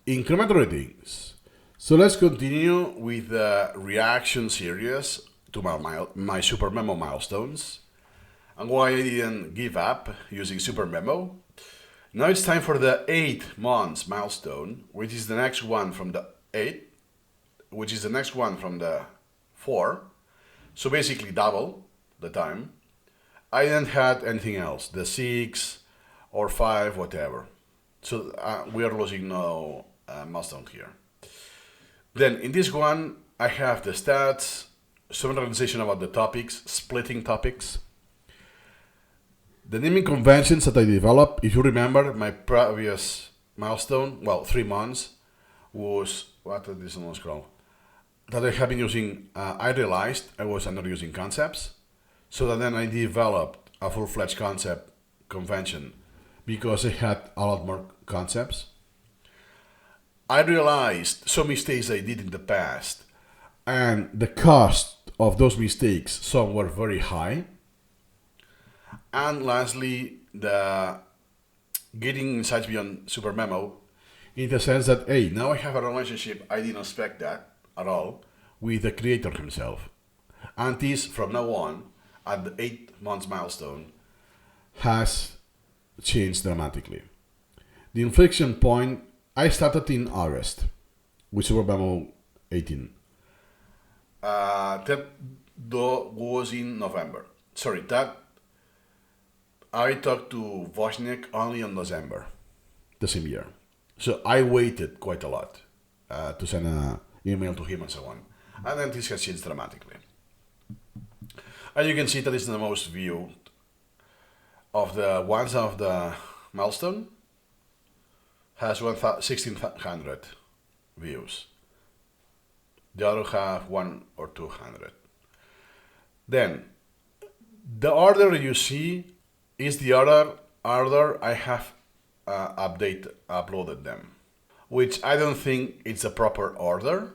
Incremental ratings. So let's continue with the reaction series to my SuperMemo milestones and why I didn't give up using SuperMemo. Now it's time for the 8 months milestone, which is the next one from the 8, which is the next one from the 4. So basically double the time. I didn't have anything else, the 6 or 5, whatever. So we are losing no milestone here. Then in this one, I have the stats, some organization about the topics, splitting topics. The naming conventions that I developed, if you remember, my previous milestone, well, 3 months, was, what is this one called? That I have been using, I realized I was not using concepts, so that then I developed a full-fledged concept convention because I had a lot more concepts. I realized some mistakes I did in the past, and the cost of those mistakes, some were very high. And lastly, the getting insights beyond SuperMemo, in the sense that, hey, now I have a relationship, I didn't expect that at all, with the creator himself. And this, from now on, at the 8 months milestone, has changed dramatically. The inflection point, I started in August with SuperMemo 18. That was in November. Sorry, that I talked to Wozniak only in December, the same year. So I waited quite a lot to send an email to him and so on. And then this has changed dramatically. As you can see, that is the most viewed of the ones of the milestone. Has 1,600 views. The other have 100 or 200. Then, the order you see is the order I have uploaded them, which I don't think it's a proper order,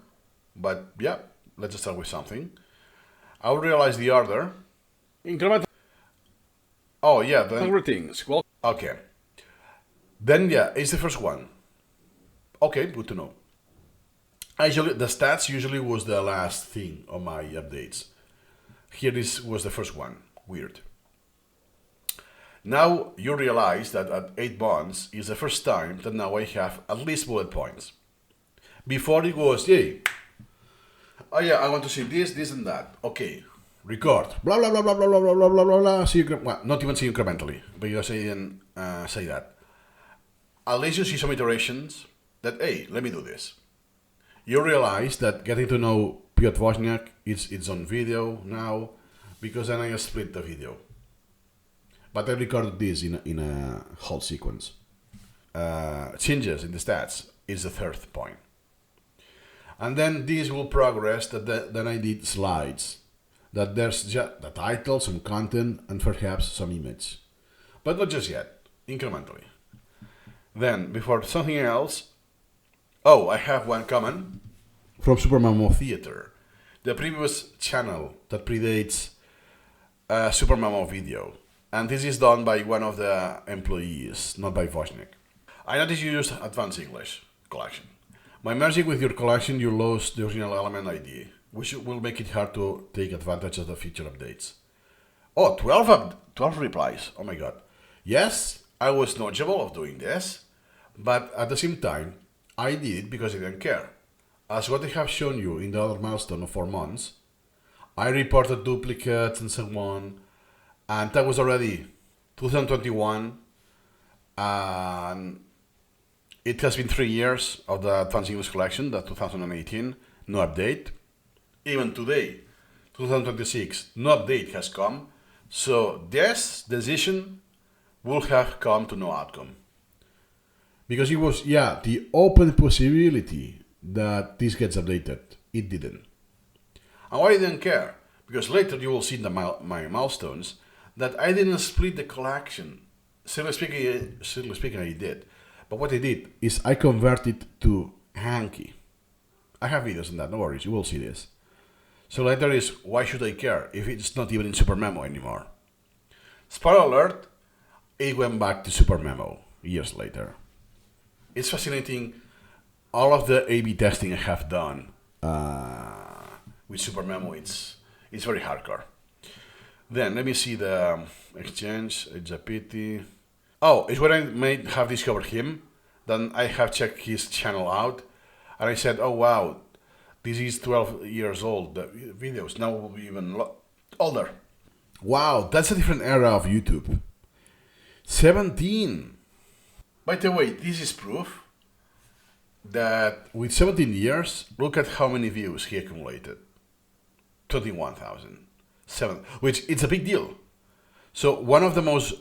but yeah, let's start with something. I'll realize the order. Incremental. Oh yeah, then Greetings. Well, okay. Then yeah, it's the first one. Okay, good to know. The stats usually was the last thing on my updates. Here this was the first one. Weird. Now you realize that at 8 months is the first time that now I have at least bullet points. Before it was, hey, oh yeah, I want to see this, this and that. Okay, record. Blah, blah, blah, blah, blah, blah, blah, blah, blah, blah. See, well, not even see incrementally, because I didn't say that. At least you see some iterations that, hey, let me do this. You realize that getting to know Piotr Wozniak, it's on video now, because then I split the video. But I recorded this in a whole sequence. Changes in the stats is the third point. And then this will progress, then I did slides. That there's just the title, some content, and perhaps some image. But not just yet, incrementally. Then, before something else, I have one comment from SuperMemo Theater, the previous channel that predates SuperMemo Video. And this is done by one of the employees, not by Wozniak. I noticed you used Advanced English collection. By merging with your collection, you lose the original element ID, which will make it hard to take advantage of the future updates. Oh, 12 replies. Oh my god. Yes, I was knowledgeable of doing this, but at the same time, I did it because I didn't care. As what I have shown you in the other milestone of 4 months, I reported duplicates and so on, and that was already 2021, and it has been 3 years of the Advanced English collection, the 2018, no update. Even today, 2026, no update has come, so this decision will have come to no outcome. Because it was, the open possibility that this gets updated. It didn't. And why I didn't care? Because later you will see in my milestones that I didn't split the collection. Seriously speaking, I did. But what I did is I converted to Hanky. I have videos on that, no worries, you will see this. So later is, why should I care if it's not even in SuperMemo anymore? Spoiler alert, it went back to SuperMemo years later. It's fascinating all of the A/B testing I have done with SuperMemo, it's very hardcore. Then let me see the exchange. It's a pity. Oh, it's when I may have discovered him. Then I have checked his channel out, and I said, "Oh wow, this is 12 years old. The videos now will be even older." Wow, that's a different era of YouTube. 17. By the way, this is proof that with 17 years, look at how many views he accumulated. 21,000. Which it's a big deal. So one of the most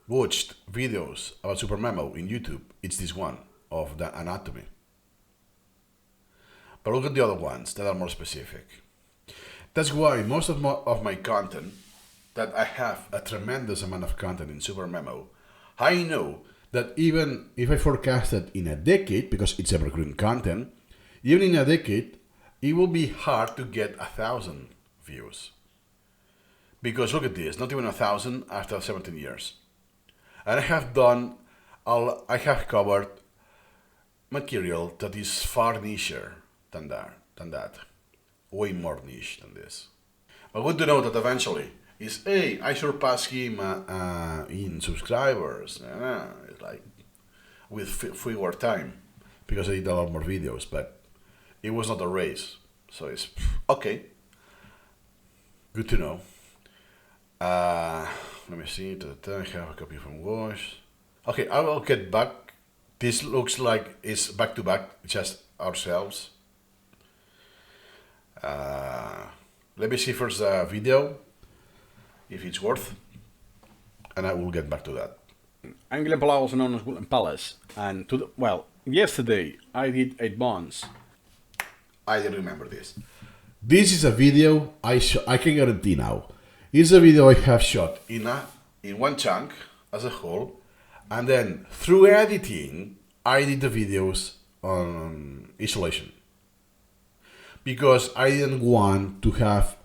watched videos about SuperMemo in YouTube, it's this one of the anatomy. But look at the other ones that are more specific. That's why most of my content, that I have a tremendous amount of content in SuperMemo, I know that even if I forecast it in a decade, because it's evergreen content, even in a decade, it will be hard to get 1,000 views. Because look at this, not even 1,000 after 17 years. And I have covered material that is far nicher than that. Way more niche than this. But good to know that eventually is, hey, I surpassed him in subscribers. It's like with fewer time, because I did a lot more videos, but it was not a race. So it's okay. Good to know. Let me see. I have a copy from Wash. Okay, I will get back. This looks like it's back to back, just ourselves. Let me see first the video, if it's worth, and I will get back to that. Incremental, also known as Golden Palace, and yesterday I did 8 bonds. I remember this. This is a video I can guarantee now. It's a video I have shot in one chunk as a whole, and then through editing I did the videos on isolation, because I didn't want to have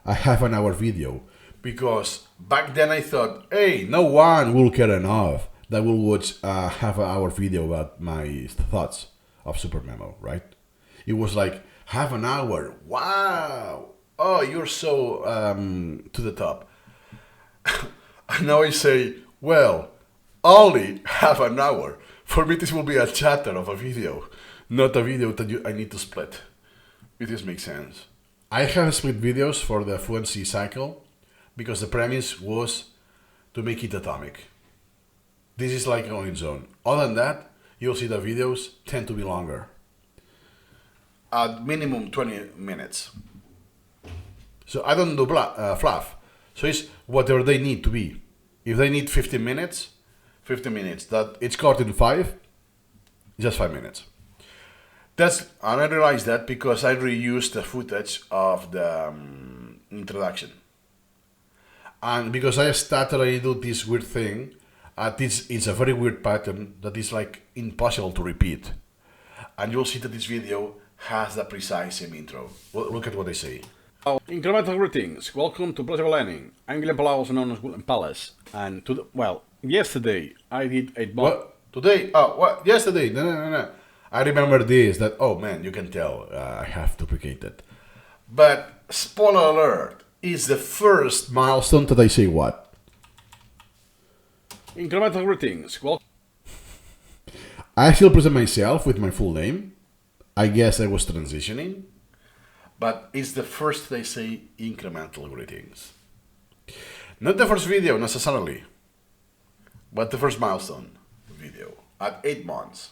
a half-an-hour video, because back then I thought, hey, no one will care enough that will watch a half-an-hour video about my thoughts of SuperMemo, right? It was like, half an hour, wow, oh, you're so to the top. And now I say, well, only half an hour. For me, this will be a chatter of a video, not a video that I need to split. It just makes sense. I have split videos for the fluency cycle because the premise was to make it atomic. This is like on its own. Other than that, you'll see the videos tend to be longer. At minimum 20 minutes. So I don't do fluff. So it's whatever they need to be. If they need 15 minutes, 15 minutes. That it's cut in 5, just 5 minutes. And I realized that because I reused the footage of the introduction. And because I started to do this weird thing, it's a very weird pattern that is like impossible to repeat. And you'll see that this video has the precise same intro. Look at what they say. Incremental greetings. Welcome to Flattening. Incremental, also known as Golden Palace, and yesterday I did 8 bonds. What? Today? Oh, what? Yesterday? No. I remember this. That, oh man, you can tell I have duplicated. But spoiler alert, is the first milestone that I say what? Incremental greetings. I still present myself with my full name. I guess I was transitioning. But it's the first they say incremental greetings. Not the first video necessarily, but the first milestone video at 8 months.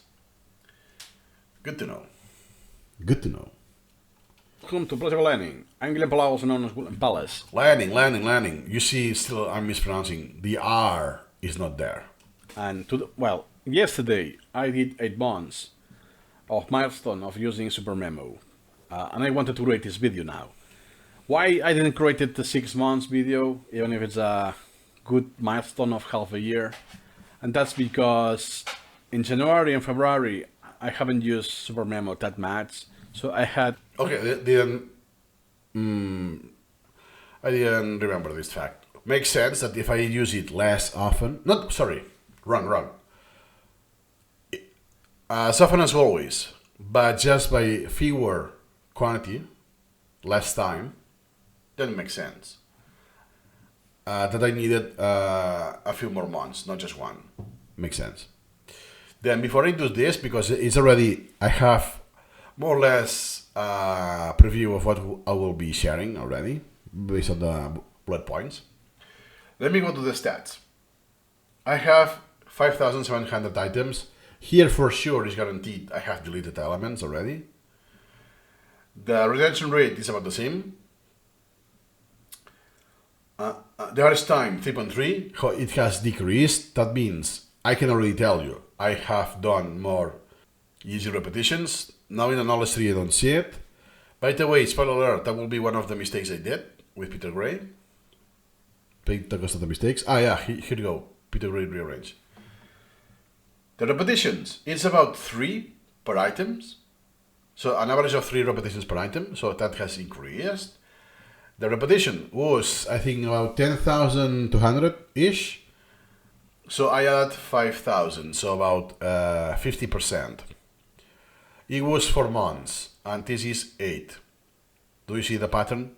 Good to know. Good to know. Welcome to Flattening. Incremental, also known as Golden Palace. Landing. You see, still I'm mispronouncing. The R is not there. And yesterday I did 8 bonds of milestone of using SuperMemo. And I wanted to create this video now. Why I didn't create the 6 months video, even if it's a good milestone of half a year. And that's because in January and February, I haven't used SuperMemo that much. So I had... Okay, I didn't remember this fact. Makes sense that if I use it less often... Wrong. As often as always, but just by fewer quantity, less time, didn't make sense. That I needed a few more months, not just one. Makes sense. Then before I do this, because it's already, I have more or less a preview of what I will be sharing already, based on the bullet points. Let me go to the stats. I have 5,700 items. Here for sure is guaranteed I have deleted elements already. The retention rate is about the same. The average time 3.3. It has decreased. That means I can already tell you I have done more easy repetitions. Now in the knowledge tree I don't see it. By the way, spoiler alert, that will be one of the mistakes I did with Peter Gray. Peter goes to the mistakes. Yeah, here you go. Peter Gray rearrange. The repetitions, it's about 3 per items. So an average of 3 repetitions per item. So that has increased. The repetition was, I think, about 10,200-ish. So I added 5,000, so about 50%. It was 4 months, and this is 8. Do you see the pattern?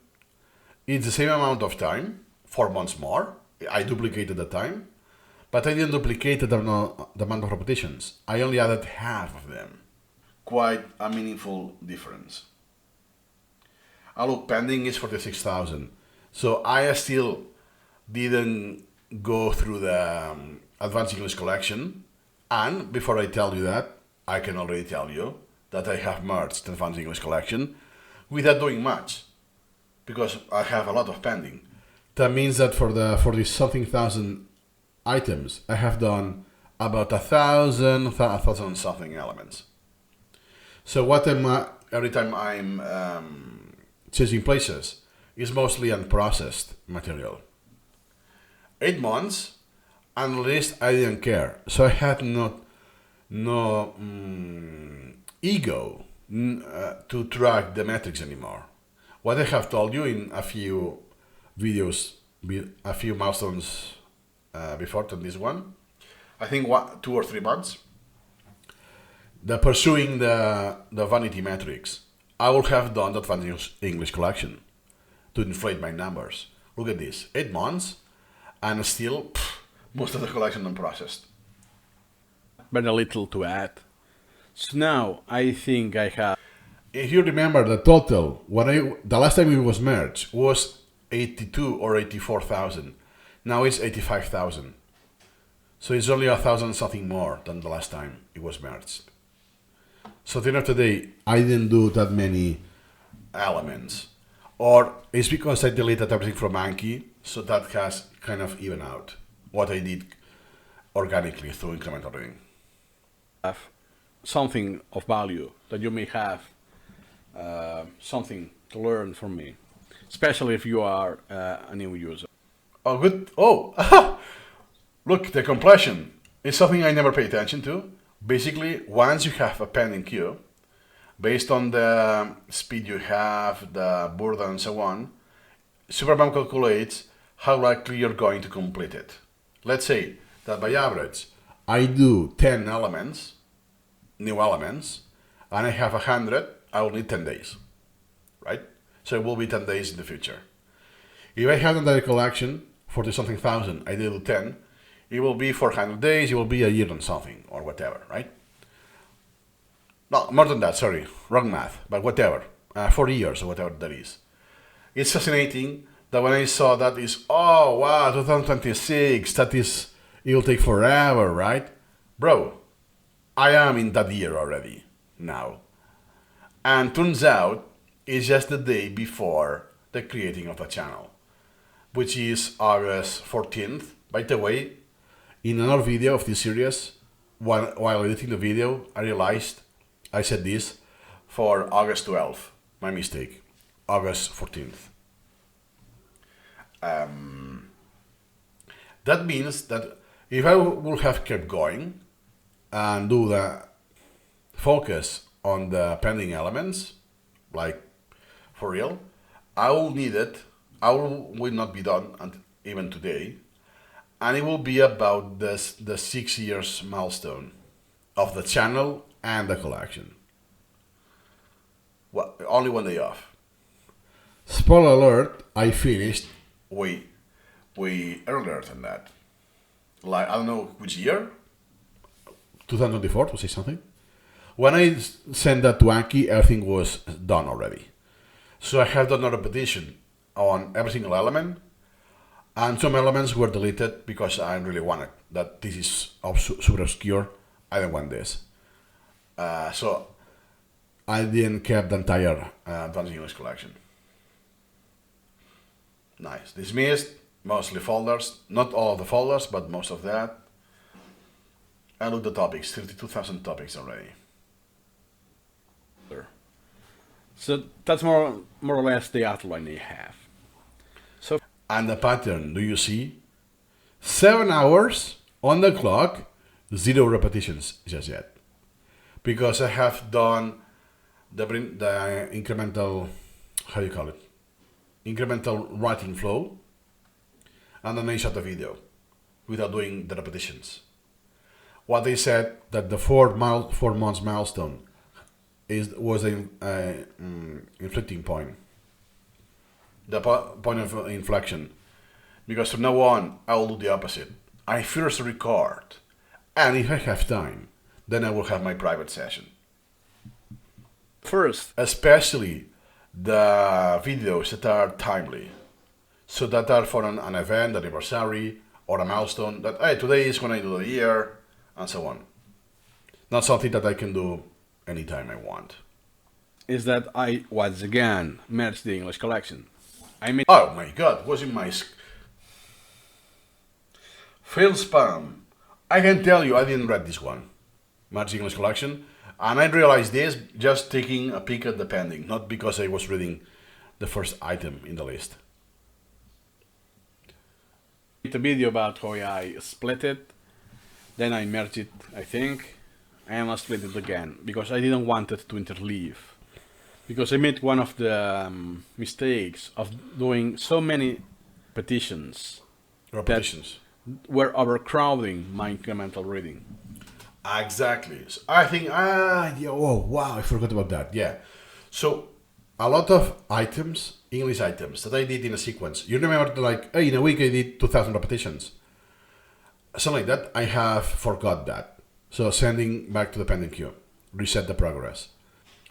It's the same amount of time, 4 months more. I duplicated the time, but I didn't duplicate the amount of repetitions. I only added half of them. Quite a meaningful difference. And look, pending is 46,000. So I still didn't go through the Advanced English collection. And before I tell you that, I can already tell you that I have merged the Advanced English collection without doing much, because I have a lot of pending. That means that for these something thousand items, I have done about 1,000 something elements. So what every time I'm changing places is mostly unprocessed material. 8 months, and at least I didn't care. So I had no ego to track the metrics anymore. What I have told you in a few videos, a few milestones before than this one, I think 2 or 3 months, the pursuing the vanity metrics, I would have done that Advanced English collection to inflate my numbers. Look at this, 8 months, and still most of the collection unprocessed. Very little to add. So now I think I have. If you remember the total, the last time it was merged was 82 or 84,000. Now it's 85,000. So it's only 1,000 something more than the last time it was merged. So at the end of the day, I didn't do that many elements. Or it's because I deleted everything from Anki, so that has kind of even out what I did organically through incremental reading. Have something of value that you may have something to learn from me, especially if you are a new user. Oh, good. Oh, look, the completion is something I never pay attention to. Basically, once you have a pending queue, based on the speed you have, the burden and so on, SuperMemo calculates how likely you're going to complete it. Let's say that by average, I do 10 elements, new elements, and I have 100, I will need 10 days, right? So it will be 10 days in the future. If I have another collection, 40 something thousand, I do 10, it will be 400 days, it will be a year and something, or whatever, right? No, more than that, sorry, wrong math, but whatever, 4 years or whatever that is. It's fascinating that when I saw that is, oh wow, 2026, that is, it will take forever, right? Bro, I am in that year already, now. And turns out, it's just the day before the creating of the channel, which is August 14th. By the way, in another video of this series, while editing the video, I realized I said this for August 12th. My mistake. August 14th. That means that if I would have kept going and do the focus on the pending elements, like for real, I will need it. I will not be done even today, and it will be about the 6 years milestone of the channel and the collection. Well, only 1 day off. Spoiler alert, I finished way earlier than that. Like, I don't know which year? 2024, to say something. When I sent that to Anki, everything was done already. So I have done a repetition on every single element, and some elements were deleted because I really wanted that. This is super obscure. I don't want this. So I didn't keep the entire Advanced English collection. Nice. Dismissed, mostly folders. Not all of the folders, but most of that. And look at the topics, 32,000 topics already. So that's more or less the outline they have. So, and the pattern, do you see? 7 hours on the clock, 0 repetitions just yet. Because I have done the incremental, how do you call it? Incremental writing flow, and then I shot the video without doing the repetitions. What they said that the 4 months milestone was the inflecting point, the point of inflection, because from now on I will do the opposite. I first record, and if I have time, then I will have my private session. First, especially the videos that are timely, so that are for an event, an anniversary, or a milestone. That hey, today is when I do the year, and so on. Not something that I can do anytime I want. Is that I once again merged the English collection. I mean, oh my god, was in my fail spam. I can tell you I didn't read this one, merged English collection, and I realized this just taking a peek at the pending, not because I was reading the first item in the list. A video about how I split it, then I merged it, I think, and I split it again because I didn't want it to interleave. Because I made one of the mistakes of doing so many repetitions that were overcrowding my incremental reading. Exactly. So I think, oh wow, I forgot about that. Yeah. So a lot of items, English items that I did in a sequence. You remember, like, hey, in a week I did 2,000 repetitions. Something like that. I have forgot that. So sending back to the pending queue, reset the progress.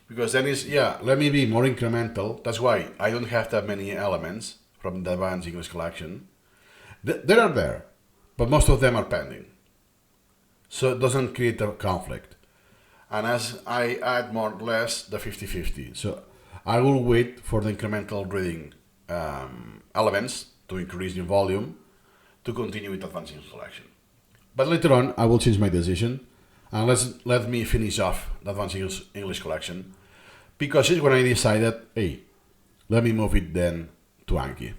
Because then it's, yeah, let me be more incremental. That's why I don't have that many elements from the Advanced English collection. They are there, but most of them are pending. So it doesn't create a conflict. And as I add more or less the 50-50. So I will wait for the incremental reading elements to increase in volume to continue with Advanced English collection. But later on, I will change my decision. And let me finish off the Advanced English collection, because it's when I decided, hey, let me move it then to Anki.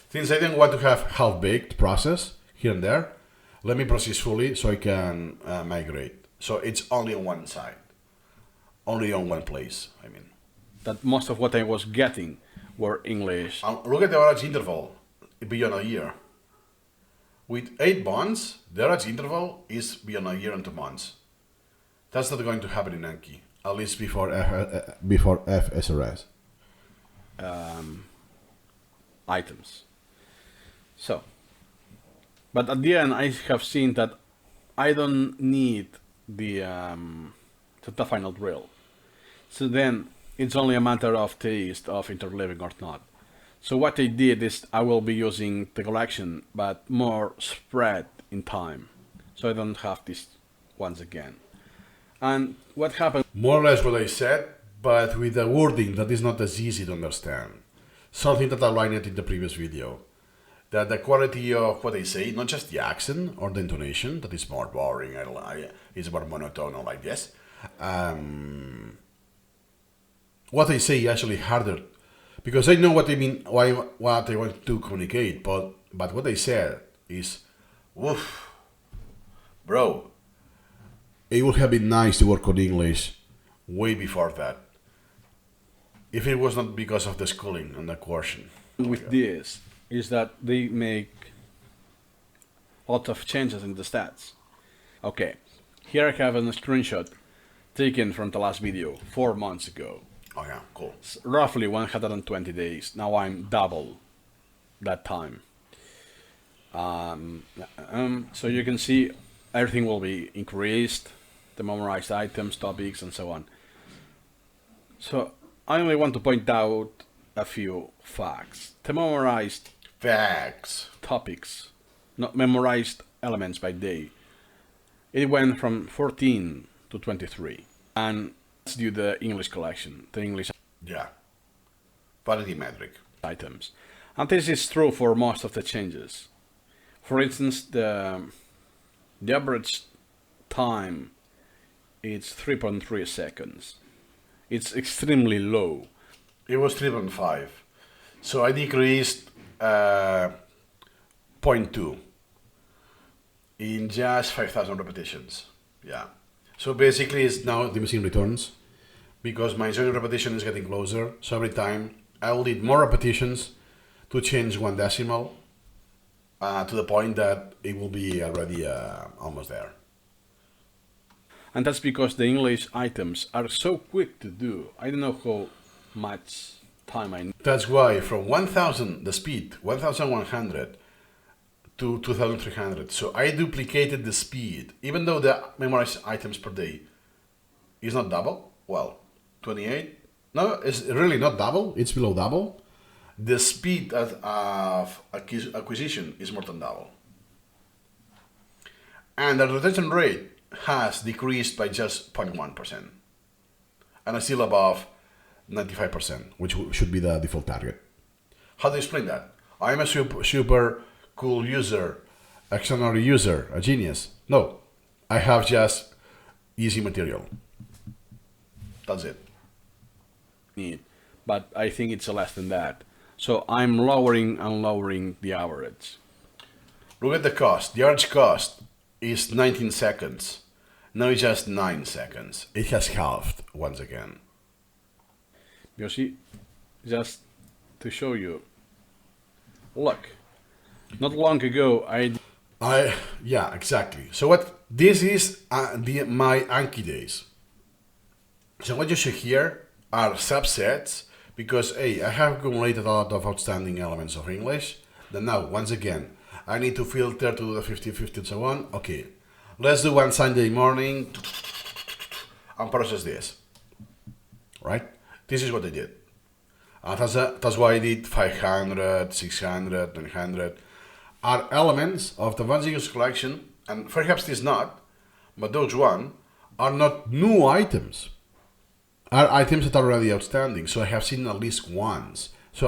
Since I didn't want to have half-baked process here and there, let me process fully so I can migrate. So it's only on one side, only on one place, I mean. That most of what I was getting were English. Look at the average interval beyond a year. With 8 bonds, the average interval is beyond a year and 2 months. That's not going to happen in Anki, at least before FSRS. Items. So, but at the end, I have seen that I don't need the final drill. So then, it's only a matter of taste of interleaving or not. So what I did is I will be using the collection, but more spread in time. So I don't have this once again. And what happened? More or less what I said, but with a wording that is not as easy to understand. Something that I outlined in the previous video. That the quality of what I say, not just the accent or the intonation, that is more boring, it's more monotone like this. What I say is actually harder, because I know what I mean, what I want to communicate, but what I said is, woof, bro, it would have been nice to work on English way before that, if it was not because of the schooling and the coercion. With this is that they make a lot of changes in the stats. Okay, Here I have a screenshot taken from the last video 4 months ago. Oh yeah, cool. It's roughly 120 days. Now I'm double that time. So you can see everything will be increased, the memorized items, topics, and so on. So I only want to point out a few facts. The memorized Facts. topics, not memorized elements by day, it went from 14 to 23. And that's due to the English collection, the English Yeah. Vanity metric. items. And this is true for most of the changes. For instance, the average time is 3.3 seconds. It's extremely low. It was 3.5. So I decreased 0.2 in just 5,000 repetitions. Yeah. So basically it's now diminishing returns because my zero repetition is getting closer. So every time I will need more repetitions to change one decimal to the point that it will be already almost there. And that's because the English items are so quick to do. I don't know how much time I need. That's why from 1,000, the speed, 1,100 to 2,300. So I duplicated the speed, even though the memorized items per day is not double. Well, 28. No, it's really not double. It's below double. The speed of acquisition is more than double. And the retention rate has decreased by just 0.1%. And it's still above 95%, which should be the default target. How do you explain that? I'm a super cool user, extraordinary user, a genius. No, I have just easy material. That's it. But I think it's less than that. So I'm lowering and lowering the average. Look at the cost. The average cost is 19 seconds. Now it's just 9 seconds. It has halved once again. You see, just to show you. Look, not long ago Yeah, exactly. So what this is my Anki days. So what you see here are subsets because I have accumulated a lot of outstanding elements of English. Then now, once again, I need to filter to the 50-50 and so on. Okay, let's do one Sunday morning and process this. Right? This is what I did. That's why I did 500, 600, 900. Are elements of the Wozniak collection, and perhaps this not, but those one are not new items. Are items that are already outstanding, so I have seen at least once. So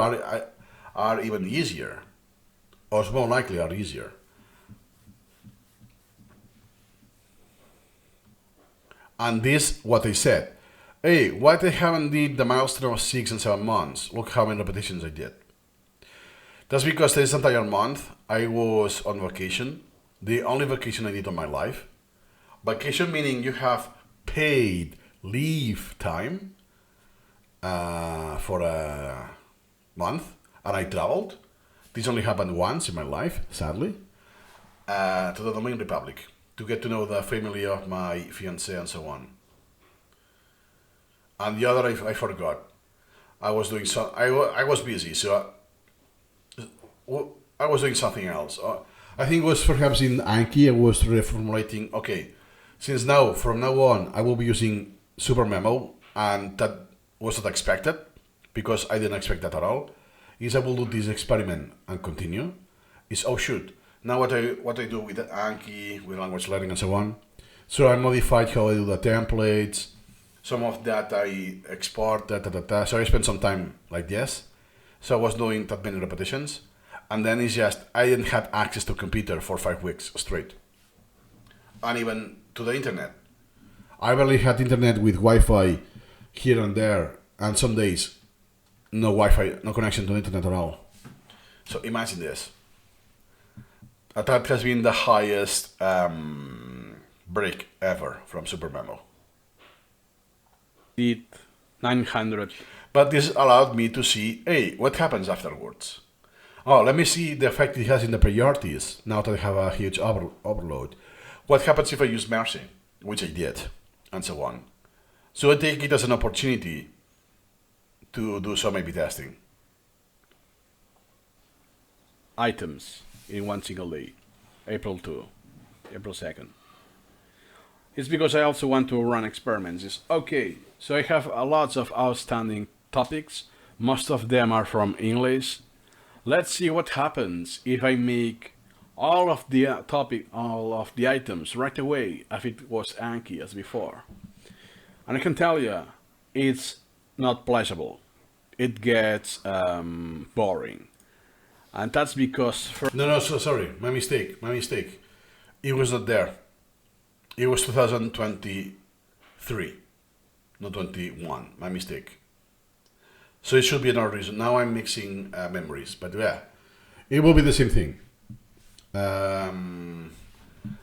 are even easier, or more likely are easier. And this, what I said. Hey, what I haven't did the milestone of 6 and 7 months. Look how many repetitions I did. That's because this entire month I was on vacation. The only vacation I did on my life. Vacation meaning you have paid leave time for a month, and I traveled. This only happened once in my life, sadly, to the Dominican Republic to get to know the family of my fiancé and so on. And the other I forgot. I was doing I was busy, so I was doing something else. I think it was perhaps in Anki. I was reformulating. Okay, from now on, I will be using SuperMemo, and that was not expected because I didn't expect that at all. Is I will do this experiment and continue. Is oh shoot. Now what I do with Anki, with language learning and so on. So I modified how I do the templates. Some of that I export, So I spent some time like this. So I was doing that many repetitions. And then it's just, I didn't have access to computer for 5 weeks straight. And even to the internet. I barely had internet with Wi-Fi here and there. And some days, no Wi-Fi, no connection to the internet at all. So imagine this. That has been the highest break ever from SuperMemo. 900. But this allowed me to see, hey, what happens afterwards? Oh, let me see the effect it has in the priorities now that I have a huge overload. What happens if I use Mercy? which I did, and so on. So I take it as an opportunity to do some A/B testing. Items in one single day, April 2, April 2nd. It's because I also want to run experiments. It's okay, so I have lots of outstanding topics. Most of them are from English. Let's see what happens if I make all of the all of the items right away if it was Anki as before. And I can tell you, it's not pleasurable. It gets boring. And that's because No, so sorry, my mistake. It was not there. It was 2023, not 21. My mistake. So it should be another reason. Now I'm mixing memories, but yeah, it will be the same thing.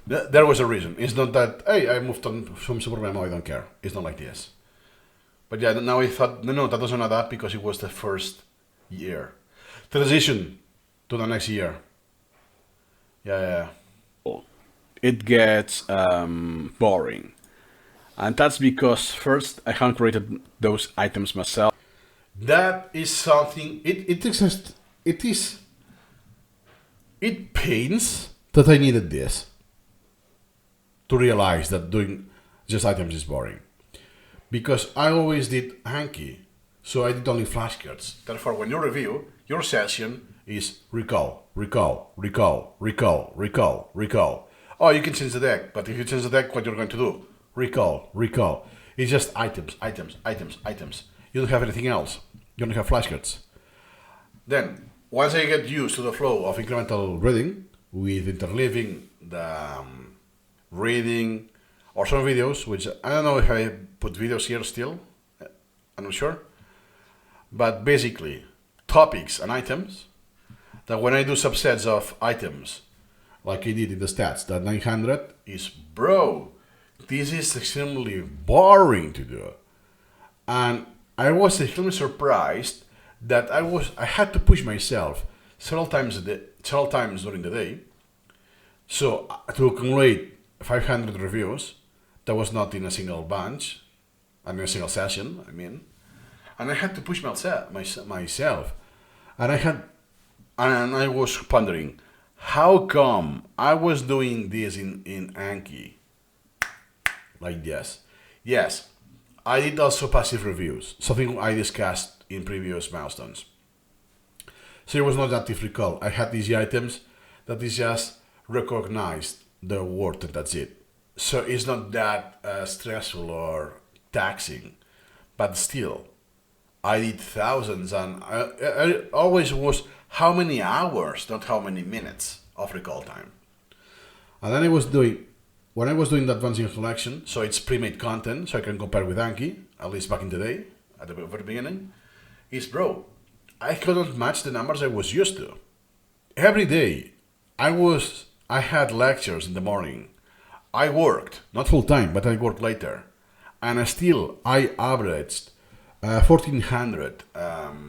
There was a reason. It's not that, hey, I moved on from SuperMemo, I don't care. It's not like this. But yeah, now I thought, no, that doesn't add up because it was the first year. Transition to the next year. Yeah. it gets boring. And that's because first I haven't created those items myself. That is something, it pains that I needed this to realize that doing just items is boring. Because I always did Anki, so I did only flashcards. Therefore, when you review, your session is recall. Oh, you can change the deck, but if you change the deck, what you're going to do? Recall. It's just items. You don't have anything else. You don't have flashcards. Then, once I get used to the flow of incremental reading, with interleaving the reading or some videos, which I don't know if I put videos here still, I'm not sure. But basically, topics and items, that when I do subsets of items, like I did in the stats, that 900 is, bro, this is extremely boring to do. And I was extremely surprised that I had to push myself several times during the day. So to accumulate 500 reviews, that was not in a single bunch, in a single session, I mean. And I had to push myself. And I was pondering, how come I was doing this in Anki? Like this. Yes, I did also passive reviews, something I discussed in previous milestones. So it was not active recall. I had these items that is just recognized the word and that's it. So it's not that stressful or taxing, but still, I did thousands, and I always was how many hours, not how many minutes of recall time. And then when I was doing the advancing collection, so it's pre-made content, so I can compare with Anki, at least back in the day, at the very beginning, I couldn't match the numbers I was used to. Every day, I had lectures in the morning. I worked, not full time, but I worked later. And I averaged 1,400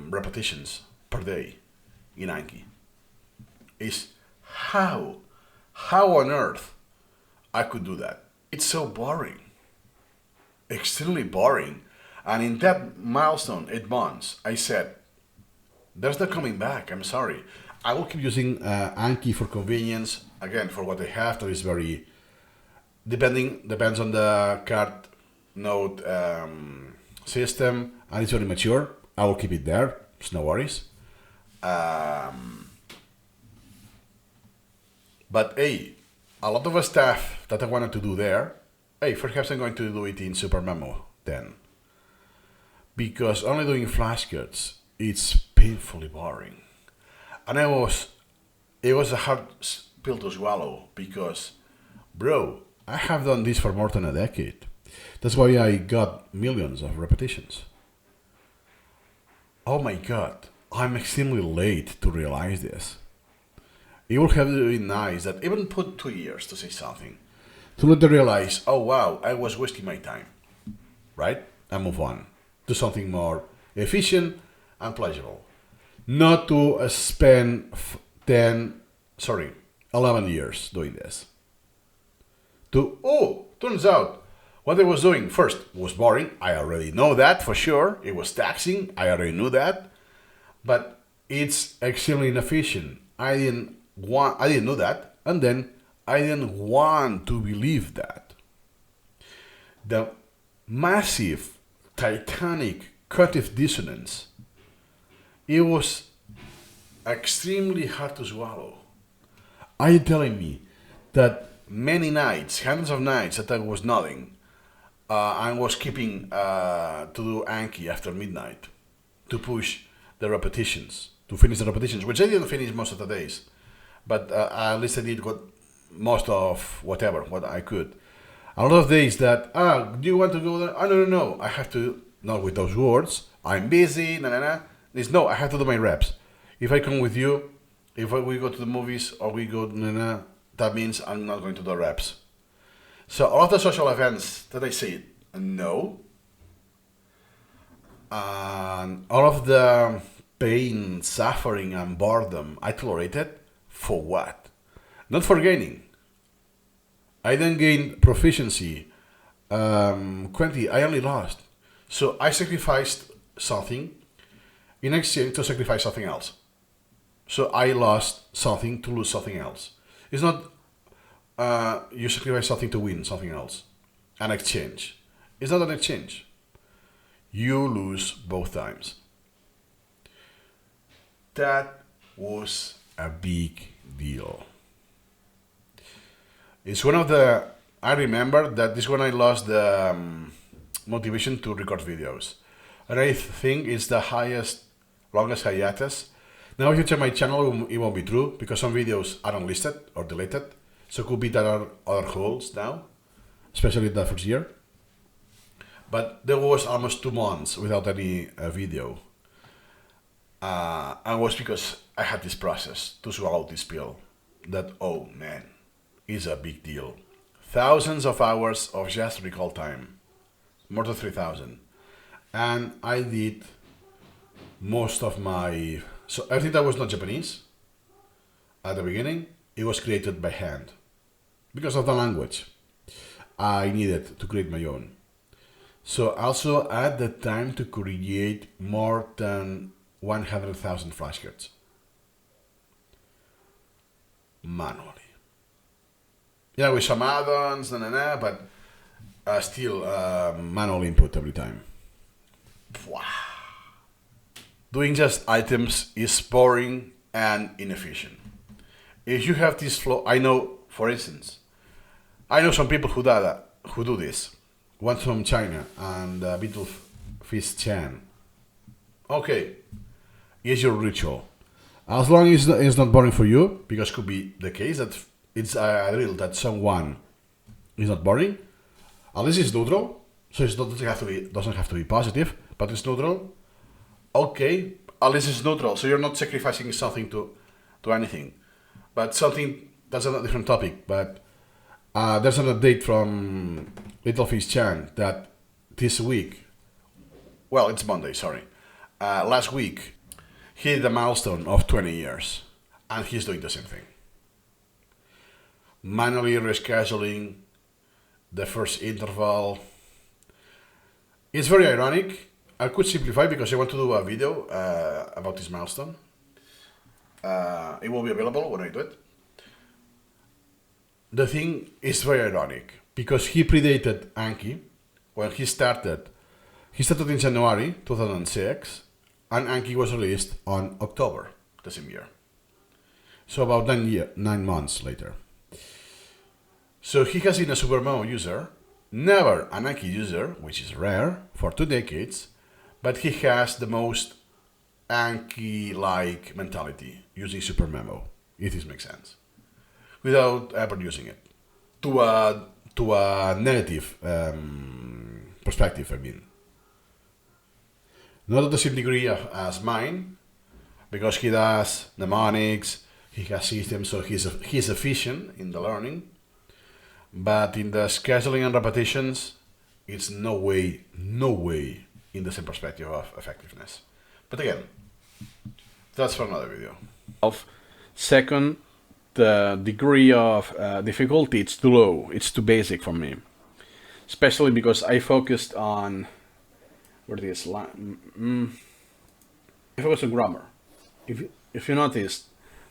repetitions per day in Anki. Is how on earth I could do that? It's so boring, extremely boring. And in that milestone, 8 months, I said, there's no coming back, I'm sorry. I will keep using Anki for convenience, again, for what I have, that is very, depends on the card node system, and it's very mature. I will keep it there, it's no worries. But hey, a lot of the stuff that I wanted to do there, hey, perhaps I'm going to do it in SuperMemo then. Because only doing flashcards, it's painfully boring. And it was a hard pill to swallow because, bro, I have done this for more than a decade. That's why I got millions of repetitions. Oh my god, I'm extremely late to realize this. It would have been nice that even put 2 years to say something. To let them realize, oh wow, I was wasting my time. Right? And move on to something more efficient and pleasurable. Not to spend 11 years doing this. turns out what I was doing first was boring. I already know that for sure. It was taxing. I already knew that. But it's extremely inefficient. I didn't know that, and then I didn't want to believe that. The massive, titanic cognitive dissonance, it was extremely hard to swallow. Are you telling me that many nights, hundreds of nights, that I was nodding and was keeping to do Anki after midnight to push the repetitions, to finish the repetitions, which I didn't finish most of the days, but at least I did most of what I could. A lot of days that, do you want to go there? Oh, no, I have to, not with those words, I'm busy, It's no, I have to do my reps. If I come with you, if we go to the movies or we go, that means I'm not going to do reps. So all of the social events that I say no, and all of the pain, suffering, and boredom I tolerated, for what? Not for gaining. I didn't gain proficiency. 20, I only lost. So I sacrificed something in exchange to sacrifice something else. So I lost something to lose something else. It's not you sacrifice something to win something else. An exchange. It's not an exchange. You lose both times. That was a big deal. It's one of the, I remember that this one I lost the motivation to record videos. And I think it's the longest hiatus. Now if you check my channel, it won't be true because some videos are unlisted or deleted. So it could be there are other holes now, especially the first year. But there was almost 2 months without any video. And it was because I had this process to swallow this pill that, oh man, is a big deal. Thousands of hours of just recall time, more than 3,000. And I did most of my, so everything that was not Japanese at the beginning, it was created by hand because of the language. I needed to create my own. So also I had the time to create more than 100,000 flashcards manually. Yeah, with some add-ons, but still manual input every time. Wow. Doing just items is boring and inefficient. If you have this flow, I know, for instance, I know some people who do this. One from China and Beetle Fish Chan. Okay, it's your ritual. As long as it's not boring for you, because it could be the case that it's a drill that someone is not boring. At least it's neutral, so it doesn't have to be positive, but it's neutral. Okay, at least it's neutral, so you're not sacrificing something to anything. But something that's a different topic. But there's an update from Little Fish Chan that this week, well, it's Monday, sorry. Last week, he hit the milestone of 20 years, and he's doing the same thing. Manually rescheduling the first interval. It's very ironic. I could simplify because I want to do a video about this milestone. It will be available when I do it. The thing is very ironic because he predated Anki when he started. He started in January 2006 and Anki was released on October the same year. So about 9 months later. So he has been a SuperMemo user, never an Anki user, which is rare, for 2 decades, but he has the most Anki-like mentality using SuperMemo, if this makes sense, without ever using it. To a negative perspective, I mean. Not at the same degree as mine, because he does mnemonics, he has systems, so he's efficient in the learning. But in the scheduling and repetitions, it's no way in the same perspective of effectiveness. But again, that's for another video. Second, the degree of difficulty, it's too low, it's too basic for me. especially because I focused on where this I focused on grammar. If you noticed,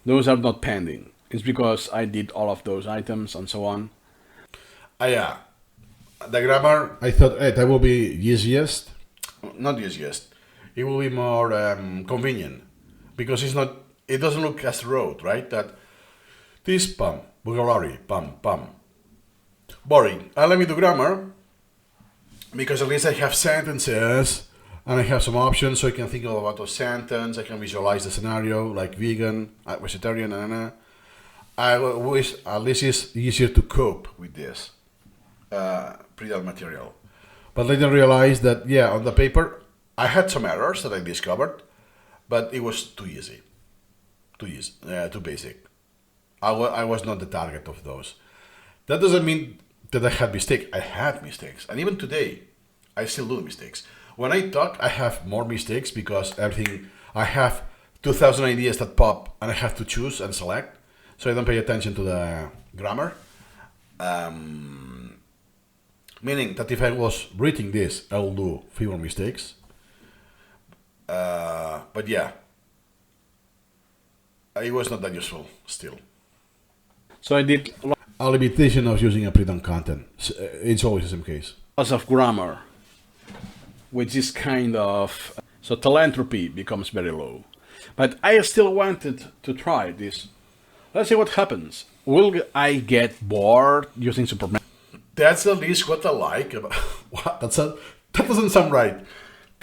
those are not pending. It's because I did all of those items and so on. Yeah, the grammar, I thought, hey, that will be easiest. Not easiest. It will be more convenient because it's not. It doesn't look as rote, right? That this vocabulary, boring. Let me do grammar because at least I have sentences and I have some options, so I can think about a sentence. I can visualize the scenario like vegan, vegetarian, I wish at least it's easier to cope with this pre-done material. But later realized that, yeah, on the paper, I had some errors that I discovered, but it was too easy, too basic. I was not the target of those. That doesn't mean that I had mistakes. I had mistakes. And even today, I still do mistakes. When I talk, I have more mistakes because I have 2,000 ideas that pop and I have to choose and select. So I don't pay attention to the grammar. Meaning that if I was reading this, I will do fewer mistakes. But yeah, it was not that useful still. So I did a limitation of using a pre-done content. It's always the same case. Lots of grammar, which is kind of... So telenthropy becomes very low. But I still wanted to try this. Let's see what happens. Will I get bored using SuperMemo? That's at least what I like about... What? That doesn't sound right.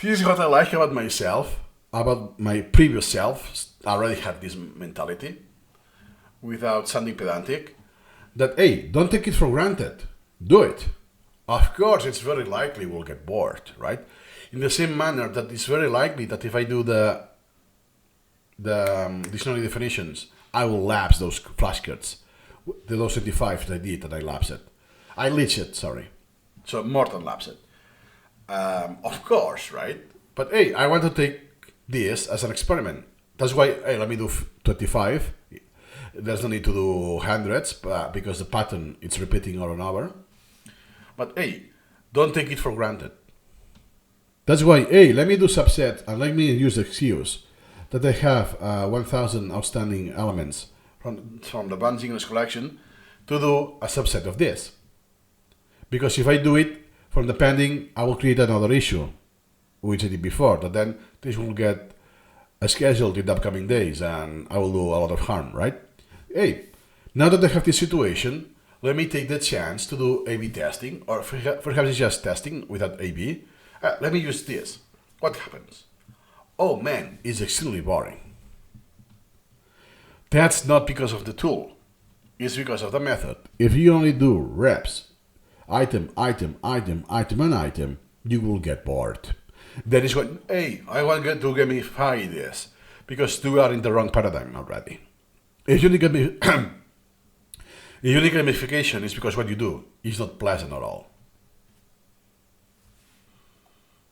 This is what I like about myself, about my previous self. I already had this mentality, without sounding pedantic, that, hey, don't take it for granted. Do it. Of course, it's very likely we'll get bored, right? In the same manner that it's very likely that if I do the dictionary definitions, I will lapse those flashcards. Those 75 that I did, that I lapsed it. I glitched it, sorry. So more than lapsed it. Of course, right? But hey, I want to take this as an experiment. That's why, hey, let me do 25. There's no need to do hundreds because the pattern it's repeating over and over. But hey, don't take it for granted. That's why, hey, let me do subset and let me use the excuse that I have 1,000 outstanding elements from the Bunch English collection to do a subset of this. Because if I do it from the pending, I will create another issue, which I did before, that then this will get scheduled in the upcoming days and I will do a lot of harm, right? Hey, now that I have this situation, let me take the chance to do A-B testing, or perhaps it's just testing without A-B. Let me use this. What happens? Oh man, it's extremely boring. That's not because of the tool. It's because of the method. If you only do reps, item, and item, you will get bored. That is what, hey, I want to gamify this, because you are in the wrong paradigm already. If you need gamification, it's because what you do is not pleasant at all.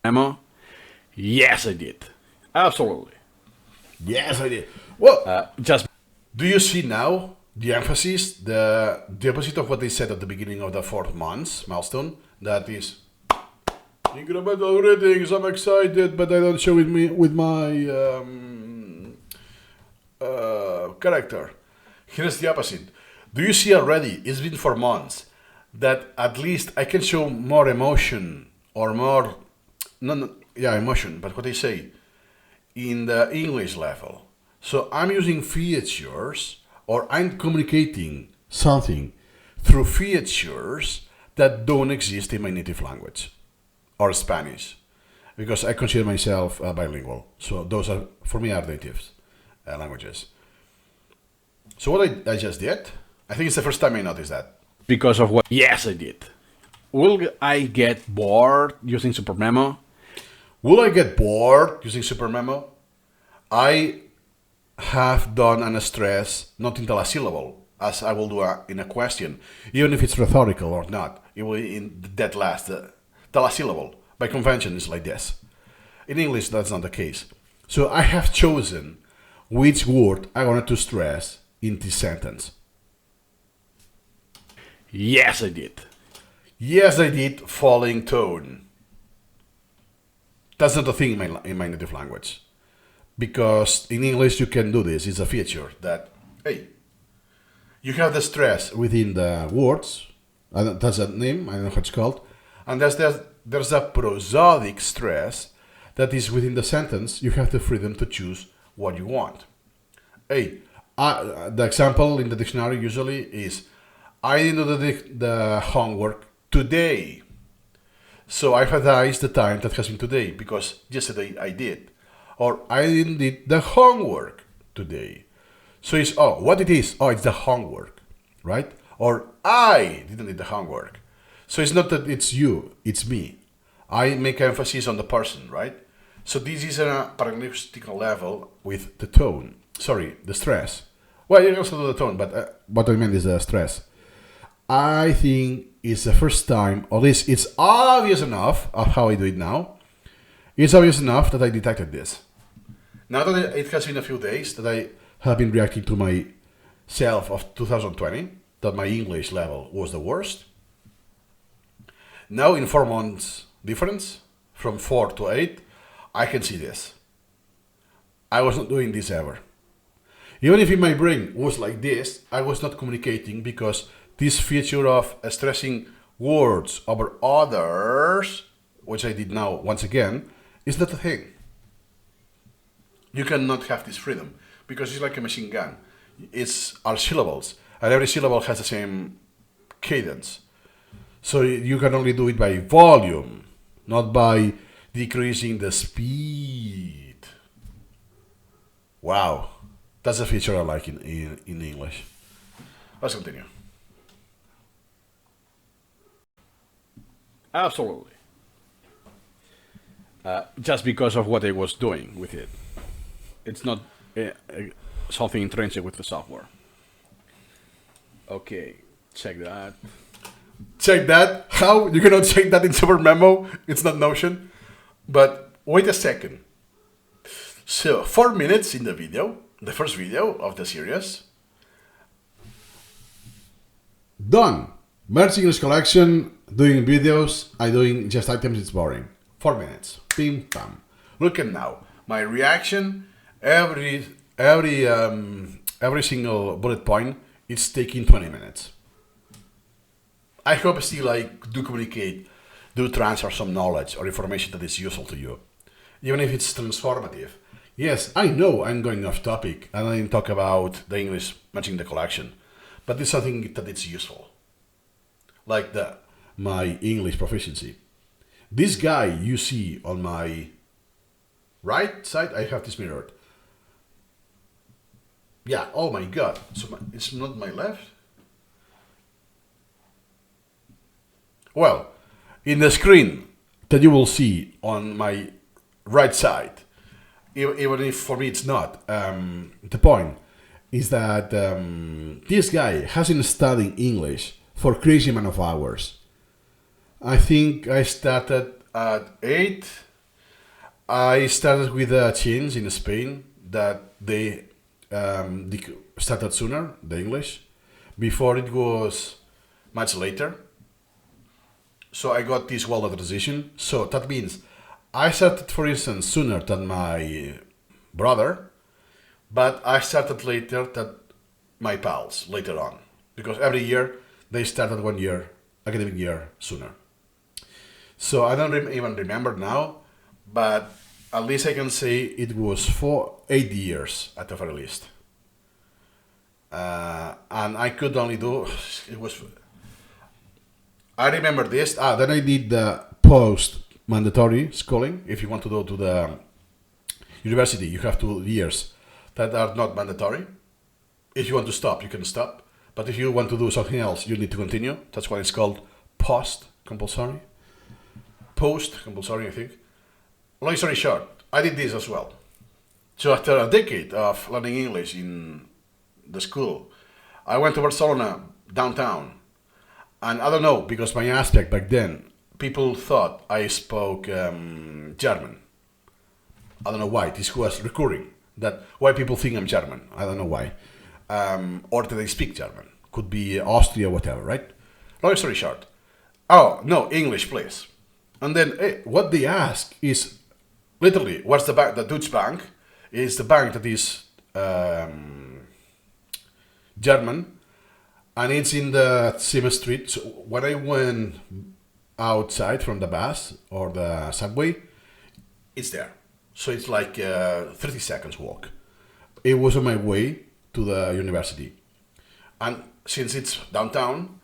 Memo? Yes, I did. Absolutely. Yes, I did. Well, just do you see now the emphasis, the opposite of what they said at the beginning of the 4th month milestone? That is incremental ratings. I'm excited, but I don't show it with my character. Here's the opposite. Do you see already? It's been 4 months that at least I can show more emotion or more, emotion. But what they say in the English level. So I'm using features, or I'm communicating something through features that don't exist in my native language or Spanish, because I consider myself bilingual. So those are, for me, are native languages. So what I just did, I think it's the first time I noticed that. Because of what? Yes, I did. Will I get bored using SuperMemo? Will I get bored using SuperMemo? I have done an stress not in telesyllable, as I will do in a question, even if it's rhetorical or not. It will in that last telesyllable. By convention, is like this. In English, that's not the case. So I have chosen which word I wanted to stress in this sentence. Yes, I did. Yes, I did falling tone. That's not a thing in my native language. Because in English you can do this. It's a feature that, hey, you have the stress within the words. That's a name, I don't know how it's called. And there's a prosodic stress that is within the sentence. You have the freedom to choose what you want. Hey, the example in the dictionary usually is, I didn't do the homework today. So I emphasize the time that has been today because yesterday I did. Or I didn't did the homework today. So it's, oh, what it is? Oh, it's the homework, right? Or I didn't do the homework. So it's not that it's you, it's me. I make emphasis on the person, right? So this is a parallelistic level with the tone. Sorry, the stress. Well, you can also do the tone, but what I meant is the stress. I think it's the first time, or at least it's obvious enough of how I do it now. It's obvious enough that I detected this. Now that it has been a few days that I have been reacting to myself of 2020, that my English level was the worst. Now in 4 months difference, from 4 to 8, I can see this. I was not doing this ever. Even if in my brain was like this, I was not communicating because this feature of stressing words over others, which I did now once again, is not a thing. You cannot have this freedom because it's like a machine gun. It's our syllables, and every syllable has the same cadence. So you can only do it by volume, not by decreasing the speed. Wow, that's a feature I like in English. Let's continue. Absolutely. Just because of what I was doing with it. It's not something intrinsic with the software. Okay, check that. Check that. How? You cannot check that in SuperMemo. It's not Notion. But wait a second. So 4 minutes in the video, the first video of the series. Done. Merging English collection, doing videos, I doing just items, it's boring. 4 minutes. Pim pam. Look at now. My reaction, every single bullet point, it's taking 20 minutes. I hope still I do communicate, do transfer some knowledge or information that is useful to you. Even if it's transformative. Yes, I know I'm going off topic and I didn't talk about the English matching the collection, but it's something that it's useful. Like my English proficiency. This guy you see on my right side, I have this mirrored. Yeah, oh my god, so it's not my left? Well, in the screen that you will see on my right side, even if for me it's not, the point is that this guy has been studying English for crazy amount of hours. I think I started at 8. I started with a change in Spain that they started sooner, the English. Before it was much later. So I got this well transition. So that means I started, for instance, sooner than my brother, but I started later than my pals later on. Because every year they started 1 year, academic year sooner. So I don't even remember now, but at least I can say it was 8 years at the very least. And I could only do, it was, I remember this. Then I did the post-mandatory schooling. If you want to go to the university, you have 2 years that are not mandatory. If you want to stop, you can stop. But if you want to do something else, you need to continue. That's why it's called post-compulsory. Post-compulsory, I think. Long story short, I did this as well. So after a decade of learning English in the school, I went to Barcelona, downtown. And I don't know, because my aspect back then, people thought I spoke German. I don't know why. This was recurring. That why people think I'm German. I don't know why. Or that I speak German. Could be Austria, whatever, right? Long story short, Oh, no, English, please. And then what they ask is literally, what's the bank? The Deutsche Bank is the bank that is German, and it's in the same street. So when I went outside from the bus or the subway, it's there. So it's like 30 seconds walk. It was on my way to the university. And since it's downtown,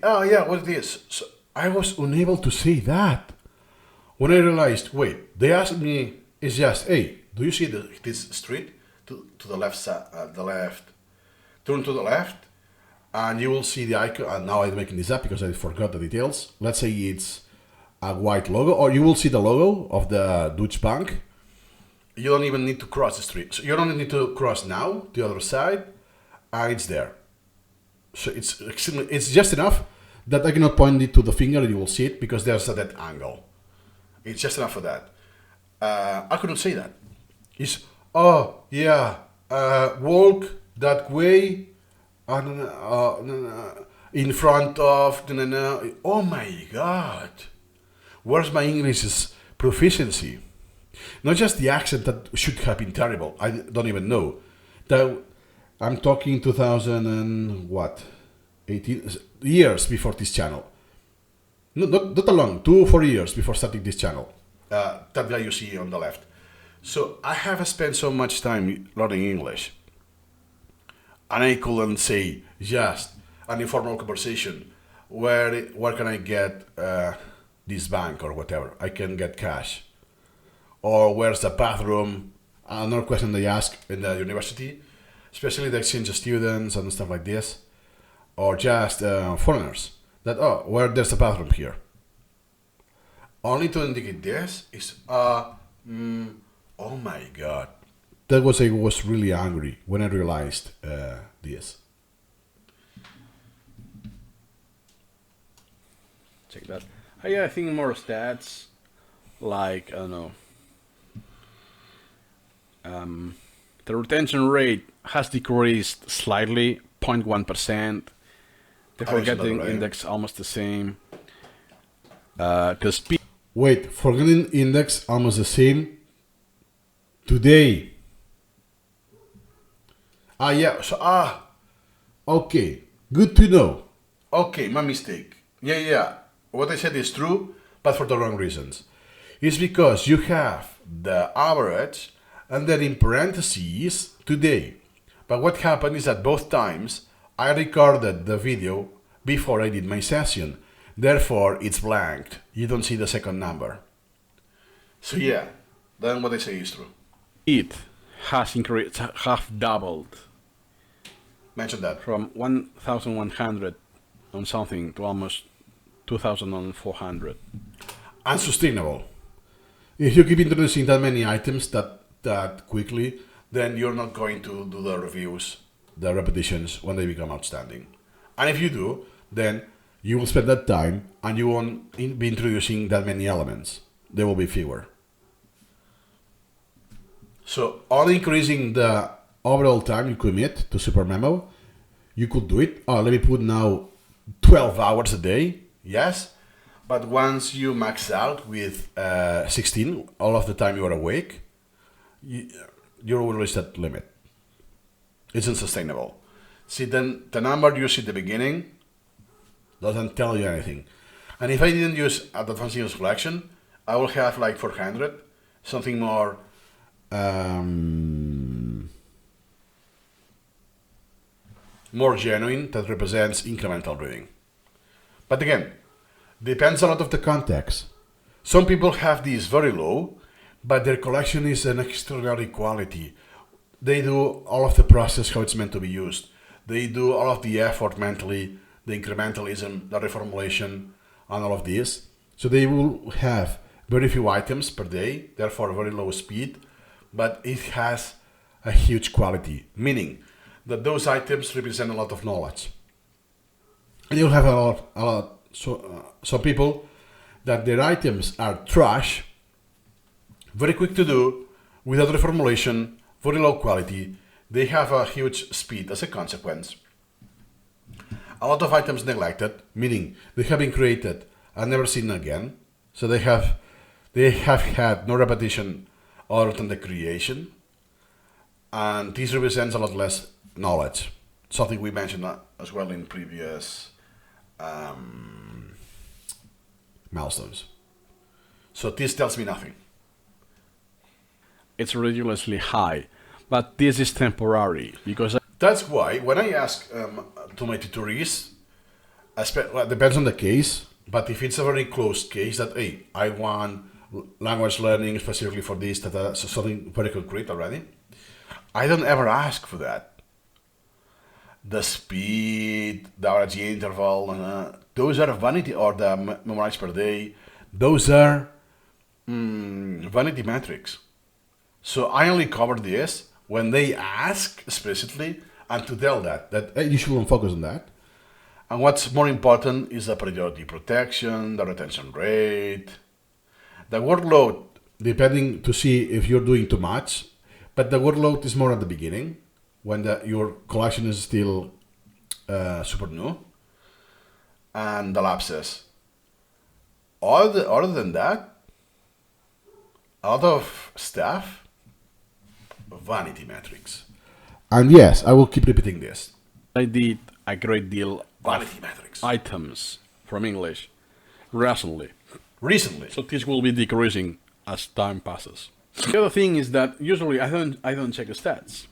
oh yeah, what it is. So I was unable to say that. When I realized, wait, they asked me, it's just, hey, do you see this street? To the left side, the left. Turn to the left, and you will see the icon. And now I'm making this up because I forgot the details. Let's say it's a white logo, or you will see the logo of the Deutsche Bank. You don't even need to cross the street. So you don't need to cross now, the other side, and it's there. So it's just enough that I cannot point it to the finger and you will see it because there's a dead angle. It's just enough for that. I couldn't say that. It's, oh, yeah, walk that way in front of, oh my God. Where's my English's proficiency? Not just the accent that should have been terrible. I don't even know. I'm talking 2000 and what? 18 years before this channel. No, not long, 2 or 4 years before starting this channel. That guy you see on the left. So I have spent so much time learning English. And I couldn't say just an informal conversation. Where can I get this bank or whatever? I can get cash. Or where's the bathroom? Another question they ask in the university, especially the exchange students and stuff like this, or just foreigners. That, oh, where there's a bathroom here. Only to indicate this is, oh my God. That was, I was really angry when I realized this. Check that. I think more stats, like, I don't know. The retention rate has decreased slightly, 0.1%. The forgetting index almost the same. The speed. Wait, forgetting index almost the same. Today. Yeah. So okay. Good to know. Okay, my mistake. Yeah. What I said is true, but for the wrong reasons. It's because you have the average and then in parentheses today. But what happened is that both times I recorded the video before I did my session. Therefore, it's blanked. You don't see the second number. So yeah, then what I say is true. It has increased, half doubled. Mention that. From 1,100 on something to almost 2,400. Unsustainable. If you keep introducing that many items that quickly, then you're not going to do the reviews, the repetitions when they become outstanding. And if you do, then you will spend that time and you won't be introducing that many elements. There will be fewer. So only increasing the overall time you commit to SuperMemo, you could do it. Let me put now 12 hours a day. Yes. But once you max out with 16, all of the time you are awake, you will reach that limit. It's unsustainable. See, then the number you see at the beginning doesn't tell you anything. And if I didn't use advanced use collection, I will have like 400, something more more genuine that represents incremental reading. But again, depends a lot of the context. Some people have these very low, but their collection is an extraordinary quality. They do all of the process how it's meant to be used. They do all of the effort mentally, the incrementalism, the reformulation, and all of this. So they will have very few items per day, therefore very low speed, but it has a huge quality, meaning that those items represent a lot of knowledge. And you'll have some people that their items are trash, very quick to do, without reformulation, very low quality. They have a huge speed as a consequence. A lot of items neglected, meaning they have been created and never seen again. So they have had no repetition other than the creation, and this represents a lot less knowledge. Something we mentioned as well in previous milestones. So this tells me nothing. It's ridiculously high, but this is temporary because That's why when I ask to my tutorees, well, it depends on the case, but if it's a very closed case that, hey, I want language learning specifically for this, so something very concrete already, I don't ever ask for that. The speed, the average interval, those are vanity, or the memorize per day, those are vanity metrics. So I only cover this when they ask explicitly, and to tell that hey, you shouldn't focus on that. And what's more important is the priority protection, the retention rate, the workload, depending to see if you're doing too much. But the workload is more at the beginning, when your collection is still super new, and the lapses. Other than that, a lot of stuff, vanity metrics. And yes, I will keep repeating this. I did a great deal Vanity of metrics. items from English recently. Recently. So this will be decreasing as time passes. The other thing is that usually I don't check the stats.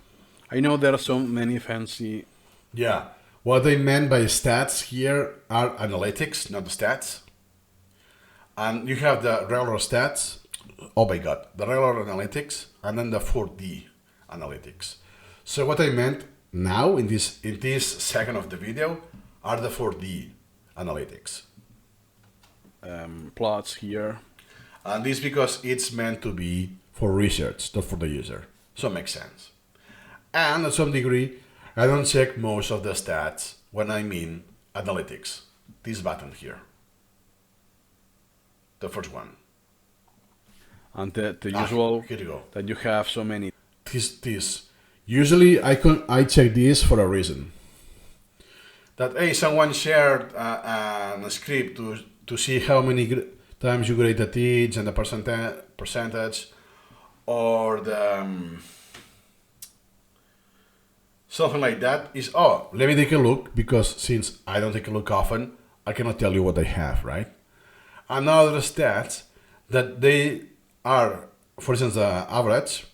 I know there are so many fancy. Yeah. What they meant by stats here are analytics, not the stats. And you have the regular stats. Oh my god, the regular analytics, and then the 4D analytics. So what I meant now in this second of the video are the 4D analytics. Plots here. And this because it's meant to be for research, not for the user. So it makes sense. And to some degree, I don't check most of the stats when I mean analytics. This button here. The first one. And the usual here you go. that you have so many. This. Usually I check this for a reason. That hey, someone shared a script to see how many times you grade the teach and the percentage, or the something like that is, oh, let me take a look, because since I don't take a look often, I cannot tell you what I have, right? Another stats that they are, for instance, the average,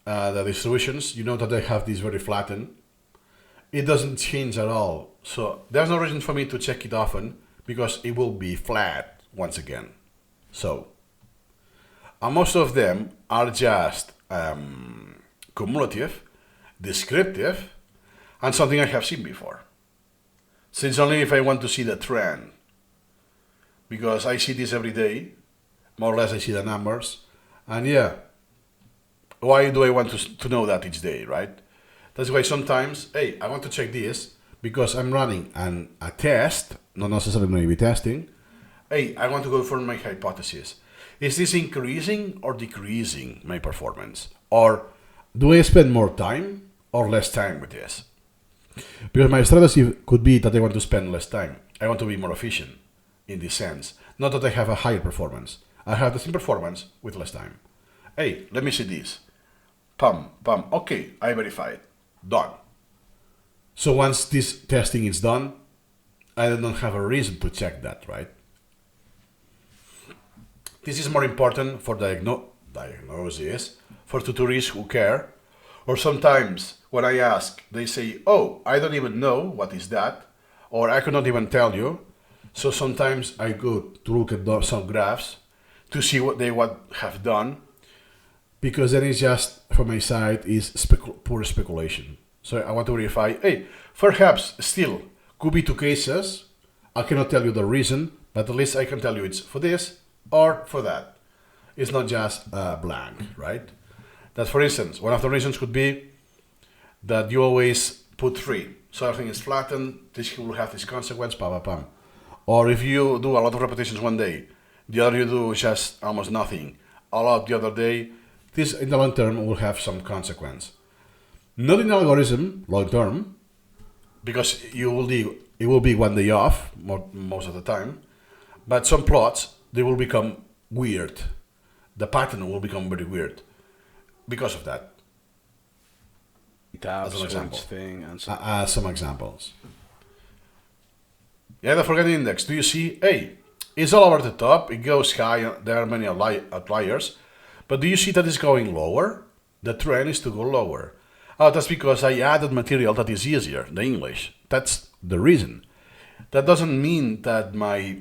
the distributions, you know that they have this very flattened. It doesn't change at all. So there's no reason for me to check it often, because it will be flat once again. So, and most of them are just cumulative, descriptive, and something I have seen before. So it's only if I want to see the trend, because I see this every day, more or less I see the numbers, and yeah, why do I want to know that each day, right? That's why sometimes, hey, I want to check this, because I'm running a test, not necessarily going to be testing. Hey, I want to go for my hypothesis. Is this increasing or decreasing my performance? Or do I spend more time or less time with this? Because my strategy could be that I want to spend less time. I want to be more efficient in this sense. Not that I have a higher performance. I have the same performance with less time. Hey, let me see this. Pum, pum. Okay, I verify it. Done. So once this testing is done, I don't have a reason to check that, right? This is more important for diagnosis, for tutorees who care. Or sometimes when I ask, they say, oh, I don't even know what is that, or I cannot even tell you. So sometimes I go to look at some graphs to see what they have done, because then it's just, from my side, is pure speculation. So I want to verify, hey, perhaps still could be two cases. I cannot tell you the reason, but at least I can tell you it's for this or for that. It's not just blank, right? That, for instance, one of the reasons could be that you always put 3. So everything is flattened, this will have this consequence, pam, pam, pam. Or if you do a lot of repetitions one day, the other you do just almost nothing, a lot the other day, this in the long term will have some consequence. Not in the algorithm, long term, because it will be one day off most of the time, But some plots, they will become weird. The pattern will become very weird because of that. Tabs As an for example. each thing and so. Some examples. Yeah, the forget index. Do you see? Hey, it's all over the top. It goes high. There are many outliers. But do you see that it's going lower? The trend is to go lower. Oh, that's because I added material that is easier, the English. That's the reason. That doesn't mean that my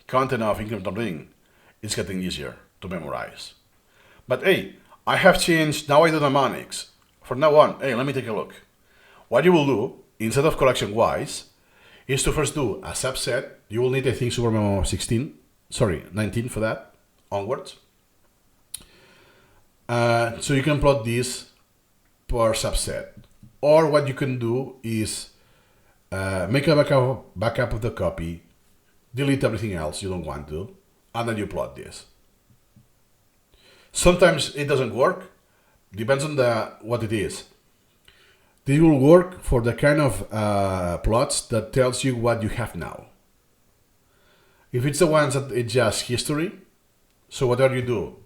content of incremental reading is getting easier to memorize. But hey, I have changed, now I do mnemonics. From now on, hey, let me take a look. What you will do, instead of collection-wise, is to first do a subset. You will need, I think, SuperMemo 19 for that, onwards. So you can plot this per subset. Or what you can do is make a backup of the copy, delete everything else you don't want to, and then you plot this. Sometimes it doesn't work, depends on what it is. This will work for the kind of plots that tells you what you have now. If it's the ones that it's just history, so whatever you do,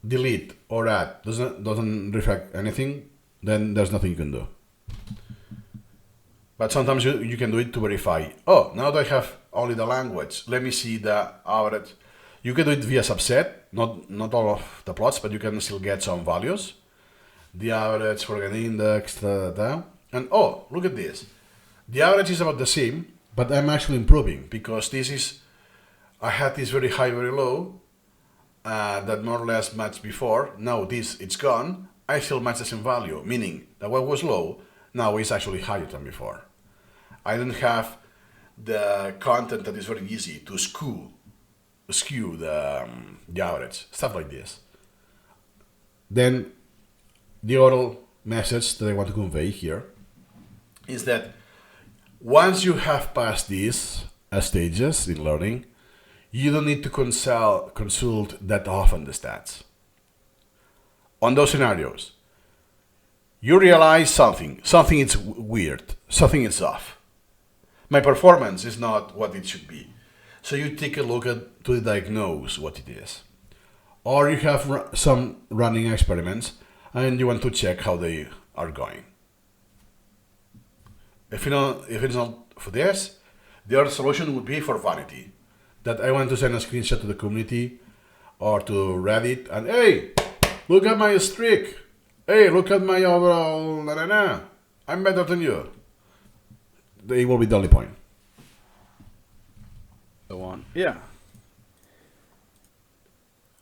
delete or add, doesn't reflect anything, then there's nothing you can do. But sometimes you can do it to verify. Oh, now that I have only the language, let me see the average. You can do it via subset, not all of the plots, but you can still get some values. The average for an index, and oh, look at this. The average is about the same, but I'm actually improving because I had this very high, very low, that more or less matched before. Now it's gone. I still match the same value, meaning that what was low now is actually higher than before. I don't have the content that is very easy to skew the average, stuff like this. Then the oral message that I want to convey here is that once you have passed these stages in learning, you don't need to consult that often the stats. On those scenarios, you realize something is weird, something is off. My performance is not what it should be. So you take a look to diagnose what it is. Or you have some running experiments and you want to check how they are going. If it's not for this, the other solution would be for vanity. That I want to send a screenshot to the community or to Reddit and hey, look at my streak. Hey, look at my overall, I'm better than you. They will be the only point. So on. Yeah.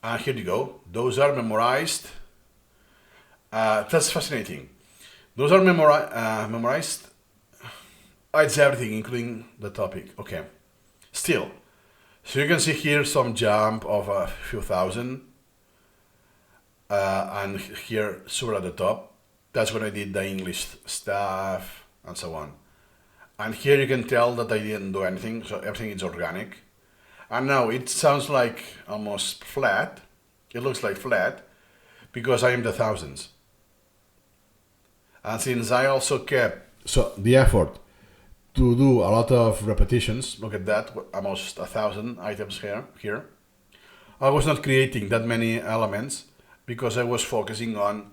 And here you go. Those are memorized. That's fascinating. Those are memorized. It's everything, including the topic. Okay. Still. So you can see here some jump of a few thousand. And here, super at the top. That's when I did the English stuff and so on. And here you can tell that I didn't do anything, so everything is organic. And now it sounds like almost flat. It looks like flat because I am the thousands. And since I also kept the effort to do a lot of repetitions, look at that, almost 1,000 items here. I was not creating that many elements because I was focusing on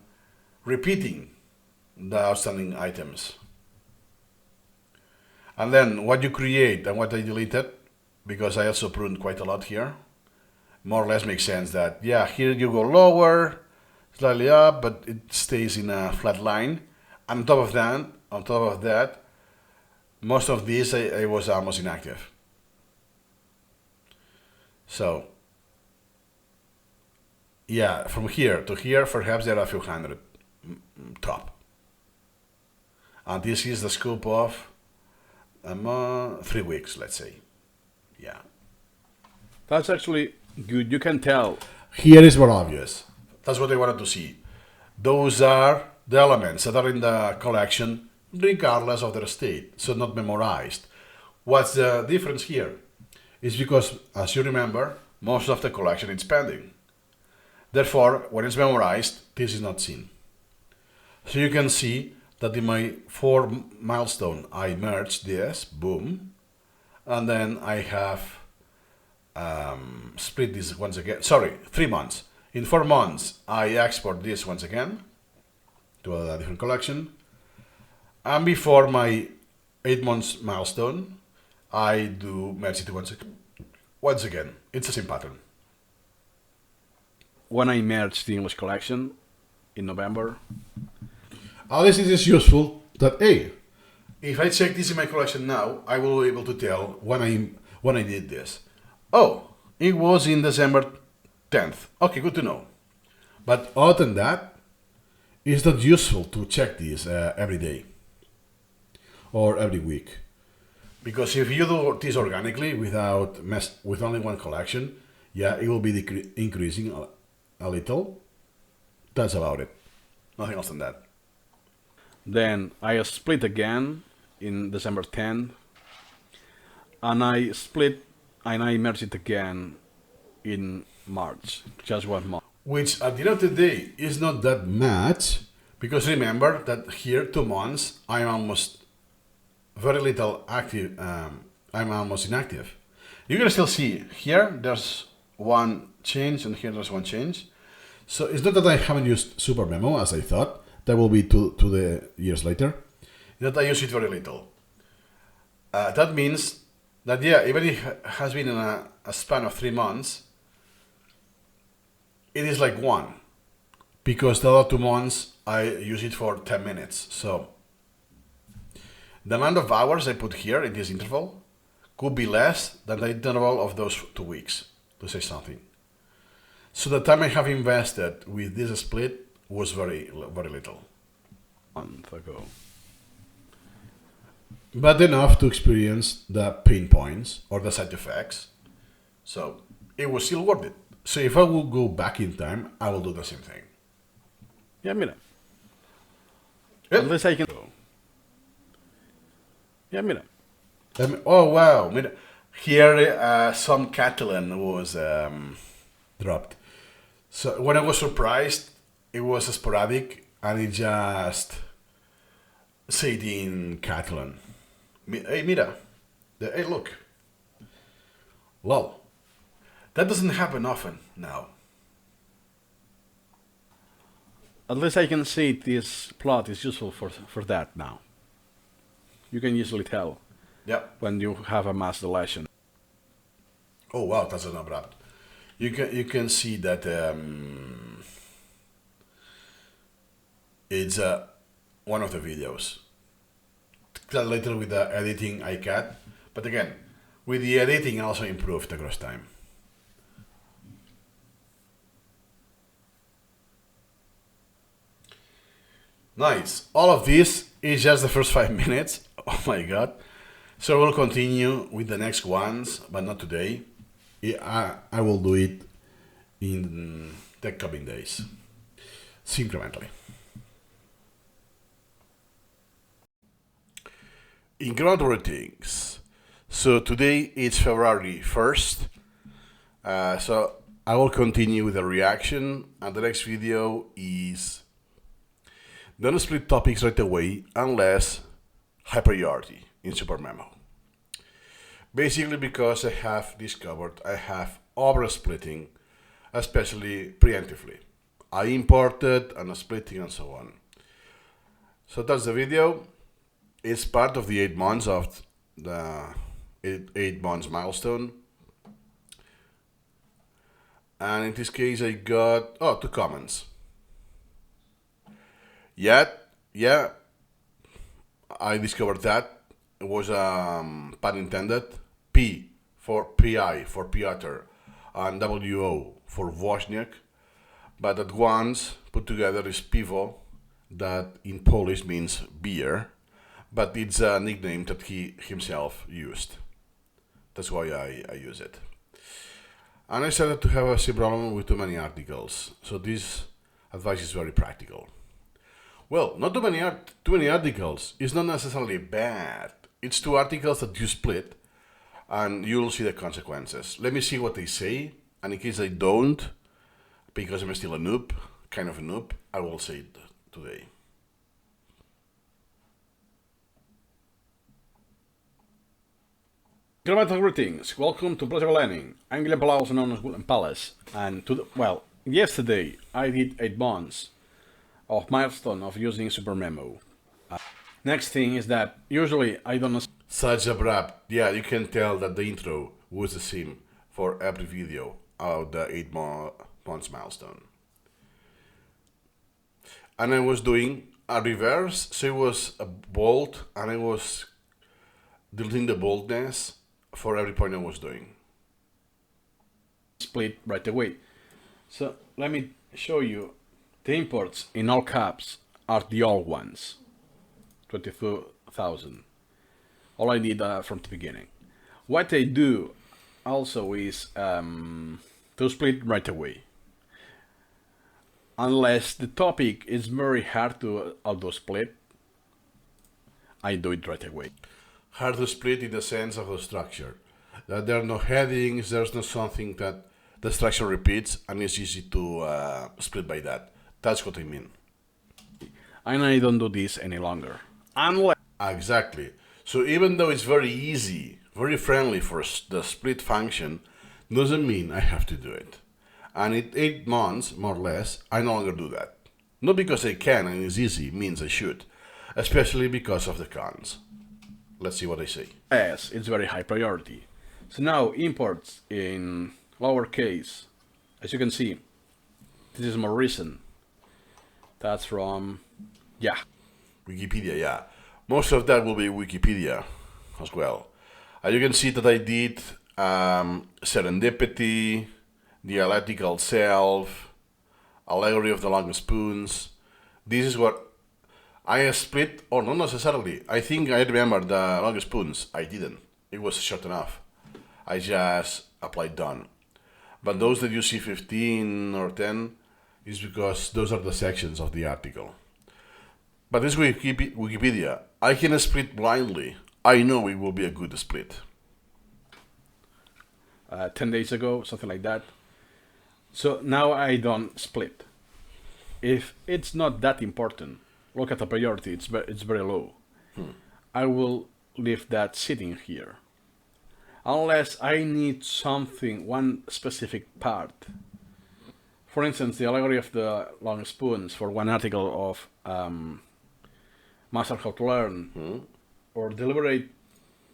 repeating the outstanding items. And then what you create and what I deleted, because I also pruned quite a lot here, more or less makes sense that, yeah, here you go lower, slightly up, but it stays in a flat line. On top of that, most of these I was almost inactive. So, yeah, from here to here, perhaps there are a few hundred top. And this is the scope of 3 weeks, let's say. Yeah. That's actually good. You can tell. Here is more obvious. That's what I wanted to see. Those are the elements that are in the collection regardless of their state, so not memorized. What's the difference here? It's because, as you remember, most of the collection is pending. Therefore, when it's memorized, this is not seen. So you can see that in my 4 milestone, I merged this, boom, and then I have split this once again. Sorry, 3 months. In 4 months, I export this once again to a different collection. And before my 8 months milestone, I do merge it once again. It's the same pattern. When I merge the English collection in November, At least it is useful that, hey, if I check this in my collection now, I will be able to tell when I did this. Oh, it was in December 10th. Okay, good to know. But other than that, it's not useful to check this every day or every week. Because if you do this organically with only one collection, yeah, it will be increasing a little. That's about it. Nothing else than that. then I split again in December 10th, and I merge it again in March, just 1 month. Which at the end of the day is not that much, because remember that here 2 months I'm almost very little active. I'm almost inactive. You can still see here there's one change and here there's one change. So it's not that I haven't used SuperMemo as I thought. That will be to the years later. That I use it very little. That means that, yeah, even if it has been in a span of 3 months, it is like one, because the other 2 months I use it for 10 minutes. So the amount of hours I put here in this interval could be less than the interval of those 2 weeks, to say something. So the time I have invested with this split was very, very little. Month ago. But enough to experience the pain points or the side effects. So it was still worth it. So if I will go back in time, I will do the same thing. Yeah, mira. Yep. Unless I can. Yeah, mira. Oh wow! Here some Catalan was dropped. So when I was surprised, it was sporadic and it just said in Catalan. Hey, mira! Hey, look! Lol. That doesn't happen often now. At least I can see this plot is useful for that now. You can usually tell Yep. when you have a mass deletion. Oh wow, that's an abrupt. You can see that it's one of the videos. Later with the editing I cut, but again, with the editing I also improved across time. Nice. All of this is just the first 5 minutes. Oh my god. So we'll continue with the next ones, but not today. I will do it in the coming days, incrementally. Incremental ratings. So today it's February 1st. So I will continue with the reaction, and the next video is don't split topics right away unless high priority in SuperMemo. Basically because I have discovered I have over-splitting, especially preemptively. I imported and splitting and so on. So that's the video. It's part of the 8 months of the 8 months milestone. And in this case I got 2 comments. Yeah, I discovered that it was pun intended. P for PI for Piotr and WO for Wozniak, but at once put together is piwo, that in Polish means beer, but it's a nickname that he himself used. That's why I use it. And I started to have a same problem with too many articles, so this advice is very practical. Well, not too many articles is not necessarily bad. It's 2 articles that you split, and you'll see the consequences. Let me see what they say, and in case I don't, because I'm still a noob, kind of a noob, I will say it today. Incremental greetings. Welcome to Flattening. I'm Guillem Palau, also known as Guillem Palace. And yesterday I did 8 months of milestone of using SuperMemo. Next thing is that usually I don't. Such abrupt. Yeah, you can tell that the intro was the same for every video of the 8 months milestone. And I was doing a reverse, so it was a bold, and I was deleting the boldness for every point I was doing. Split right away. So let me show you. The imports in all caps are the old ones. 22,000. All I did from the beginning. What I do also is to split right away. Unless the topic is very hard to auto-split, I do it right away. Hard to split in the sense of the structure. That there are no headings, there's no something that the structure repeats, and it's easy to split by that. That's what I mean. And I don't do this any longer. Unless Exactly. So even though it's very easy, very friendly for the split function, doesn't mean I have to do it. And in 8 months, more or less, I no longer do that. Not because I can and it's easy, means I should. Especially because of the cons. Let's see what I say. it's very high priority. So now imports in lowercase, as you can see, this is more recent. That's from, Wikipedia, yeah. Most of that will be Wikipedia as well. And you can see that I did serendipity, dialectical self, allegory of the long spoons. This is what I split, or not necessarily. I think I remember the long spoons. I didn't. It was short enough. I just applied done. But those that you see 15 or 10 is because those are the sections of the article. But this Wikipedia, I can split blindly. I know it will be a good split. 10 days ago, something like that. So now I don't split. If it's not that important, look at the priority, it's very low. I will leave that sitting here. Unless I need something, one specific part. For instance, the allegory of the long spoons for one article of Master How to Learn, or deliberate,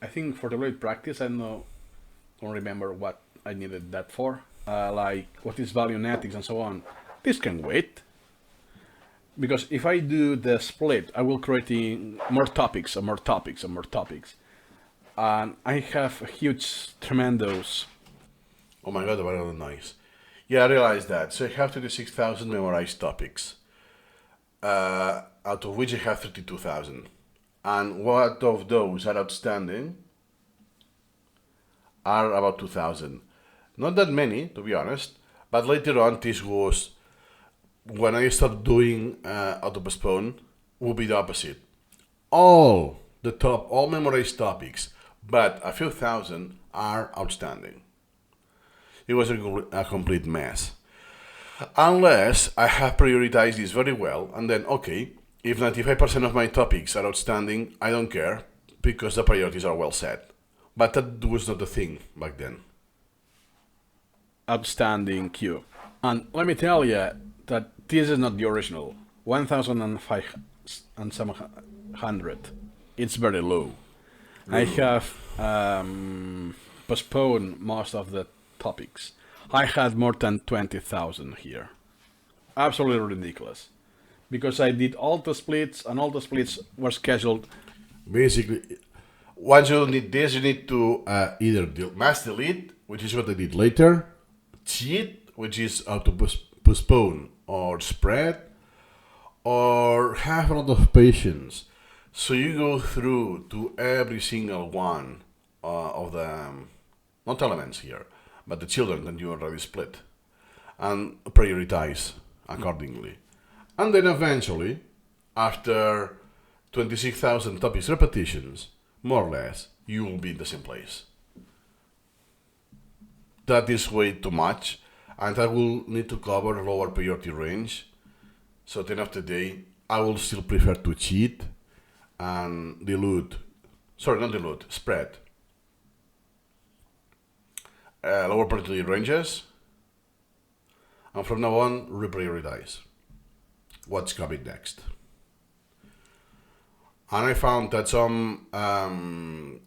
I think for deliberate practice, I don't remember what I needed that for, like what is value in ethics and so on. This can wait. Because if I do the split, I will create more topics and more topics and more topics. And I have a huge, tremendous... Oh my god, what a nice. Yeah, I realized that. So I have 36,000 memorized topics, out of which I have 32,000. And what of those are outstanding are about 2,000. Not that many, to be honest, but later on this was, when I started doing auto-postpone, will be the opposite. All memorized topics, but a few thousand are outstanding. It was a complete mess. Unless I have prioritized this very well, and then, okay, if 95% of my topics are outstanding, I don't care, because the priorities are well set. But that was not the thing back then. Outstanding queue. And let me tell you that this is not the original. 1,700. It's very low. I have postponed most of the topics. I had more than 20,000 here. Absolutely ridiculous. Because I did all the splits, and all the splits were scheduled. Basically, once you need this, you need to either mass delete, which is what I did later, cheat, which is how to postpone or spread, or have a lot of patience. So you go through to every single one of the, not elements here, but the children that you already split, and prioritize accordingly. And then eventually, after 26,000 topics repetitions, more or less, you will be in the same place. That is way too much, and I will need to cover a lower priority range. So at the end of the day, I will still prefer to cheat and spread. lower priority ranges, and from now on, reprioritize what's coming next. And I found that some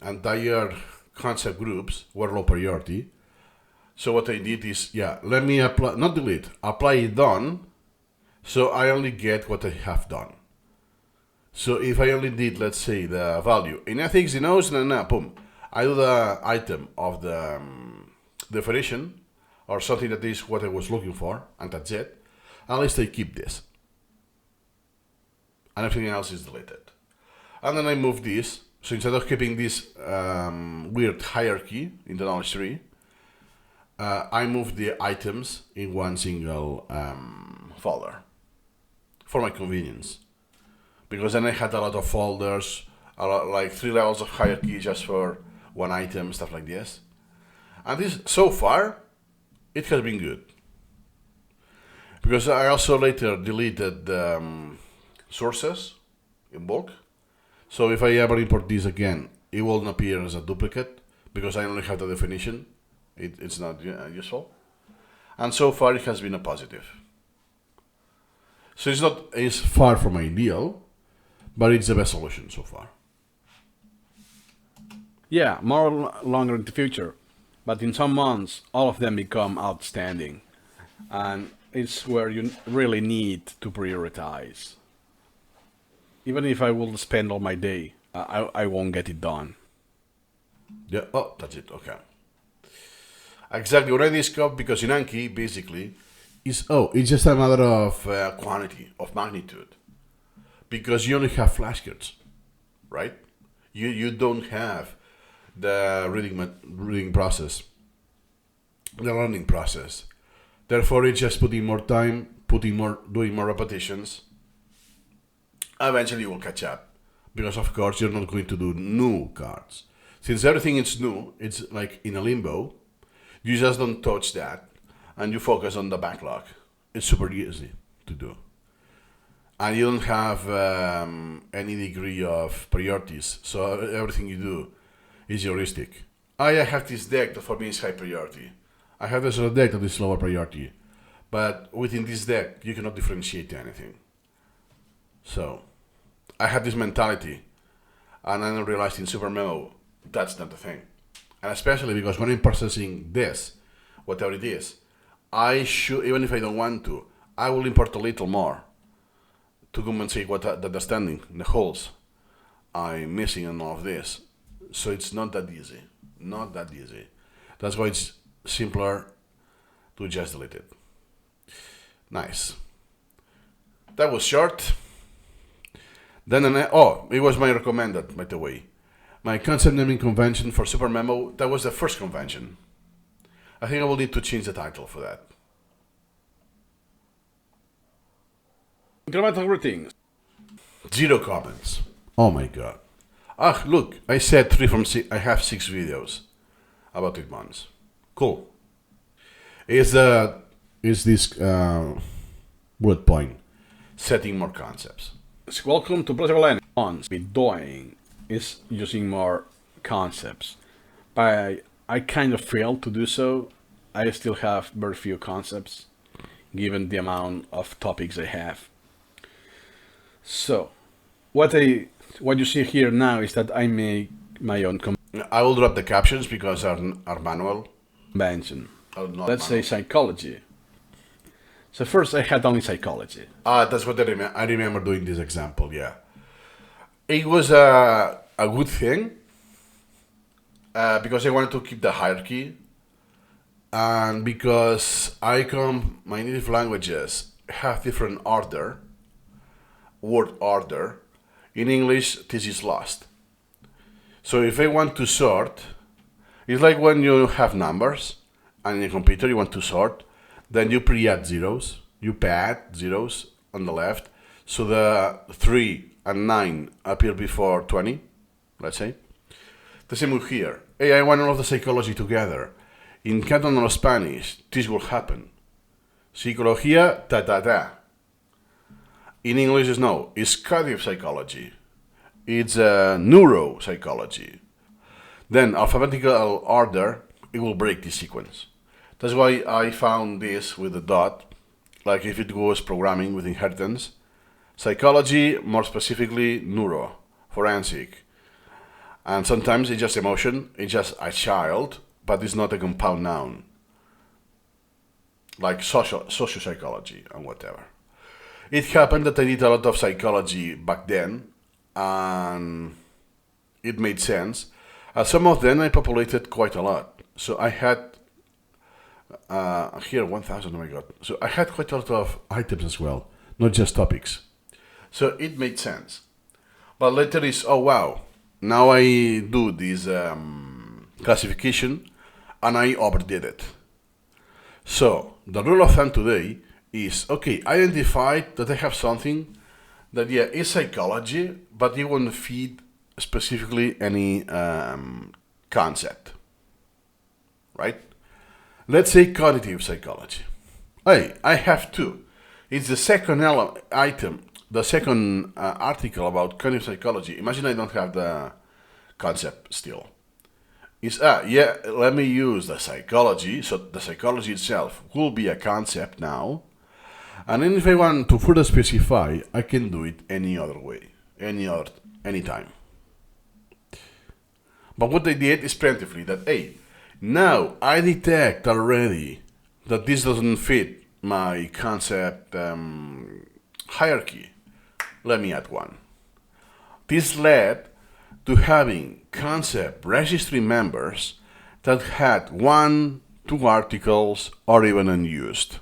entire concept groups were low priority. So what I did is, let me apply, not delete, apply it done, so I only get what I have done. So if I only did, let's say, the value in ethics, in O's, boom, I do the item of the definition, or something that is what I was looking for, and that's it. At least I keep this. And everything else is deleted. And then I move this, so instead of keeping this weird hierarchy in the knowledge tree, I move the items in one single folder for my convenience. Because then I had a lot of folders, like 3 levels of hierarchy just for one item, stuff like this. And this, so far, it has been good. Because I also later deleted sources in bulk. So if I ever import this again, it won't appear as a duplicate because I only have the definition. It's not useful. And so far it has been a positive. So it's far from ideal, but it's the best solution so far. Yeah, more longer in the future. But in some months, all of them become outstanding. And it's where you really need to prioritize. Even if I will spend all my day, I won't get it done. Yeah, oh, that's it, okay. Exactly what I discovered, because in Anki, basically, it's just a matter of quantity, of magnitude. Because you only have flashcards, right? You don't have the reading process, the learning process. Therefore, it's just putting more time, doing more repetitions. Eventually, you will catch up, because of course you're not going to do new cards. Since everything is new, it's like in a limbo. You just don't touch that, and you focus on the backlog. It's super easy to do. And you don't have any degree of priorities, so everything you do is heuristic. I have this deck that for me is high priority. I have this other deck that is lower priority. But within this deck, you cannot differentiate anything. So, I had this mentality, and then I realized in SuperMemo, that's not the thing. And especially because when I'm processing this, whatever it is, I should, even if I don't want to, I will import a little more to compensate what the understanding, the holes I'm missing in all of this. So it's not that easy. Not that easy. That's why it's simpler to just delete it. Nice. That was short. Then it was my recommended, by the way. My concept naming convention for SuperMemo, that was the first convention. I think I will need to change the title for that. Incremental greetings. 0 comments. Oh my god. Ah, look, I said 3 from 6. I have 6 videos about 8 months. Cool. Is this bullet point setting more concepts? Welcome to Prosody. With doing is using more concepts. But I kind of failed to do so. I still have very few concepts, given the amount of topics I have. So, what you see here now is that I make my own I will drop the captions because are manual. convention. Let's say psychology. So first I had only psychology. That's what I remember doing this example, yeah. It was a good thing because I wanted to keep the hierarchy and because my native languages have different order, word order. In English, this is lost. So if I want to sort, it's like when you have numbers and in a computer you want to sort, then you pre-add zeros, you pad zeros on the left, so the 3 and 9 appear before 20, let's say. The same with here. Hey, I want all of the psychology together. In Catalan or Spanish, this will happen. Psicología, ta. In English is no, it's cognitive psychology. It's neuropsychology. Then alphabetical order it will break this sequence. That's why I found this with the dot, like if it goes programming with inheritance, psychology, more specifically neuro, forensic. And sometimes it's just emotion, it's just a child, but it's not a compound noun, like social psychology and whatever. It happened that I did a lot of psychology back then, and it made sense. Some of them I populated quite a lot. So I had here 1,000. Oh my god! So I had quite a lot of items as well, not just topics. So it made sense. But later is, oh wow, now I do this classification, and I overdid it. So the rule of thumb today is, okay, identified that I have something that, yeah, is psychology, but it won't feed specifically any concept, right? Let's say cognitive psychology. Hey, I have two. It's the second item, the second article about cognitive psychology. Imagine I don't have the concept still. It's, yeah, let me use the psychology, so the psychology itself will be a concept now. And then if I want to further specify, I can do it any other way, anytime. But what I did is preemptively that, hey, now I detect already that this doesn't fit my concept hierarchy. Let me add one. This led to having concept registry members that had 1, 2 articles or even unused.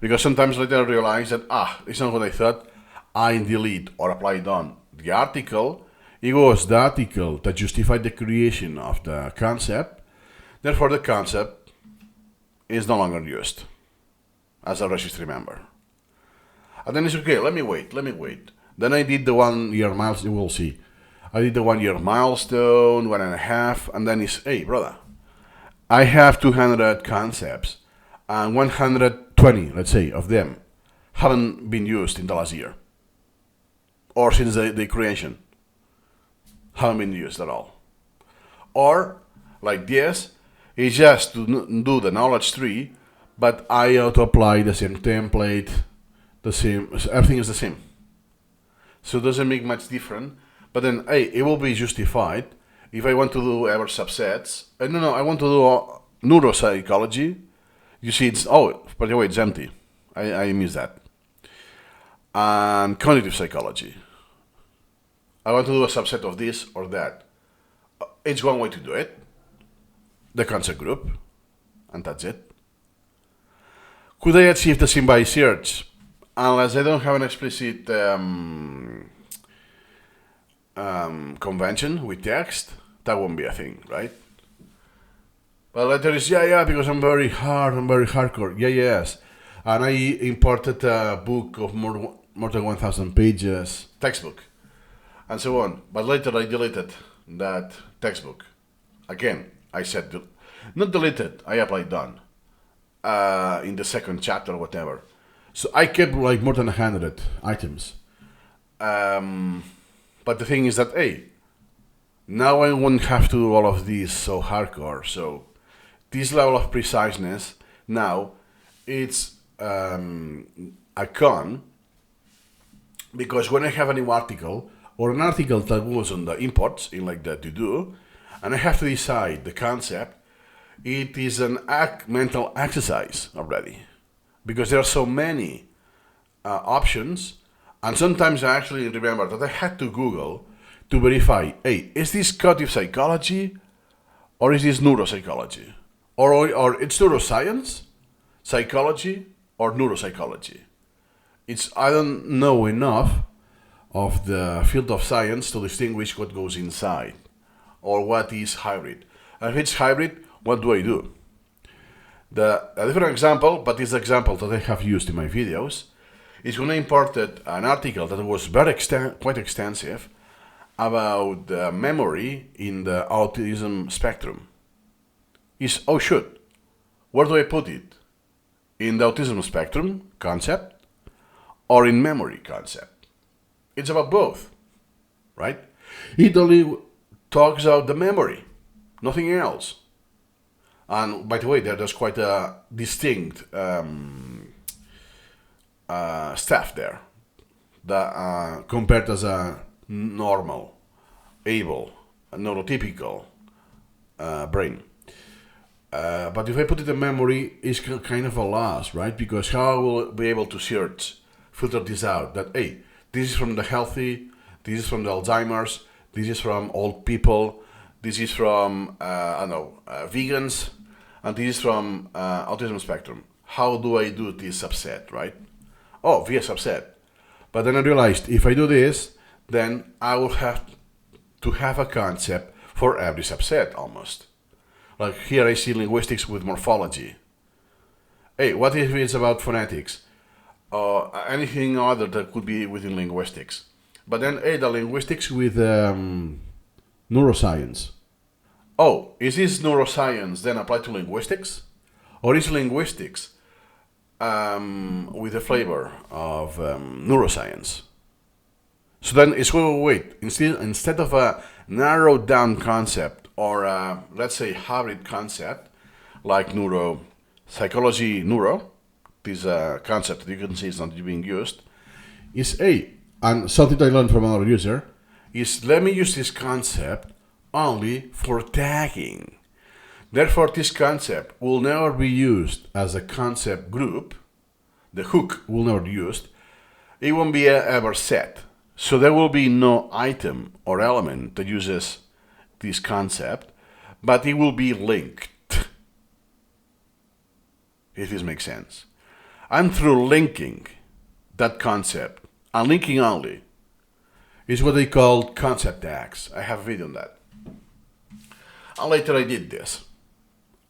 Because sometimes later I realized that, it's not what I thought. I delete or applied on the article. It was the article that justified the creation of the concept. Therefore, the concept is no longer used as a registry member. And then it's okay, let me wait. Then I did the 1 year milestone, we'll see. I did the 1 year milestone, 1.5, and then it's, hey, brother, I have 200 concepts, and 120, let's say, of them haven't been used in the last year, or since the creation, haven't been used at all. Or, like this, it's just to do the knowledge tree, but I auto-apply the same template, everything is the same. So it doesn't make much difference. But then, hey, it will be justified if I want to do ever subsets. No, I want to do neuropsychology. You see, by the way, it's empty. I miss that. And cognitive psychology. I want to do a subset of this or that. It's one way to do it. The concept group. And that's it. Could I achieve the same by search? Unless I don't have an explicit convention with text, that won't be a thing, right? But later is, because I'm very hardcore. Yes. And I imported a book of more than 1,000 pages, textbook, and so on. But later I deleted that textbook. Again, I said, not deleted, I applied done. In the second chapter or whatever. So I kept like more than 100 items. But the thing is that, hey, now I won't have to do all of these so hardcore. So this level of preciseness, now it's a con, because when I have a new article, or an article that was on the imports, in like the to-do, and I have to decide the concept, it is an mental exercise already. Because there are so many options, and sometimes I actually remember that I had to Google to verify, hey, is this cognitive psychology, or is this neuropsychology? Or it's neuroscience, psychology, or neuropsychology. I don't know enough of the field of science to distinguish what goes inside, or what is hybrid. And if it's hybrid, what do I do? A different example, but this example that I have used in my videos, is when I imported an article that was quite extensive about memory in the autism spectrum. Oh shoot, where do I put it? In the autism spectrum concept, or in memory concept? It's about both, right? It only talks about the memory, nothing else. And by the way, there's quite a distinct staff there that compared as a normal, able, neurotypical brain. But if I put it in memory, it's kind of a loss, right? Because how I will be able to search, filter this out, that, hey, this is from the healthy, this is from the Alzheimer's, this is from old people, this is from, I don't know, vegans, and this is from autism spectrum. How do I do this subset, right? Oh, via subset. But then I realized if I do this, then I will have to have a concept for every subset almost. Like here I see linguistics with morphology. Hey, what if it's about phonetics? Or anything other that could be within linguistics. But then, hey, the linguistics with neuroscience. Oh, is this neuroscience then applied to linguistics? Or is linguistics with a flavor of neuroscience? So then it's, wait, instead of a narrowed down concept or let's say hybrid concept like psychology neuro, this concept that you can see is not being used, is and something I learned from another user, is let me use this concept only for tagging. Therefore, this concept will never be used as a concept group. The hook will never be used. It won't be ever set. So there will be no item or element that uses this concept, but it will be linked, if this makes sense. And through linking that concept, and linking only, is what they call concept tags. I have a video on that. And later I did this.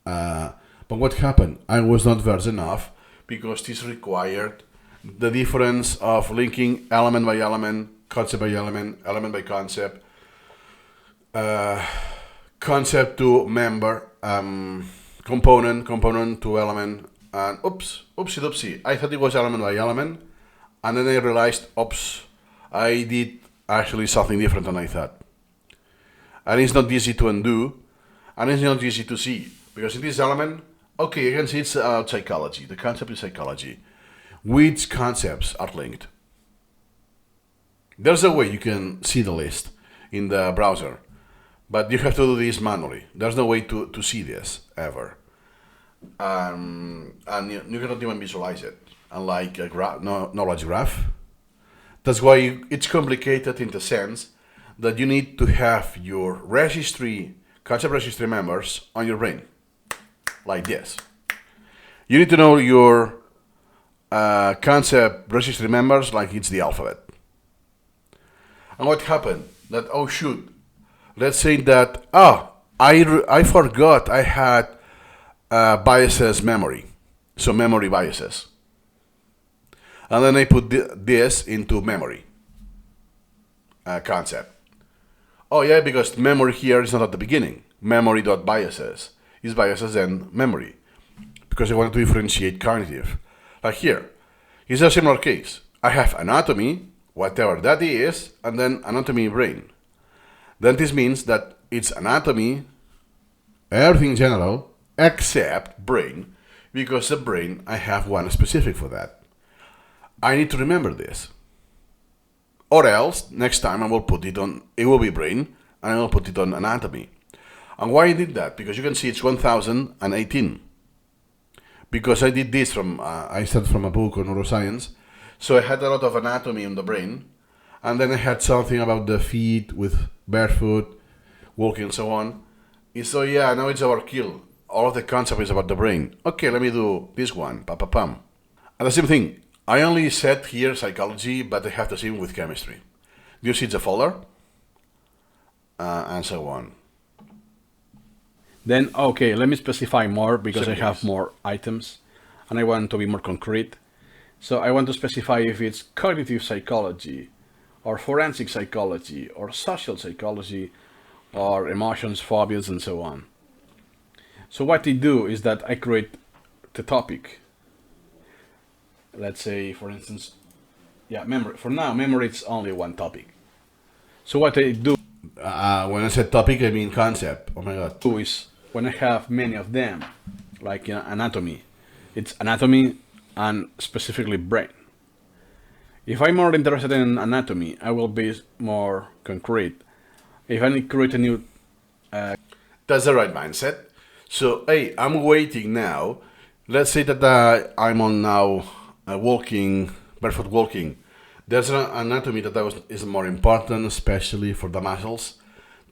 But what happened? I was not versed enough because this required the difference of linking element by element, concept by element, element by concept, concept to member, component to element, and oopsie doopsie. I thought it was element by element, and then I realized, oops, I did actually something different than I thought. And it's not easy to undo, and it's not easy to see, because in this element, okay, you can see it's psychology. The concept is psychology. Which concepts are linked? There's a way you can see the list in the browser, but you have to do this manually. There's no way to see this ever. And you cannot even visualize it, unlike a knowledge graph. That's why it's complicated in the sense that you need to have your concept registry members on your brain, like this. You need to know your concept registry members like it's the alphabet. And what happened? That, oh shoot, let's say that, I forgot I had biases memory, so memory biases. And then I put this into memory concept. Oh yeah, because memory here is not at the beginning. Memory.biases is biases and memory, because I wanted to differentiate cognitive. Like here, it's a similar case. I have anatomy, whatever that is, and then anatomy brain. Then this means that it's anatomy, everything in general, except brain, because the brain, I have one specific for that. I need to remember this. Or else, next time I will put it on, it will be brain, and I will put it on anatomy. And why I did that? Because you can see it's 1018. Because I did this I started from a book on neuroscience, so I had a lot of anatomy in the brain, and then I had something about the feet with barefoot, walking and so on. And so yeah, now it's overkill. All of the concept is about the brain. Okay, let me do this one, pa-pa-pam. And the same thing, I only set here psychology, but I have the same with chemistry. Do you see the folder? And so on. Then, okay, let me specify more because I have more items and I want to be more concrete. So I want to specify if it's cognitive psychology or forensic psychology or social psychology or emotions, phobias, and so on. So what I do is that I create the topic. Let's say, for instance, memory. For now, memory is only one topic. So what I do when I said topic, I mean concept. Oh my god. Is when I have many of them, like anatomy. It's anatomy and specifically brain. If I'm more interested in anatomy, I will be more concrete. If I create a new That's the right mindset. So, hey, I'm waiting now. Let's say that I'm on now walking, barefoot walking. There's an anatomy that is more important, especially for the muscles.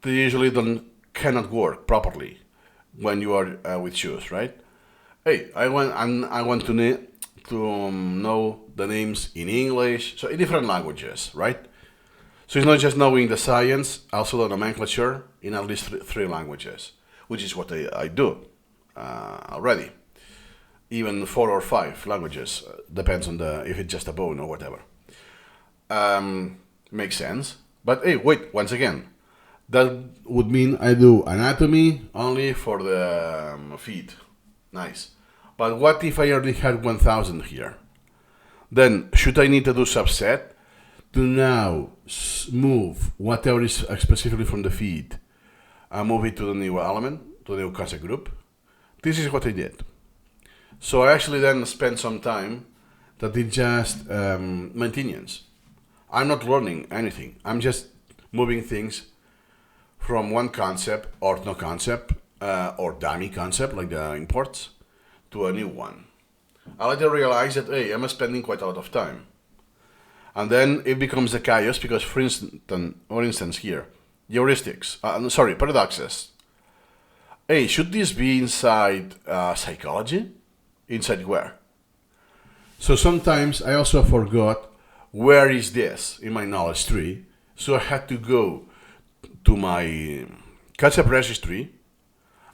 They usually don't cannot work properly when you are with shoes, right? Hey, I want to know the names in English, so in different languages, right? So it's not just knowing the science, also the nomenclature in at least three languages, which is what I do already. Even four or five languages, depends on the if it's just a bone or whatever. Makes sense. But hey, wait, once again, that would mean I do anatomy only for the feet. Nice. But what if I already had 1000 here? Then should I need to do subset to now move whatever is specifically from the feed and move it to the new element, to the new concept group? This is what I did. So I actually then spent some time that did just maintenance. I'm not learning anything. I'm just moving things from one concept or no concept or dummy concept like the imports to a new one. I later realized that hey, I'm spending quite a lot of time. And then it becomes a chaos because for instance here, heuristics, paradoxes. Hey, should this be inside psychology? Inside where? So sometimes I also forgot where is this in my knowledge tree. So I had to go to my concept registry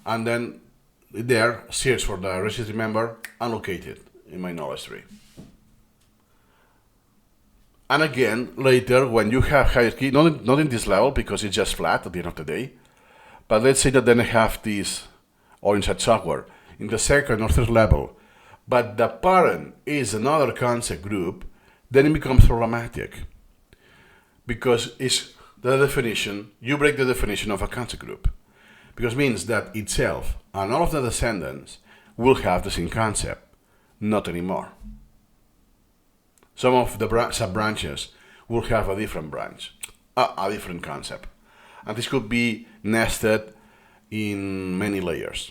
and then there search for the registry member and locate it in my knowledge tree. And again, later when you have hierarchy, not in this level because it's just flat at the end of the day, but let's say that then I have this, or inside software, in the second or third level, but the parent is another concept group, then it becomes problematic. Because it's the definition, you break the definition of a concept group. Because it means that itself and all of the descendants will have the same concept, not anymore. Some of the sub-branches will have a different branch, a different concept. And this could be nested in many layers.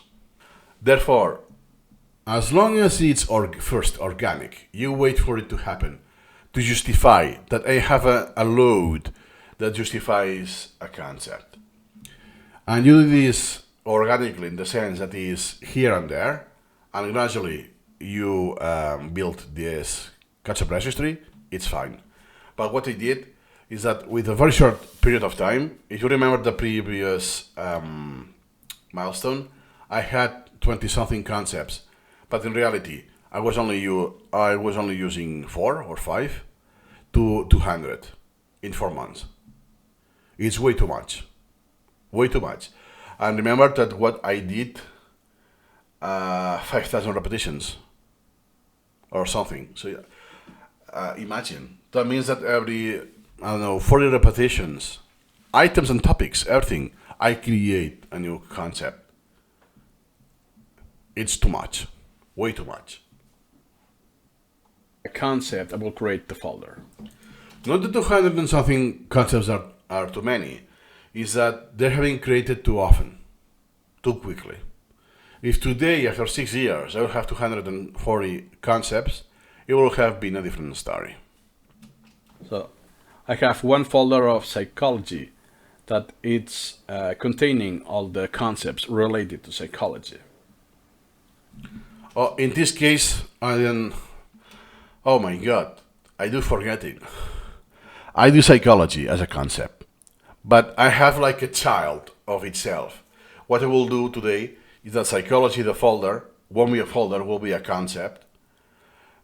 Therefore, as long as it's first organic, you wait for it to happen to justify that I have a load that justifies a concept. And you do this organically in the sense that is here and there, and gradually you build this concept registry, it's fine. But what I did is that with a very short period of time, if you remember the previous milestone, I had 20 something concepts, but in reality, I was only using 4 or 5 to 200 in 4 months. It's way too much, way too much. And remember that what I did, 5,000 repetitions or something. So imagine that means that every 40 repetitions, items and topics, everything, I create a new concept. It's too much, way too much. a concept, I will create the folder. Not the 200 and something concepts are too many, is that they're having created too often, too quickly. If today, after 6 years, I will have 240 concepts, it will have been a different story. So I have one folder of psychology that it's containing all the concepts related to psychology. Oh, in this case, oh my god, I do forget it. I do psychology as a concept, but I have like a child of itself. What I will do today is that psychology, the folder, won't be a folder, will be a concept,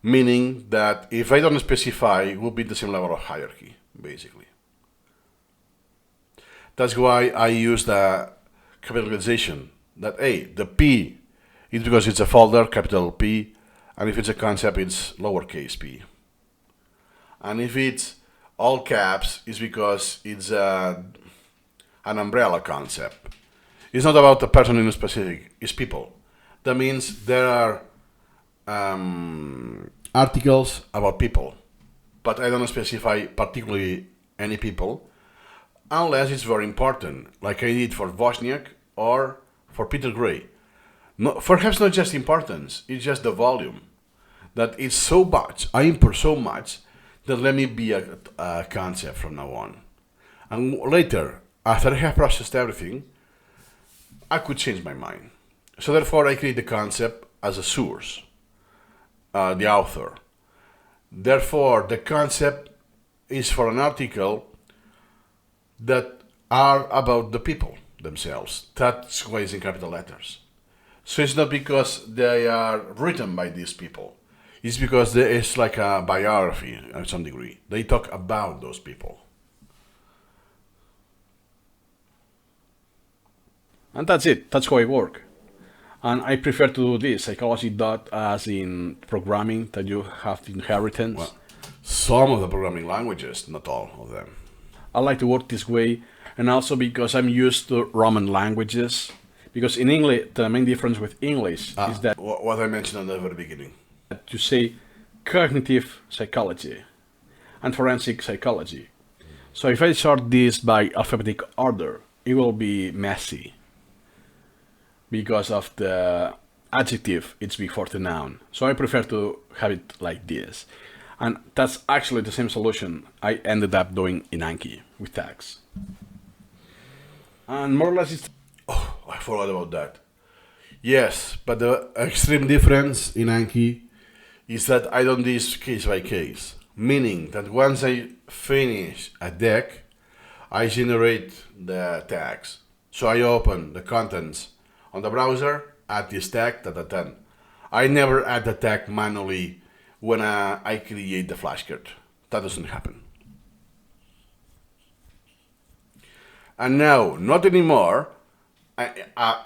meaning that if I don't specify, it will be the same level of hierarchy, basically. That's why I use the capitalization, that A, the P is because it's a folder, capital P, and if it's a concept, it's lowercase p. And if it's all caps, it's because it's an umbrella concept. It's not about a person in specific, it's people. That means there are articles about people, but I don't specify particularly any people unless it's very important, like I did for Wozniak or for Peter Gray. No, perhaps not just importance, it's just the volume. That it's so much, I import so much, that let me be a concept from now on. And later, after I have processed everything, I could change my mind. So therefore, I create the concept as a source, the author. Therefore, the concept is for an article that are about the people themselves. That's why it's in capital letters. So it's not because they are written by these people. It's because there is like a biography at some degree. They talk about those people. And that's it. That's how I work. And I prefer to do this psychology dot as in programming that you have inheritance. Well, some of the programming languages, not all of them. I like to work this way, and also because I'm used to Roman languages. Because in English, the main difference with English is that what I mentioned at the very beginning. You say cognitive psychology and forensic psychology. So if I sort this by alphabetic order, it will be messy because of the adjective it's before the noun. So I prefer to have it like this. And that's actually the same solution I ended up doing in Anki with tags. And more or less it's... Oh, I forgot about that. Yes, but the extreme difference in Anki is that I don't do this case by case. Meaning that once I finish a deck, I generate the tags. So I open the contents on the browser, add this tag, ta. I never add the tag manually when I create the flashcard. That doesn't happen. And now, not anymore.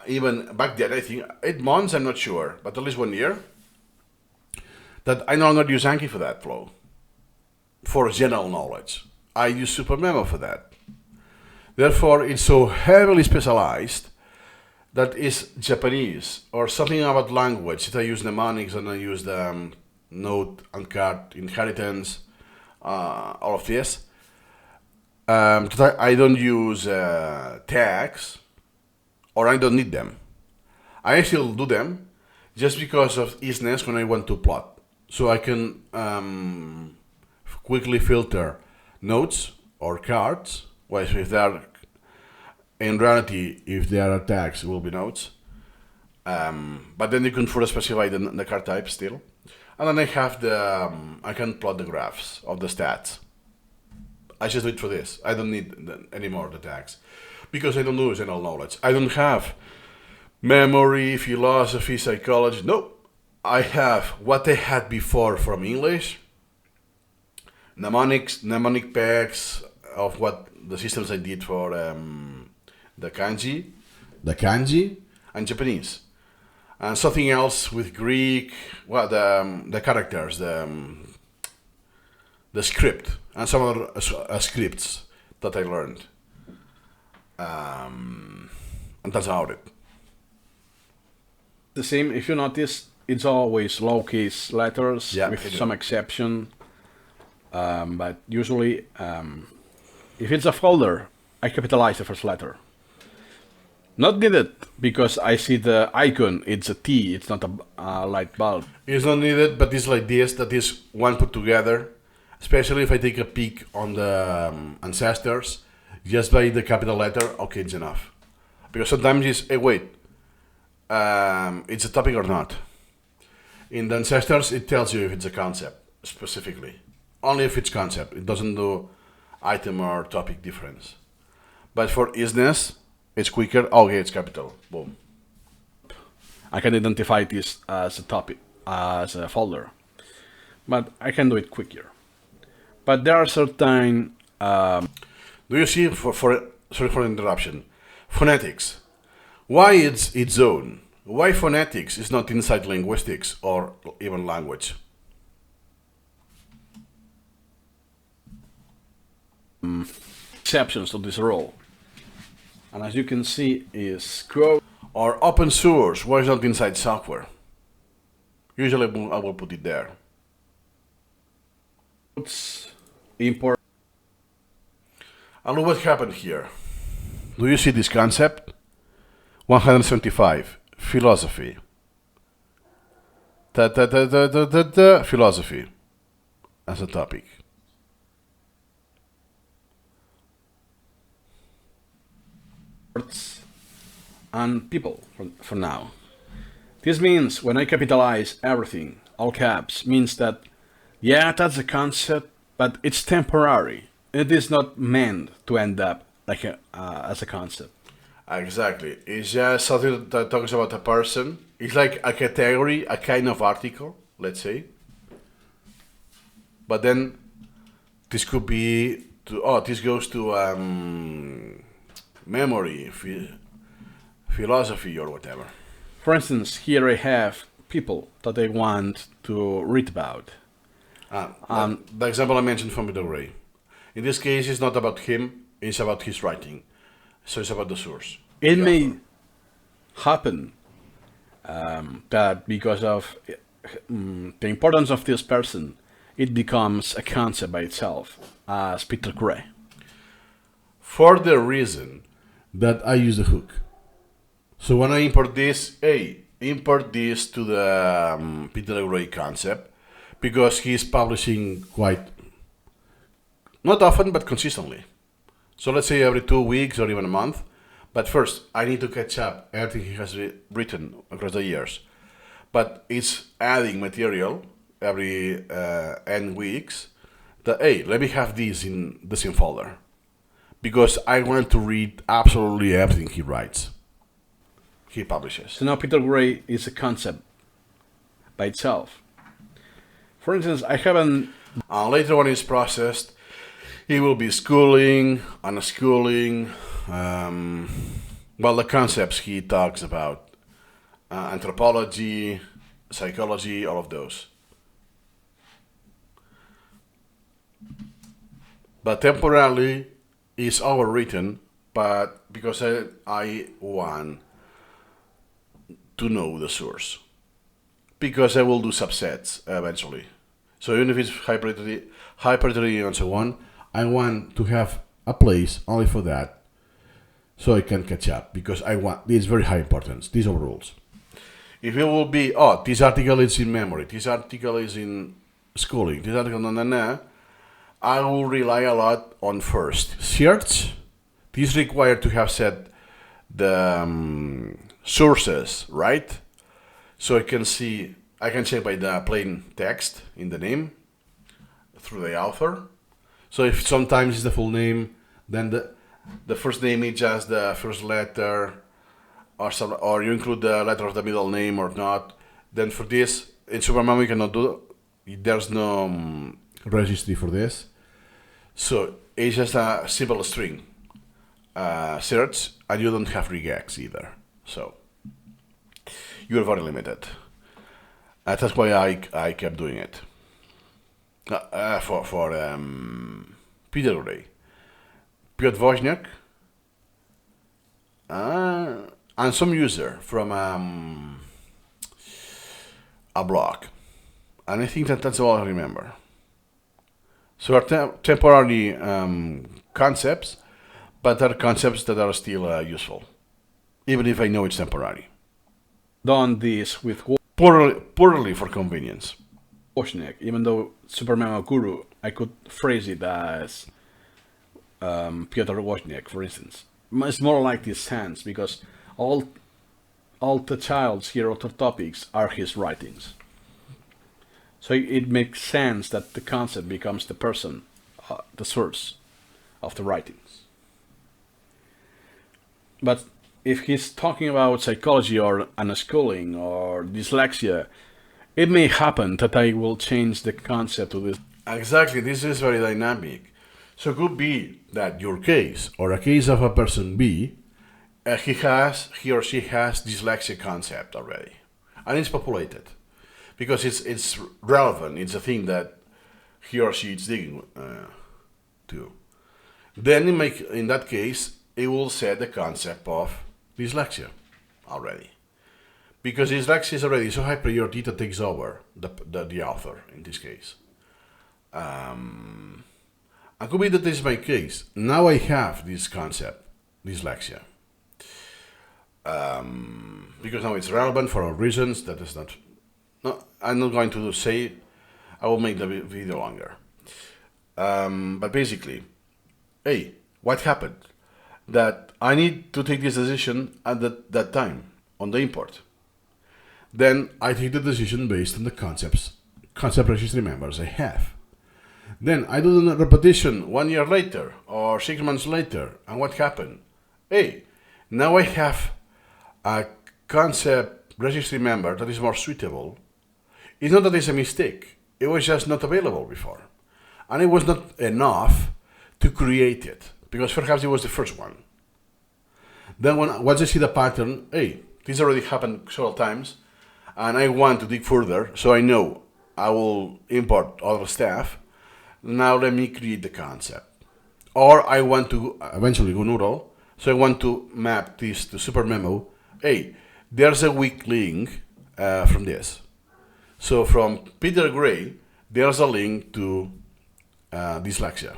Even back then, I think 8 months, I'm not sure, but at least 1 year, that I no longer use Anki for that flow, for general knowledge. I use SuperMemo for that. Therefore, it's so heavily specialized that it's Japanese or something about language. If I use mnemonics and I use the note and card inheritance, all of this. I don't use tags, or I don't need them. I still do them just because of easiness when I want to plot. So I can quickly filter notes or cards. Well, if they are, in reality, if they are tags, it will be notes. But then you can further specify the card type still. And then I have I can plot the graphs of the stats. I just do it for this. I don't need anymore the tags. Because I don't do general knowledge. I don't have memory, philosophy, psychology. No. I have what I had before from English. Mnemonic packs of what the systems I did for the kanji, and Japanese. And something else with Greek, well, the characters, the script, and some other scripts that I learned. And that's about it. The same, if you notice, it's always lowercase letters with some exception. But usually, if it's a folder, I capitalize the first letter. Not needed, because I see the icon, it's a T, it's not a light bulb. It's not needed, but it's like this, that is one put together. Especially if I take a peek on the ancestors, just by the capital letter, okay, it's enough. Because sometimes it's, hey, wait, it's a topic or not. In the ancestors, it tells you if it's a concept, specifically. Only if it's concept. It doesn't do item or topic difference. But for isness, it's quicker. Okay, it's capital. Boom. I can identify this as a topic, as a folder. But I can do it quicker. But there are certain... Do you see, sorry for the interruption, phonetics. Why it's its own? Why phonetics is not inside linguistics or even language? Exceptions to this rule. And as you can see, is quote Or open source, why is not inside software? Usually I will put it there. import. And look what happened here. Do you see this concept? 175, philosophy. Philosophy as a topic. And people for now. This means when I capitalize everything, all caps, means that, yeah, that's a concept, but it's temporary. It is not meant to end up like as a concept. Exactly. It's just something that talks about a person. It's like a category, a kind of article, let's say. But then this could be this goes to memory, philosophy, or whatever. For instance, here I have people that I want to read about. The example I mentioned from Peter Gray. In this case, it's not about him, it's about his writing. So it's about the source. It the may author. happen that because of the importance of this person, it becomes a concept by itself, as Peter Gray. For the reason that I use the hook. So when I import this, import this to the Peter Gray concept, because he's publishing quite, not often, but consistently. So let's say every 2 weeks or even a month. But first, I need to catch up everything he has written across the years. But it's adding material every n weeks. That let me have this in the same folder, because I want to read absolutely everything he writes, he publishes. So now Peter Gray is a concept by itself. For instance, I haven't. Later when it's processed, he will be schooling, unschooling. Well, the concepts he talks about, anthropology, psychology, all of those. But temporarily is overwritten, but because I want to know the source. Because I will do subsets eventually. So even if it's hypertrophy and so on, I want to have a place only for that, so I can catch up, because I want, this is very high importance, these are rules. If it will be, this article is in memory, this article is in schooling, this article, I will rely a lot on first search. This is required to have set the sources, right? So I can check by the plain text in the name through the author. So if sometimes it's the full name, then the first name is just the first letter, or you include the letter of the middle name or not. Then for this, in SuperMemo we cannot do, there's no registry for this. So it's just a simple string search, and you don't have regex either. So you're very limited. That's why I kept doing it. For Peter Gray, Piotr Wozniak, and some user from a blog. And I think that's all I remember. So are temporary concepts, but are concepts that are still useful, even if I know it's temporary. Done this with Poorly for convenience. Wozniak, even though SuperMemo Guru, I could phrase it as Piotr Wozniak, for instance. It's more like this sense, because all the child's here author topics are his writings. So it makes sense that the concept becomes the person, the source of the writings. But if he's talking about psychology or unschooling or dyslexia, it may happen that I will change the concept to this. Exactly, this is very dynamic. So it could be that your case, or a case of a person B, he or she has dyslexia concept already, and it's populated, because it's relevant. It's a thing that he or she is digging to. Then in that case, it will set the concept of dyslexia already. Because dyslexia is already so high priority that takes over the author in this case. And could be that this is my case. Now I have this concept, dyslexia. Because now it's relevant for all reasons. That is not. No, I'm not going to say. I will make the video longer. But basically, hey, what happened? That I need to take this decision at that time on the import. Then I take the decision based on the concept registry members I have. Then I do the repetition 1 year later or 6 months later, and what happened? Hey, now I have a concept registry member that is more suitable. It's not that it's a mistake. It was just not available before. And it was not enough to create it, because perhaps it was the first one. Then once I see the pattern, hey, this already happened several times, and I want to dig further, so I know I will import other stuff. Now let me create the concept. Or I want to eventually go neural, so I want to map this to SuperMemo. Hey, there's a weak link from this. So from Peter Gray, there's a link to dyslexia.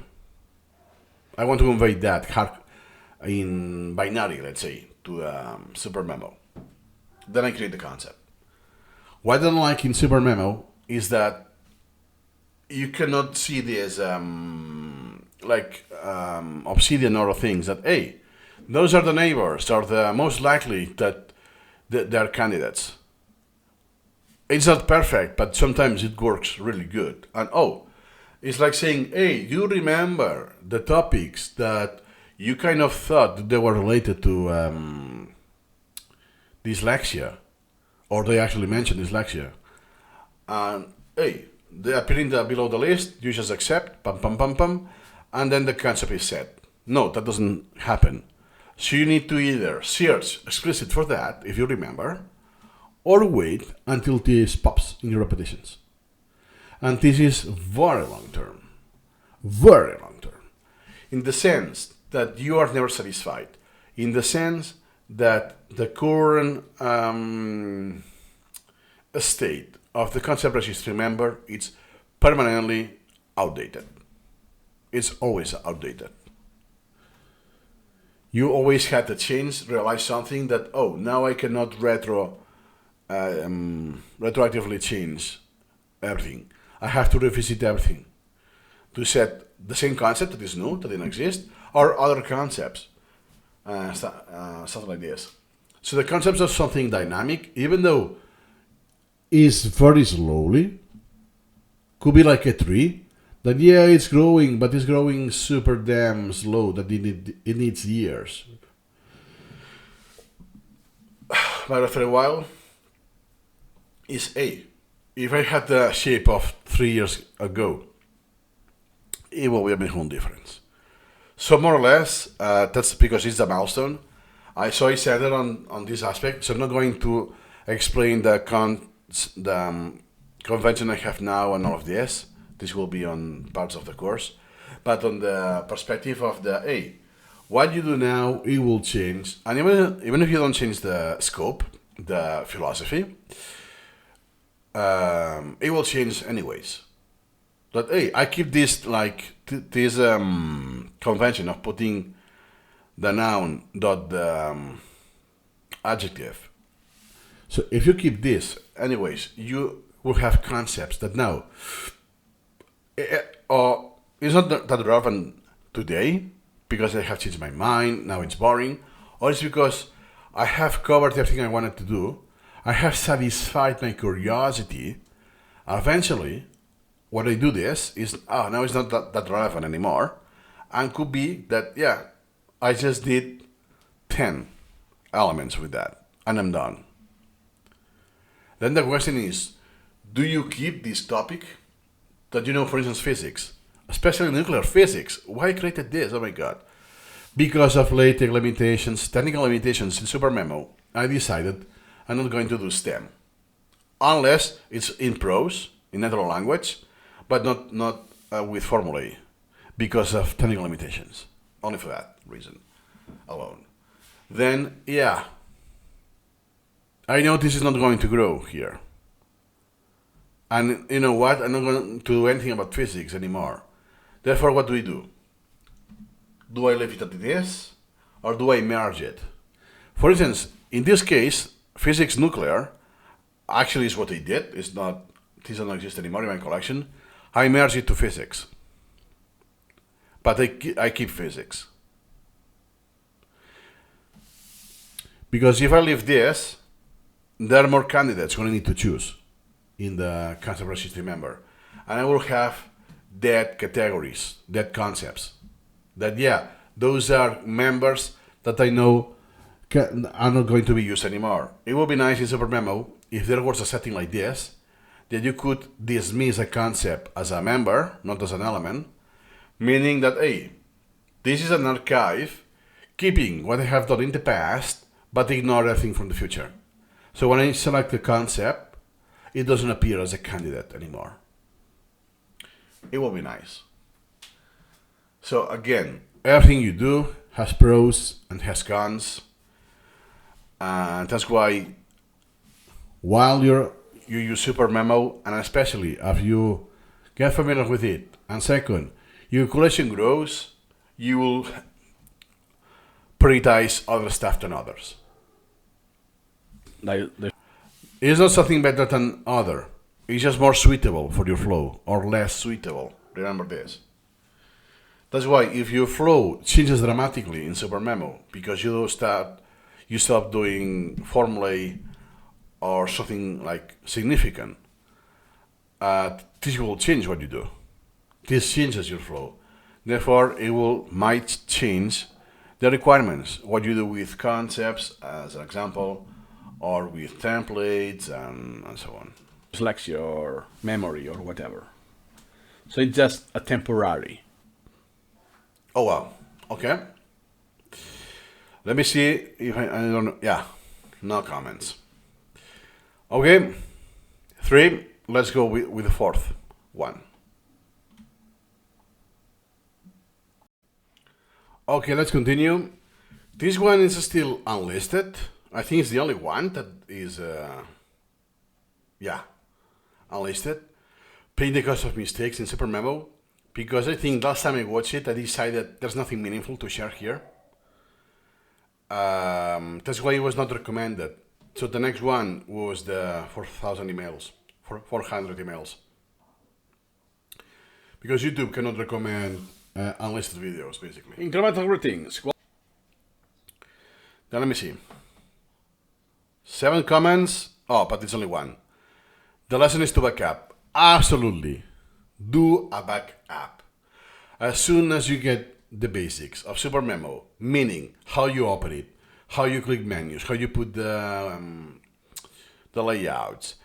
I want to convey that in binary, let's say, to SuperMemo. Then I create the concept. What I don't like in SuperMemo is that you cannot see this obsidian or things that, hey, those are the neighbors, are the most likely that they're candidates. It's not perfect, but sometimes it works really good. And it's like saying, hey, you remember the topics that you kind of thought that they were related to dyslexia, or they actually mentioned dyslexia. And hey, they appear below the list, you just accept, and then the concept is set. No, that doesn't happen. So you need to either search explicit for that, if you remember, or wait until this pops in your repetitions. And this is very long term. Very long term. In the sense that you are never satisfied. In the sense that the current state of the concept registry member is permanently outdated. It's always outdated. You always had to change, realize something that, now I cannot retroactively change everything. I have to revisit everything to set the same concept that is new, that didn't exist, or other concepts, something like this. So the concepts of something dynamic, even though is very slowly, could be like a tree, that it's growing, but it's growing super damn slow, that it needs years. But after a while, if I had the shape of 3 years ago, it will be a whole difference. So more or less, that's because it's a milestone. I said it on this aspect, so I'm not going to explain the convention I have now and all of this. This will be on parts of the course. But on the perspective of what you do now, it will change. And even if you don't change the scope, the philosophy, it will change anyways. But I keep this this convention of putting the noun dot the adjective. So if you keep this, anyways, you will have concepts that now it's not that relevant today because I have changed my mind, now it's boring, or it's because I have covered everything I wanted to do, I have satisfied my curiosity. Eventually, when I do this, is now it's not that relevant anymore, and could be that I just did 10 elements with that, and I'm done. Then the question is, do you keep this topic that for instance, physics, especially nuclear physics? Why I created this? Oh my god. Because of latent limitations, technical limitations in SuperMemo, I decided I'm not going to do STEM. Unless it's in prose, in natural language, but not with formulae, because of technical limitations. Only for that reason. alone. Then, yeah, I know this is not going to grow here. And you know what? I'm not going to do anything about physics anymore. Therefore, what do? Do I leave it at this? Or do I merge it? For instance, in this case, physics nuclear actually is what I did. It doesn't exist anymore in my collection. I merge it to physics. But I keep physics. Because if I leave this, there are more candidates going to need to choose in the concept registry member. And I will have dead categories, dead concepts. That, yeah, those are members that I know are not going to be used anymore. It would be nice in SuperMemo if there was a setting like this, that you could dismiss a concept as a member, not as an element, meaning that, hey, this is an archive, keeping what I have done in the past, but ignore everything from the future. So when I select the concept, it doesn't appear as a candidate anymore. It will be nice. So again, everything you do has pros and has cons. And that's why while you use SuperMemo, and especially if you get familiar with it, and second, your collection grows, you will prioritize other stuff than others. It's not something better than other. It's just more suitable for your flow or less suitable. Remember this. That's why if your flow changes dramatically in SuperMemo because you stop doing formulae or something like significant, this will change what you do. This changes your flow. Therefore, might change the requirements, what you do with concepts, as an example, or with templates and so on. Dyslexia or memory or whatever. So it's just a temporary. Oh, wow. Okay. Let me see if I don't know. Yeah, no comments. Okay, 3. Let's go with the fourth one. Okay, let's continue. This one is still unlisted. I think it's the only one that is, unlisted. Paying the cost of mistakes in SuperMemo, because I think last time I watched it, I decided there's nothing meaningful to share here. That's why it was not recommended. So the next one was the 4,000 emails, 400 emails. Because YouTube cannot recommend unlisted videos, basically. Incremental routines. Then let me see. 7 comments. Oh, but it's only one. The lesson is to backup. Absolutely. Do a backup. As soon as you get the basics of SuperMemo, meaning how you open it, how you click menus, how you put the layouts,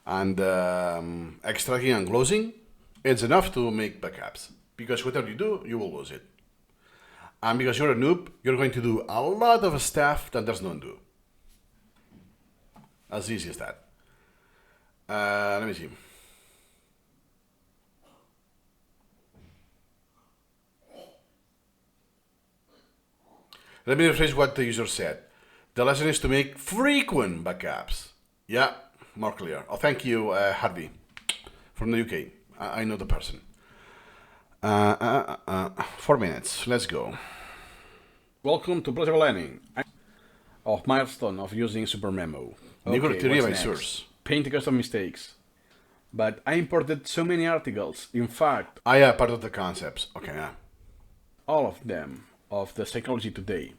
and extracting and closing, it's enough to make backups. Because whatever you do, you will lose it. And because you're a noob, you're going to do a lot of stuff that there's none do. As easy as that. Let me see. Let me rephrase what the user said. The lesson is to make frequent backups. Yeah, more clear. Oh, thank you, Harvey, from the UK. I know the person. 4 minutes. Let's go. Welcome to Flattening of Milestone of using SuperMemo. Okay, source. Paint the custom mistakes. But I imported so many articles. In fact, yeah, part of the concepts. Okay, yeah. All of them of the psychology today.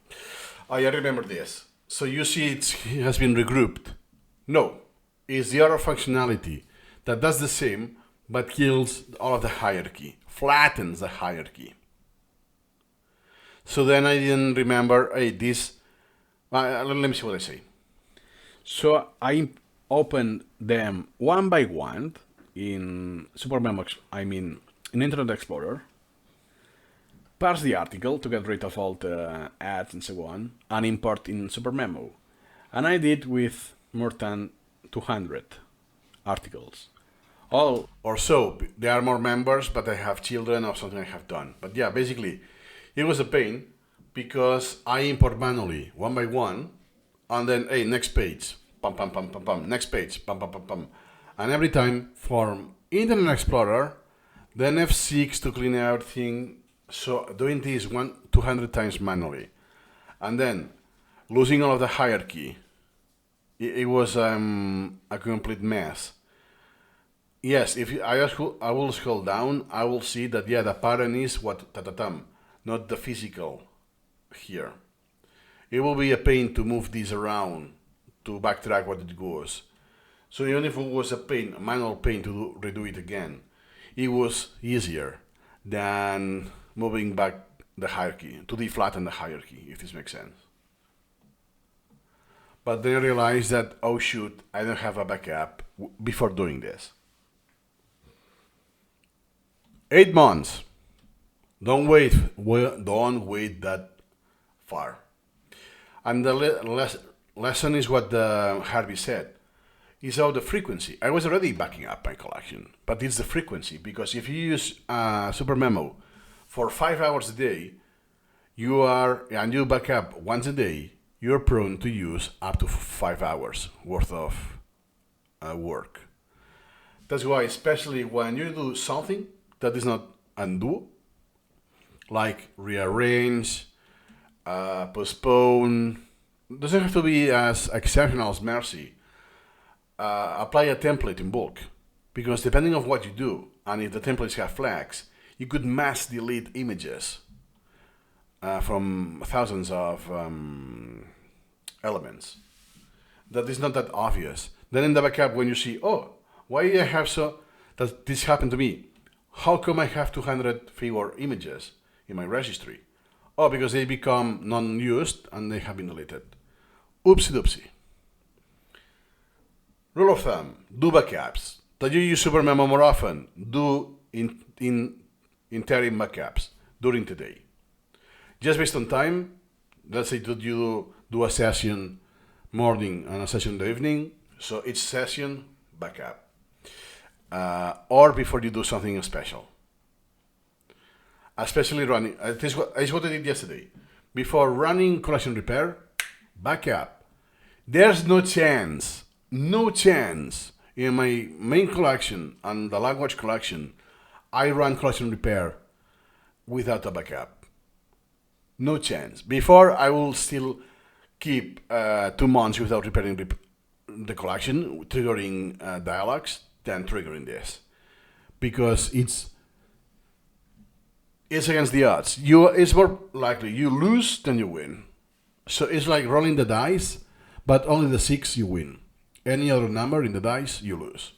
Oh, yeah, I remember this. So you see it has been regrouped. No, it's the other functionality that does the same but kills all of the hierarchy, flattens the hierarchy. So then I didn't remember, hey, this, let me see what I say. So I opened them one by one in SuperMemo, in Internet Explorer, parse the article to get rid of all the ads and so on, and import in SuperMemo. And I did with more than 200 articles. All or so. There are more members, but I have children or something I have done. But yeah, basically, it was a pain because I import manually one by one, and then hey, next page, pam pam pam pam pam, next page, pam pam pam pam, and every time from Internet Explorer, then F6 to clean everything. So doing this 200 times manually, and then losing all of the hierarchy. It was a complete mess. Yes, if I will scroll down, I will see that yeah, the pattern is what tatatam, not the physical here. It will be a pain to move this around to backtrack what it was. So even if it was a manual pain to redo it again, it was easier than moving back the hierarchy, to deflatten the hierarchy, if this makes sense. But then I realized that, oh shoot, I don't have a backup before doing this. 8 months. Don't wait that far. And the lesson is what Harvey said. Is about the frequency. I was already backing up my collection, but it's the frequency, because if you use SuperMemo for 5 hours a day, and you back up once a day, you're prone to use up to 5 hours worth of work. That's why, especially when you do something that is not undo, like rearrange, postpone, doesn't have to be as exceptional as Mercy. Apply a template in bulk, because depending on what you do, and if the templates have flags, you could mass delete images from thousands of elements. That is not that obvious. Then in the backup, when you see, oh, why I have that this happened to me? How come I have 200 figure images in my registry? Oh, because they become non-used and they have been deleted. Oopsie doopsie. Rule of thumb, do backups. That you use SuperMemo more often, do interim backups during the day. Just based on time, let's say that you do a session morning and a session in the evening, so each session backup. Or before you do something special. Especially running, this is what I did yesterday. Before running collection repair, backup. There's no chance in my main collection and the language collection I run collection repair without a backup. No chance. Before, I will still keep 2 months without repairing the collection, triggering dialogues, then triggering this, because it's against the odds. It's more likely you lose than you win. So it's like rolling the dice, but only the 6 you win. Any other number in the dice, you lose.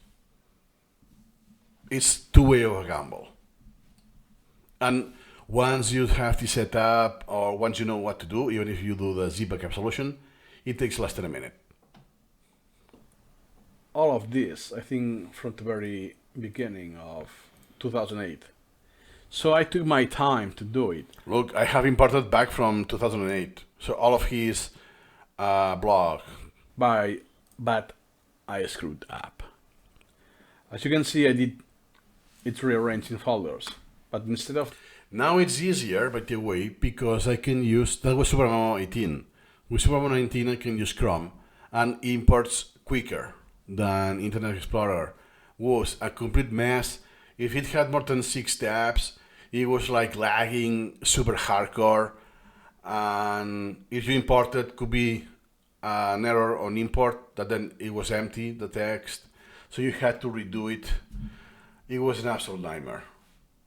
It's two-way of a gamble. And once you have this set up, or once you know what to do, even if you do the Z backup solution, it takes less than a minute. All of this, I think, from the very beginning of 2008. So I took my time to do it. Look, I have imported back from 2008. So all of his blog. But I screwed up. As you can see, I did it rearranged in folders. But instead of... Now it's easier, by the way, because I can use... That was SuperMemo 18. With SuperMemo 19, I can use Chrome, and imports quicker than Internet Explorer. Was a complete mess. If it had more than 6 tabs, it was like lagging super hardcore. And if you imported, could be an error on import, that then it was empty, the text, so you had to redo it. It was an absolute nightmare.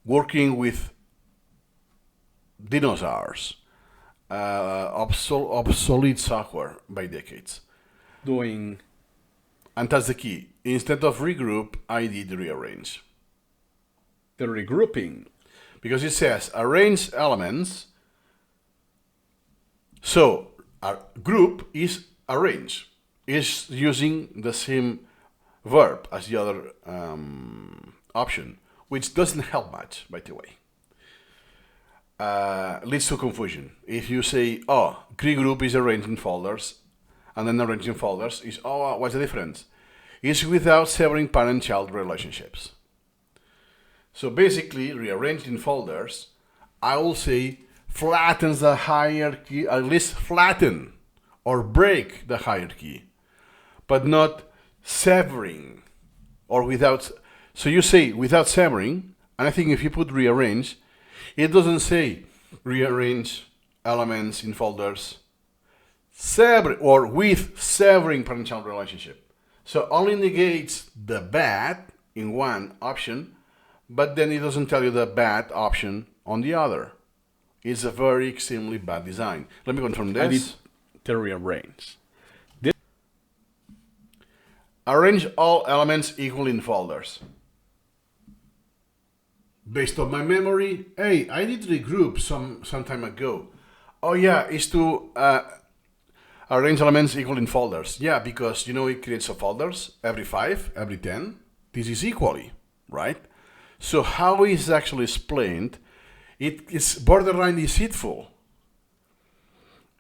Working with dinosaurs, obsolete software by decades. Doing... And that's the key. Instead of regroup, I did rearrange. The regrouping. Because it says arrange elements. So a group is arrange. Is using the same verb as the other option, which doesn't help much, by the way. Leads to confusion. If you say, oh, regroup is arranging folders, and then arranging folders is, oh, what's the difference? It's without severing parent-child relationships. So basically, rearranging folders, I will say flattens the hierarchy, at least flatten or break the hierarchy, but not severing or without. So you say without severing, and I think if you put rearrange, it doesn't say rearrange elements in folders or with severing parent-child relationship. So only negates the bad in one option, but then it doesn't tell you the bad option on the other. It's a very extremely bad design. Let me confirm this. I did the rearrange. Arrange all elements equally in folders. Based on my memory, hey, I did regroup some time ago. Oh yeah, it's to arrange elements equal in folders. Yeah, because it creates folders every 5, every 10. This is equally, right? So how is actually explained? It is borderline deceitful.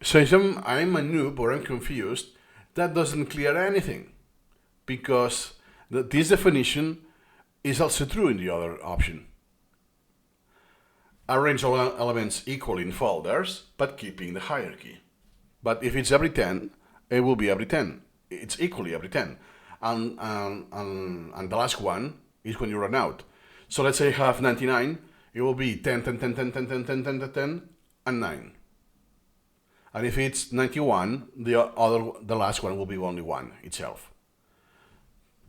So if I'm a noob or I'm confused, that doesn't clear anything, because this definition is also true in the other option. Arrange all elements equally in folders, but keeping the hierarchy. But if it's every 10, it will be every 10. It's equally every 10. And the last one is when you run out. So let's say I have 99, it will be 10, 10, 10, 10, 10, 10, 10, 10, 10, 10, and 9. And if it's 91, the last one will be only 1 itself.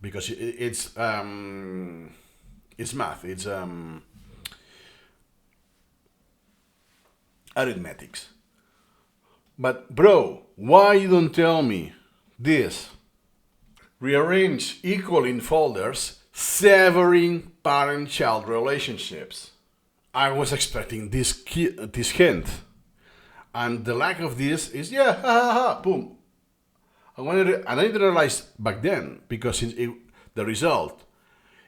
Because it's math, it's arithmetics. But bro, why you don't tell me this? Rearrange equal in folders, severing parent-child relationships. I was expecting this hint, and the lack of this is boom. And I didn't realize back then, because the result,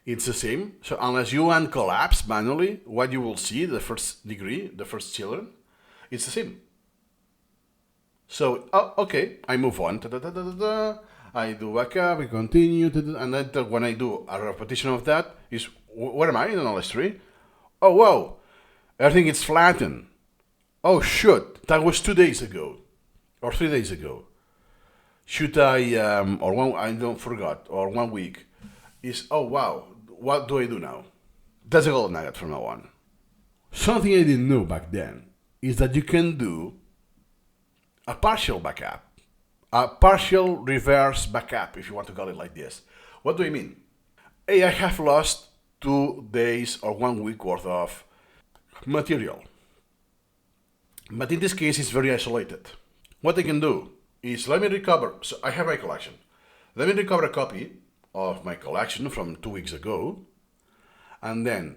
it's the same. So unless you uncollapse manually, what you will see, the first degree, the first children, it's the same. So, okay, I move on. I do backup, we continue, and then when I do a repetition of that, is where am I in the knowledge tree? Oh, wow, everything is flattened. Oh, shoot, that was 2 days ago, or 3 days ago. Should I, or one, I don't forgot, or 1 week, is, oh, wow, what do I do now? That's a golden nugget from now on. Something I didn't know back then is that you can do a partial backup, a partial reverse backup, if you want to call it like this. What do I mean? Hey, I have lost 2 days or 1 week worth of material. But in this case, it's very isolated. What I can do is let me recover. So I have my collection. Let me recover a copy of my collection from 2 weeks ago, and then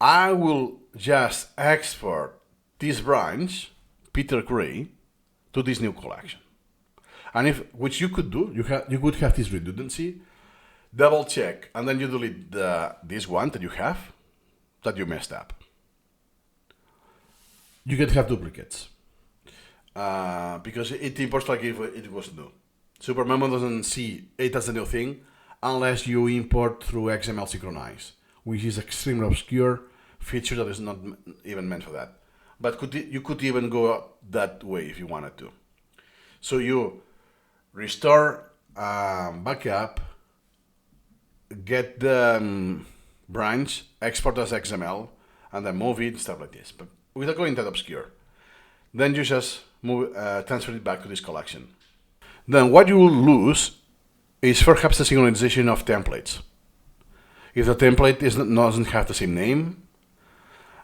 I will just export this branch, Peter Gray, to this new collection. And which you could do, you could have this redundancy, double check, and then you delete this one that you have, that you messed up. You can have duplicates, because it imports like if it was new. SuperMemo doesn't see it as a new thing unless you import through XML synchronize, which is extremely obscure feature that is not even meant for that. But you could even go that way if you wanted to. So you restore backup, get the branch, export as XML, and then move it, stuff like this. But without going that obscure. Then you just transfer it back to this collection. Then what you will lose is perhaps the synchronization of templates. If the template doesn't have the same name,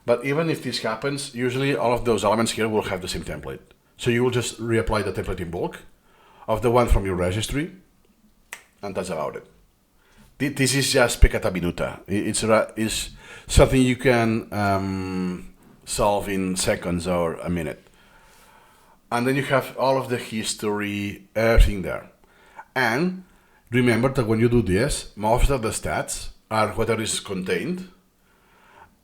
but even if this happens, usually all of those elements here will have the same template. So you will just reapply the template in bulk of the one from your registry, and that's about it. This is just peccata minuta. It's something you can solve in seconds or a minute. And then you have all of the history, everything there. And remember that when you do this, most of the stats are whatever is contained,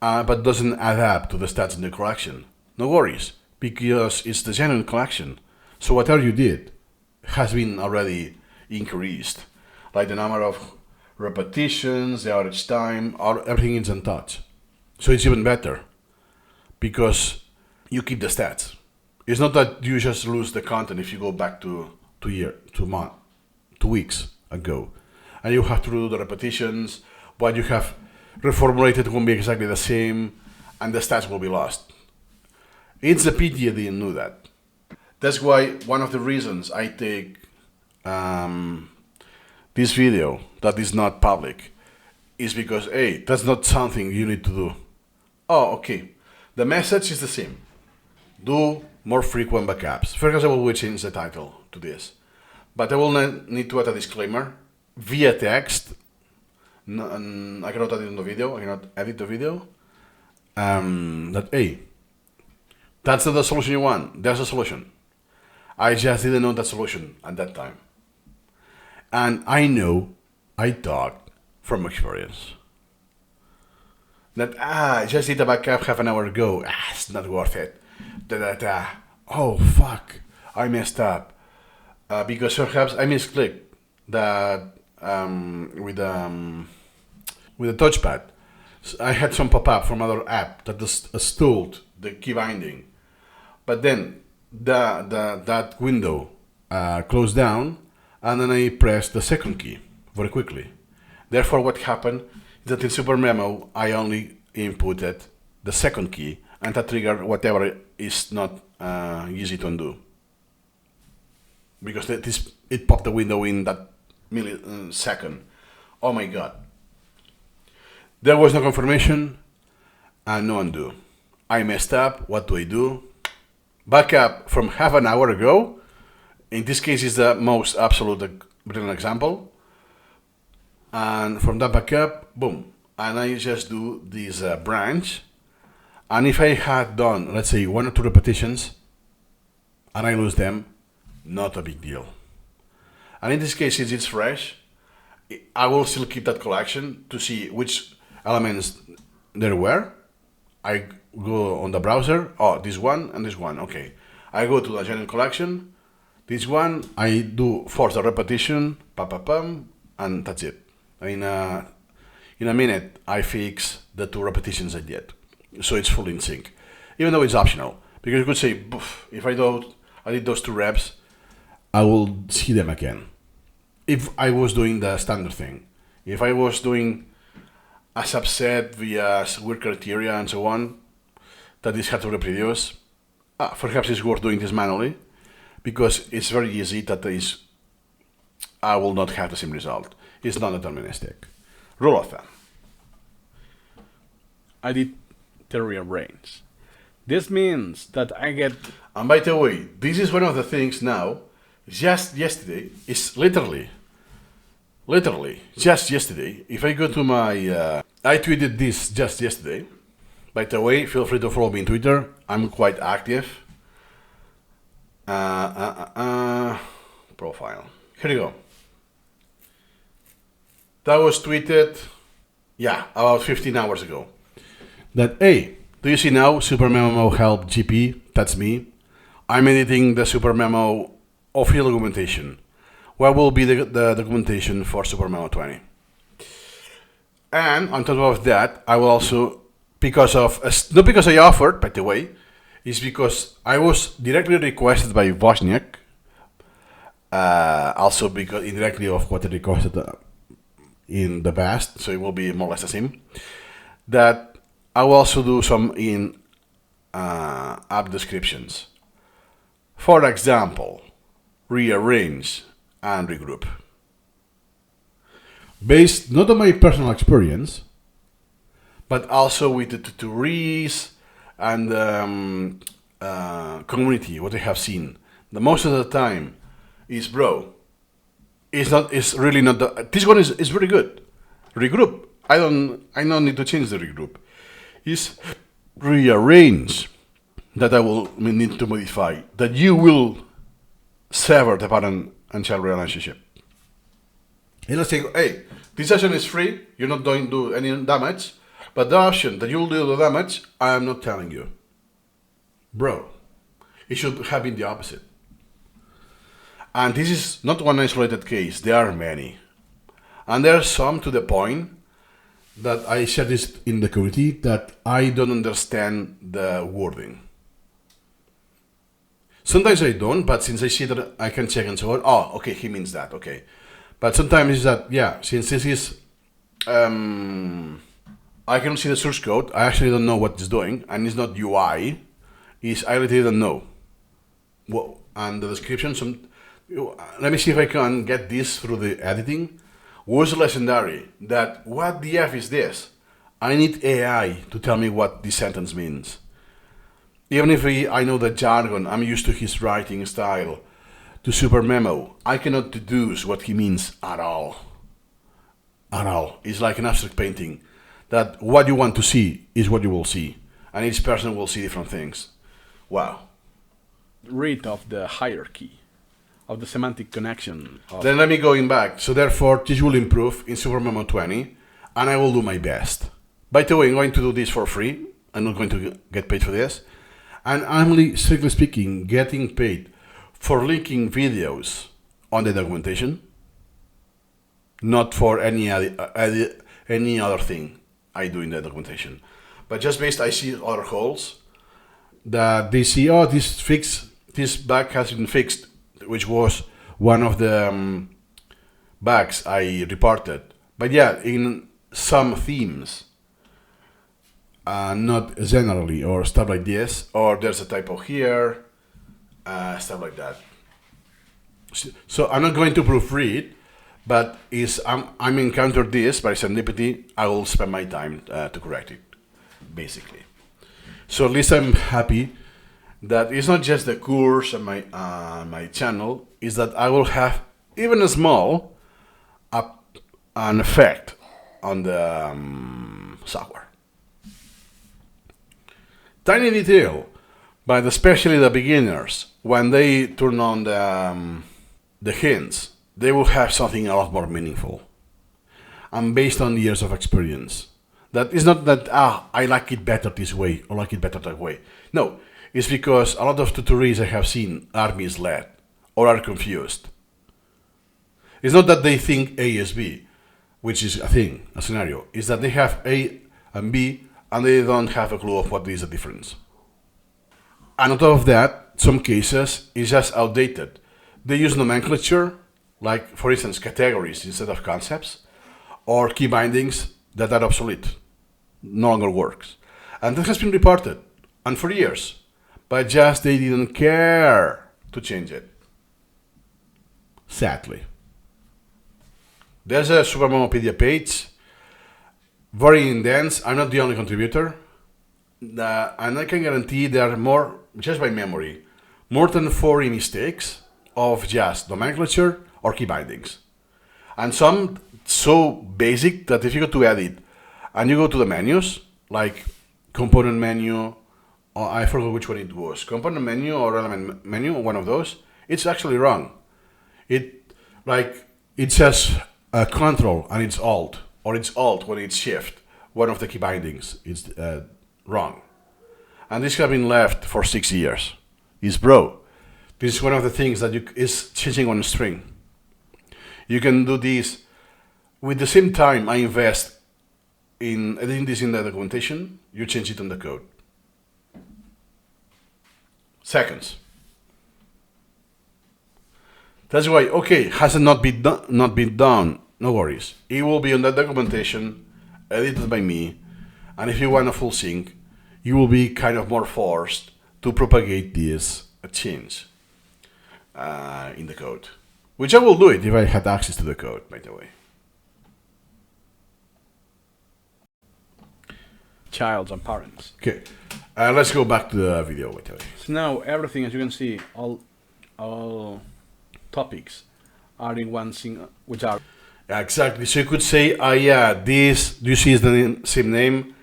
but doesn't add up to the stats in the collection. No worries, because it's the genuine collection. So whatever you did has been already increased. Like the number of repetitions, the average time, everything is untouched. So it's even better, because you keep the stats. It's not that you just lose the content if you go back to 2 weeks ago, and you have to do the repetitions. What you have reformulated won't be exactly the same, and the stats will be lost. It's a pity you didn't do that. That's why one of the reasons I take this video that is not public is because, hey, that's not something you need to do. Oh, okay. The message is the same. Do more frequent backups. For example, we change the title to this. But I will need to add a disclaimer via text. No, I cannot edit the video. I cannot edit the video. That, hey, that's not the solution you want. There's a solution. I just didn't know that solution at that time. And I talk from experience. That, I just did a backup half an hour ago. It's not worth it. Oh, fuck. I messed up. Because perhaps I misclicked that with the touchpad. So I had some pop-up from another app that stalled the key binding. But then that window closed down, and then I pressed the second key very quickly. Therefore, what happened is that in SuperMemo, I only inputted the second key, and that triggered whatever is not easy to undo. Because it popped the window in that millisecond. Oh my god. There was no confirmation and no undo. I messed up. What do I do? Backup from half an hour ago. In this case, is the most absolute brilliant example. And from that backup, boom. And I just do this branch. And if I had done, let's say, 1 or 2 repetitions, and I lose them, not a big deal. And in this case, since it's fresh, I will still keep that collection to see which elements there were. I go on the browser, oh, this one and this one, okay. I go to the general collection, this one, I do force the repetition, and that's it. In a minute, I fix the 2 repetitions I did. So it's fully in sync. Even though it's optional. Because you could say, if I did those 2 reps, I will see them again. If I was doing the standard thing. If I was doing a subset via weird criteria and so on, that is hard to reproduce, perhaps it's worth doing this manually, because it's very easy that I will not have the same result. It's not deterministic. Rule of thumb. I did rearrange. This means that I get... And by the way, this is one of the things now, just yesterday, it's literally, just yesterday. If I go to my... I tweeted this just yesterday. By the way, feel free to follow me on Twitter. I'm quite active. Profile. Here you go. That was tweeted, about 15 hours ago. That, hey, do you see now SuperMemo help GP? That's me. I'm editing the SuperMemo official documentation. What will be the documentation for SuperMemo 20? And on top of that, I will also, not because I offered, by the way, is because I was directly requested by Wozniak, also because indirectly of what I requested in the past, so it will be more or less the same, that I will also do some in app descriptions. For example, rearrange and regroup. Based not on my personal experience, but also with the tutorials and community, what I have seen. The most of the time is, it's really not this one is really good. Regroup. I don't need to change the regroup. Is rearrange that I will need to modify, that you will sever the parent and child relationship. And let's say, hey, this session is free, you're not going to do any damage, but the option that you will do the damage, I am not telling you. It should have been the opposite. And this is not one isolated case, there are many. And there are some to the point that I shared this in the community that I don't understand the wording. Sometimes I don't, but since I see that I can check and so on, oh, okay, he means that, okay. But sometimes it's that, yeah, since this is, I can see the source code, I actually don't know what it's doing, and it's not UI, I really don't know. Well, and the description, let me see if I can get this through the editing. Was legendary that, what the F is this? I need AI to tell me what this sentence means. Even if I know the jargon, I'm used to his writing style, to SuperMemo, I cannot deduce what he means at all. At all. It's like an abstract painting, that what you want to see is what you will see, and each person will see different things. Wow. Rid of the hierarchy, of the semantic connection. Then let me go back. So therefore, this will improve in SuperMemo 20, and I will do my best. By the way, I'm going to do this for free. I'm not going to get paid for this. And I'm, strictly speaking, getting paid for linking videos on the documentation, not for any other thing I do in the documentation. But just based, I see other holes that they see, oh, this bug has been fixed, which was one of the bugs I reported. But yeah, in some themes, not generally, or stuff like this, or there's a typo here, stuff like that. So I'm not going to proofread, but I'm encountered this by serendipity, I will spend my time to correct it, basically. So at least I'm happy that it's not just the course and my channel, is that I will have even a small an effect on the software. Tiny detail, but especially the beginners, when they turn on the hints, they will have something a lot more meaningful. And based on years of experience. That is not that, I like it better this way, or like it better that way. No, it's because a lot of tutorials I have seen are misled, or are confused. It's not that they think A is B, which is a thing, a scenario. It's that they have A and B, and they don't have a clue of what is the difference. And on top of that, some cases, it's just outdated. They use nomenclature, like, for instance, categories instead of concepts, or key bindings that are obsolete, no longer works. And that has been reported, and for years, but just they didn't care to change it. Sadly. There's a SuperMemopedia page, very intense. I'm not the only contributor, and I can guarantee there are more, just by memory, more than 40 mistakes of just nomenclature or key bindings. And some so basic that if you go to edit and you go to the menus, like component menu, or I forgot which one it was, component menu or element menu, one of those, it's actually wrong. It says control and it's alt, or it's alt when it's shift, one of the key bindings is wrong. And this has been left for 6 years. This is one of the things that is changing on a string. You can do this with the same time I invest in editing this in the documentation, you change it on the code. Seconds. That's why, okay, has it not been done, no worries. It will be on the documentation, edited by me, and if you want a full sync, you will be kind of more forced to propagate this change in the code. Which I will do it if I had access to the code, by the way. Childs and parents. Okay, let's go back to the video, by the way. So now everything, as you can see, all topics are in one single, which are... Exactly, so you could say, yeah, this, do you see is the same name?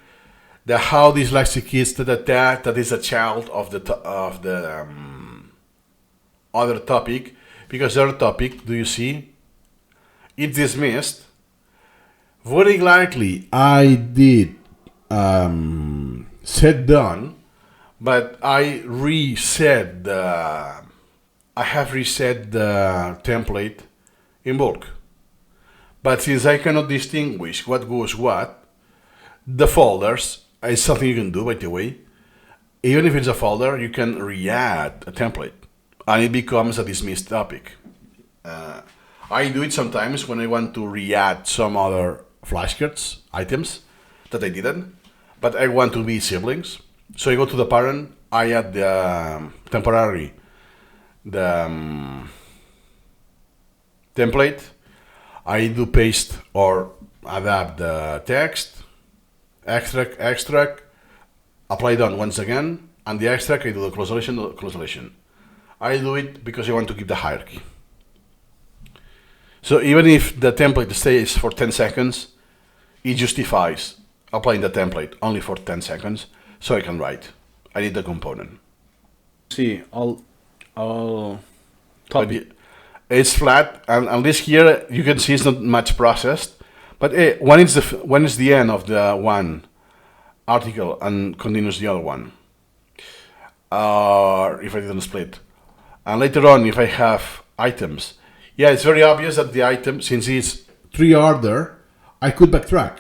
The how dyslexic is that is a child of the other topic, because the other topic, do you see, it's dismissed. Very likely I did set done, but I have reset the template in bulk. But since I cannot distinguish what goes what, the folders is something you can do, by the way. Even if it's a folder, you can re-add a template and it becomes a dismissed topic. I do it sometimes when I want to re-add some other flashcards items that I didn't, but I want to be siblings. So I go to the parent, I add the temporary, the template, I do paste or adapt the text, extract, apply done once again, and the extract I do the closation. I do it because I want to keep the hierarchy. So even if the template stays for 10 seconds, it justifies applying the template only for 10 seconds, so I can write. I need the component. See, all topic. It's flat, and this here you can see it's not much processed. But when is the end of the one article and continues the other one? If I didn't split, and later on if I have items. Yeah, it's very obvious that the item, since it's 3 order, I could backtrack.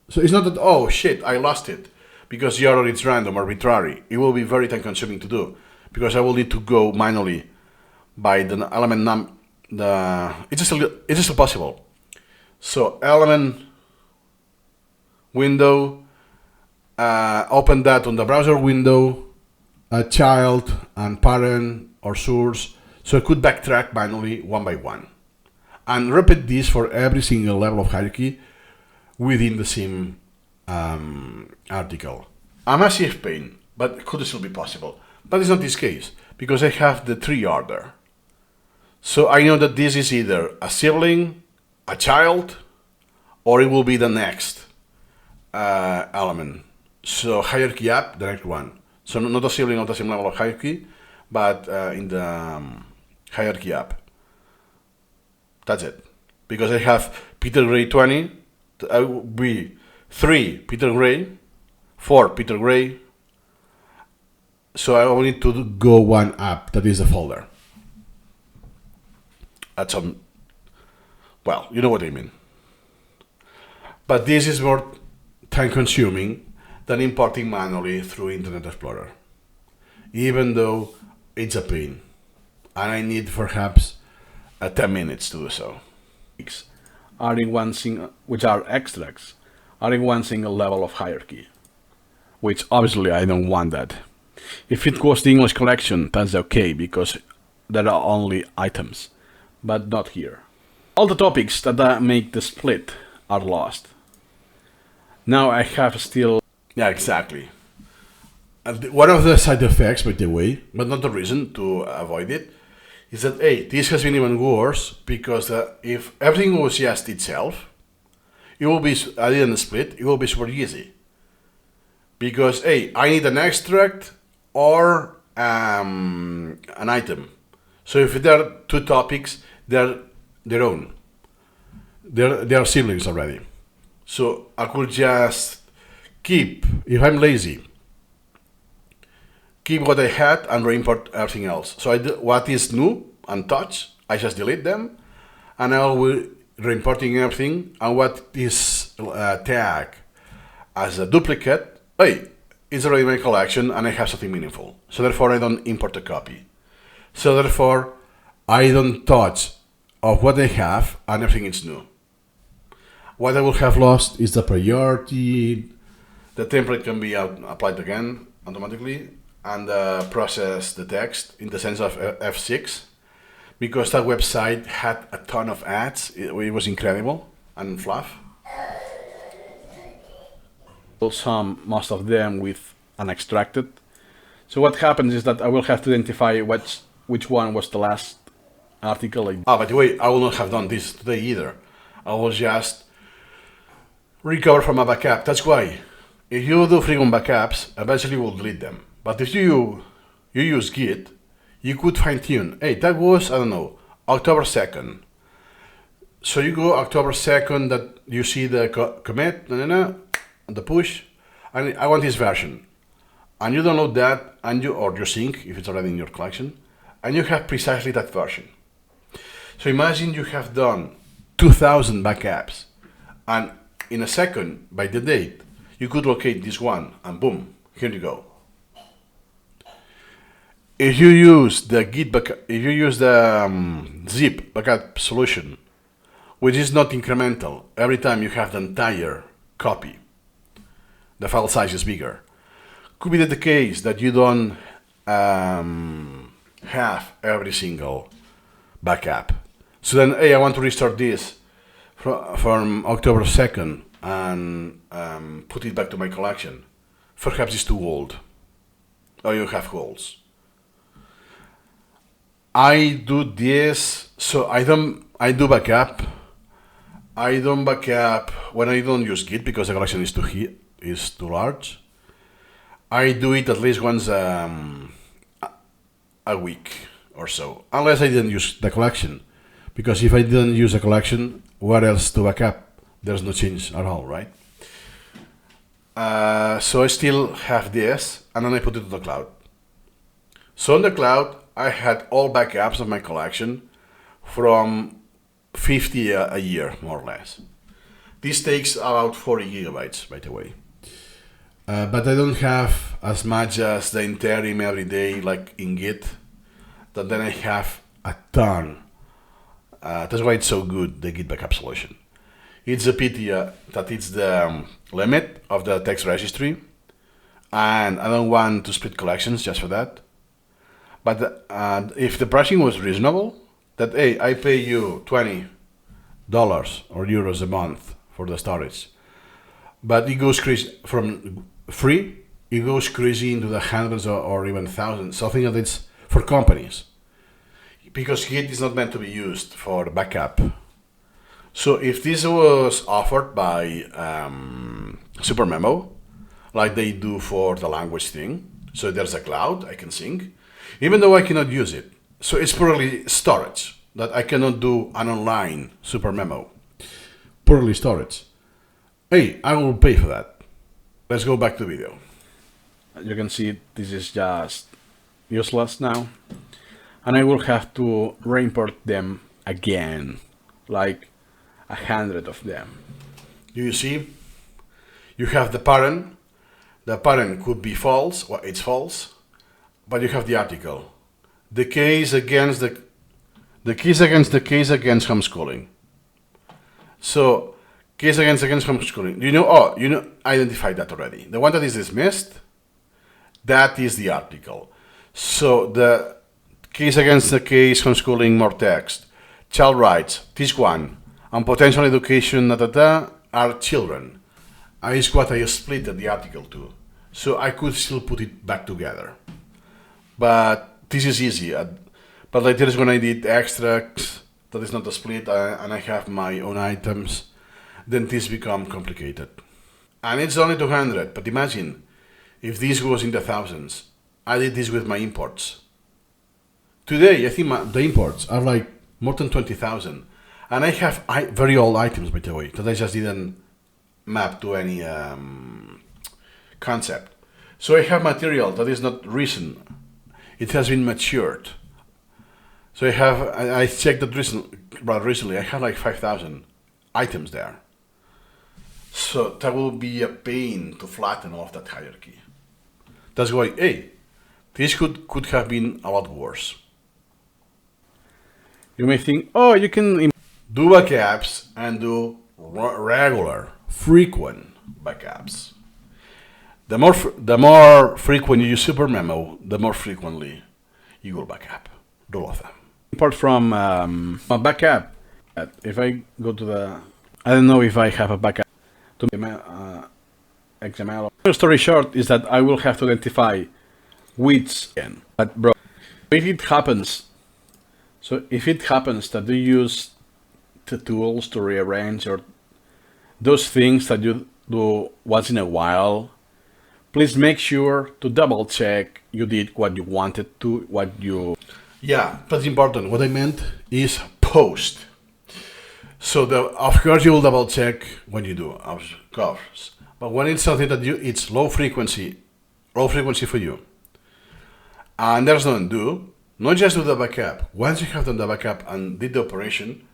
So it's not that, oh shit, I lost it, because the order is random, arbitrary. It will be very time consuming to do, because I will need to go manually by the element it's still possible. So element window, open that on the browser window, a child and parent or source. So I could backtrack manually one by one and repeat this for every single level of hierarchy within the same article. A massive pain, but it could still be possible. But it's not this case, because I have the 3 order. So I know that this is either a sibling, a child, or it will be the next element. So hierarchy up, the next one. So not a sibling of the same level of hierarchy, but in the hierarchy up. That's it. Because I have Peter Gray 20, I will be 3 Peter Gray, 4 Peter Gray. So I will need to go one up, that is the folder. At some, well, you know what I mean. But this is more time consuming than importing manually through Internet Explorer, even though it's a pain, and I need perhaps 10 minutes to do so. Are in one which are extracts, are in one single level of hierarchy, which obviously I don't want that. If it was the English collection, that's okay, because there are only items, but not here. All the topics that make the split are lost. Now I have still... Yeah, exactly. One of the side effects, by the way, but not the reason to avoid it, is that, hey, this has been even worse, because if everything was just itself, it will be, I didn't split, it will be super easy. Because, hey, I need an extract or an item. So if there are 2 topics, they're their own. They are siblings already. So I could just keep, if I'm lazy, keep what I had and re-import everything else. So what is new and touch, I just delete them, and I will re-importing everything. And what is tag as a duplicate, hey, it's already my collection and I have something meaningful. So therefore I don't import a copy. So therefore I don't touch of what I have and everything is new. What I will have lost is the priority. The template can be applied again automatically, and process the text in the sense of F6, because that website had a ton of ads. It was incredible and fluff. Most of them with unextracted. So what happens is that I will have to identify which one was the last article. By the way, I will not have done this today either. I will just recover from a backup. That's why, if you do frequent backups, eventually we'll delete them. But if you use Git, you could fine tune. Hey, that was, I don't know, October 2nd. So you go October 2nd, that you see the commit, the push, and I want this version. And you download that, and or you sync, if it's already in your collection, and you have precisely that version. So imagine you have done 2,000 backups, and in a second, by the date, you could locate this one, and boom, here you go. if you use the Git backup, if you use the zip backup solution, which is not incremental, every time you have the entire copy, the file size is bigger. Could be the case that you don't have every single backup. So then, hey, I want to restart this from October 2nd and put it back to my collection. Perhaps it's too old, or you have holes. I do this, so I do backup. I don't backup when I don't use Git because the collection is too large. I do it at least once a week or so, unless I didn't use the collection. Because if I didn't use the collection, what else to backup? There's no change at all, right? So I still have this, and then I put it to the cloud. So on the cloud, I had all backups of my collection from 50 a year, more or less. This takes about 40 gigabytes, by the way. But I don't have as much as the interim every day, like in Git, that then I have a ton. That's why it's so good, the Git backup solution. It's a pity that it's the limit of the text registry, and I don't want to split collections just for that. But if the pricing was reasonable, that hey, I pay you $20 or euros a month for the storage, but it goes crazy from free, it goes crazy into the hundreds or even thousands, something that it's for companies. Because Git is not meant to be used for backup. So if this was offered by SuperMemo, like they do for the language thing, so there's a cloud, I can sync, even though I cannot use it. So it's purely storage, that I cannot do an online SuperMemo. Purely storage. Hey, I will pay for that. Let's go back to video. You can see this is just useless now. And I will have to re-import them again, like 100 of them. Do you see? You have the parent. The parent could be false, well, it's false, but you have the article. The case against the case against homeschooling. So, case against homeschooling. You identified that already. The one that is dismissed, that is the article. So the case against the case homeschooling, more text, child rights, this one, and potential education, are children. Is what I split the article to. So I could still put it back together. But this is easy. But later is when I did extracts, that is not a split, and I have my own items, then this become complicated. And it's only 200, but imagine, if this goes in the thousands, I did this with my imports. Today, I think the imports are like more than 20,000. And I have very old items, by the way, that I just didn't map to any concept. So I have material that is not recent. It has been matured. So I checked that recently, I have like 5,000 items there. So that will be a pain to flatten all of that hierarchy. That's why, hey, this could have been a lot worse. You may think, oh, you can do backups and do regular, frequent backups. The more frequent you use SuperMemo, the more frequently you will backup. Do all of them. Apart from a backup, if I go to I don't know if I have a backup to XML. The story short is that I will have to identify which again. But bro, if it happens that you use the tools to rearrange or those things that you do once in a while, please make sure to double check you did what you wanted to, Yeah, that's important. What I meant is post. So of course you will double check when you do, of course. But when it's something that it's low frequency for you, and there's no undo, not just do the backup. Once you have done the backup and did the operation,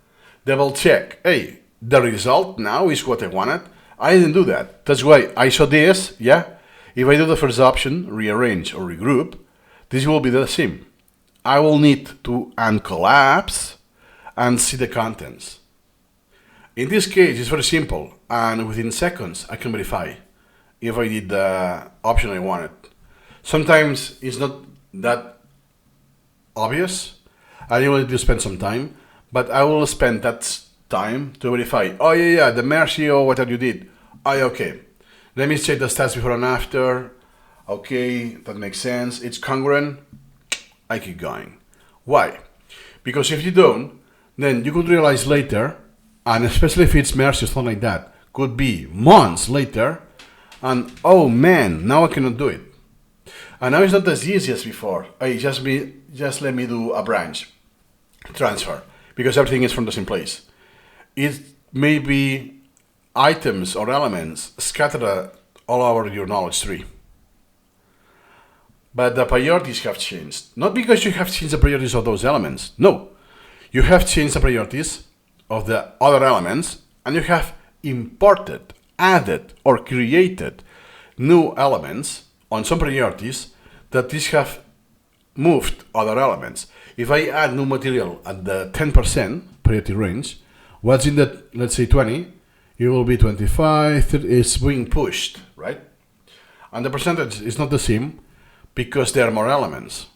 double check. Hey, the result now is what I wanted. I didn't do that. That's why I saw this, yeah. If I do the first option, rearrange or regroup, this will be the same. I will need to uncollapse and see the contents. In this case, it's very simple, and within seconds, I can verify if I did the option I wanted. Sometimes it's not that obvious, and you will need to spend some time, but I will spend that time to verify. Oh yeah, the mercy or whatever you did. Oh yeah, okay. Let me check the stats before and after. Okay, that makes sense. It's congruent. I keep going. Why? Because if you don't, then you could realize later, and especially if it's mercy or something like that, could be months later, and oh man, now I cannot do it. And now it's not as easy as before. Hey, just let me do a branch transfer, because everything is from the same place. It may be items or elements scattered all over your knowledge tree. But the priorities have changed. Not because you have changed the priorities of those elements. No. You have changed the priorities of the other elements, and you have imported, added, or created new elements on some priorities that these have moved other elements. If I add new material at the 10% priority range, what's in the, let's say 20, it will be 25, 30, it's being pushed, right? And the percentage is not the same because there are more elements.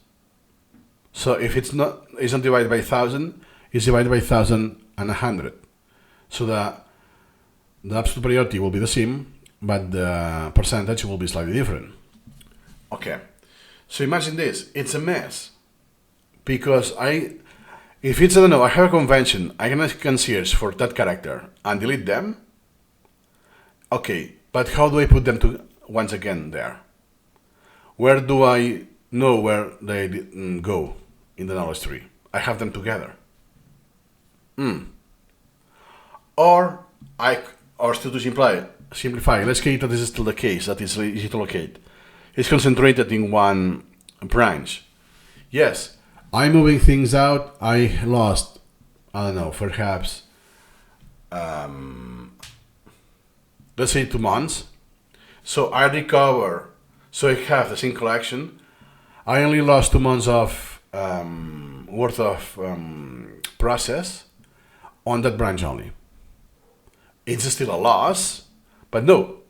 So if it's not divided by 1,000, it's divided by 1,000 and 100. So the absolute priority will be the same, but the percentage will be slightly different. Okay, so imagine this, it's a mess. Because if it's, I don't know, I have a convention, I can search for that character and delete them. Okay, but how do I put them once again there? Where do I know where they go in the knowledge tree? I have them together. Or still to simplify, let's say that this is still the case, that is easy to locate. It's concentrated in one branch. Yes, I'm moving things out. I lost, I don't know, perhaps, let's say 2 months. So I recover, so I have the same collection. I only lost 2 months of worth of process on that branch only. It's still a loss, but no,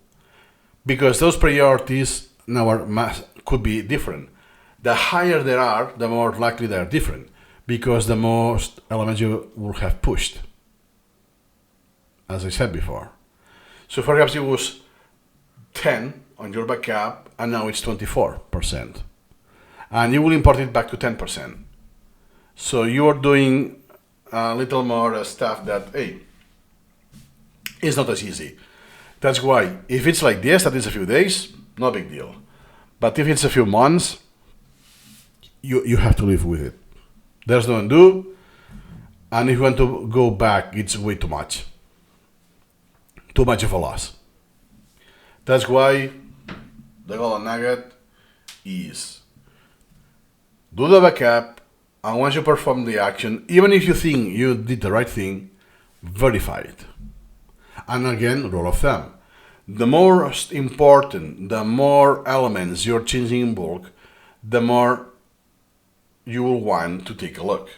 because those priorities now could be different. The higher there are, the more likely they are different, because the most elements you will have pushed, as I said before. So perhaps it was 10 on your backup, and now it's 24%. And you will import it back to 10%. So you are doing a little more stuff that, hey, it's not as easy. That's why, if it's like this, that is a few days, no big deal. But if it's a few months, you have to live with it. There's no undo, and if you want to go back, it's way too much. Too much of a loss. That's why the golden nugget is do the backup, and once you perform the action, even if you think you did the right thing, verify it. And again, rule of thumb. The most important, the more elements you're changing in bulk, the more you will want to take a look.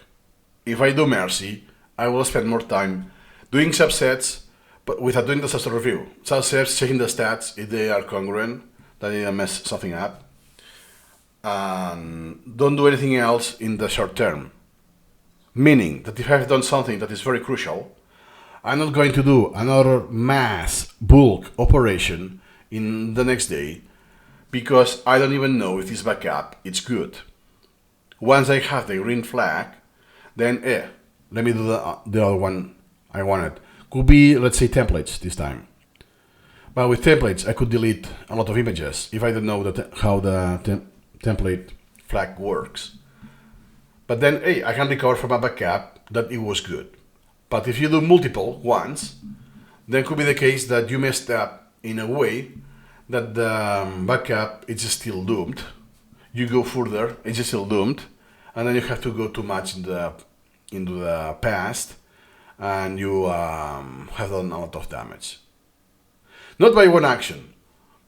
If I do mercy, I will spend more time doing subsets, but without doing the subset review. Subsets, checking the stats, if they are congruent, that I didn't mess something up. And don't do anything else in the short term. Meaning that if I've done something that is very crucial, I'm not going to do another mass bulk operation in the next day because I don't even know if this backup is good. Once I have the green flag, then let me do the other one I wanted. Could be, let's say, templates this time. But with templates, I could delete a lot of images if I don't know how the template flag works. But then, I can recover from a backup that it was good. But if you do multiple once, then could be the case that you messed up in a way that the backup is still doomed. You go further, it's still doomed, and then you have to go too much into the past, and you have done a lot of damage. Not by one action,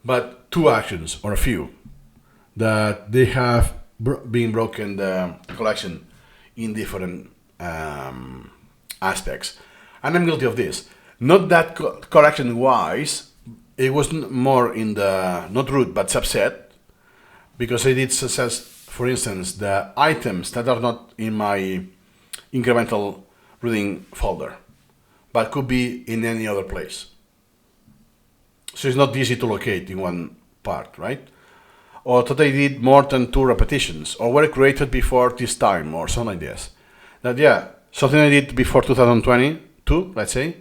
but 2 actions or a few that they have being broken the collection in different aspects. And I'm guilty of this. Not that collection wise, it was more in the, not root, but subset, because I did success, for instance, the items that are not in my incremental reading folder, but could be in any other place. So it's not easy to locate in one part, right? Or that I did more than 2 repetitions, or were created before this time, or something like this. That, yeah, something I did before 2022, let's say,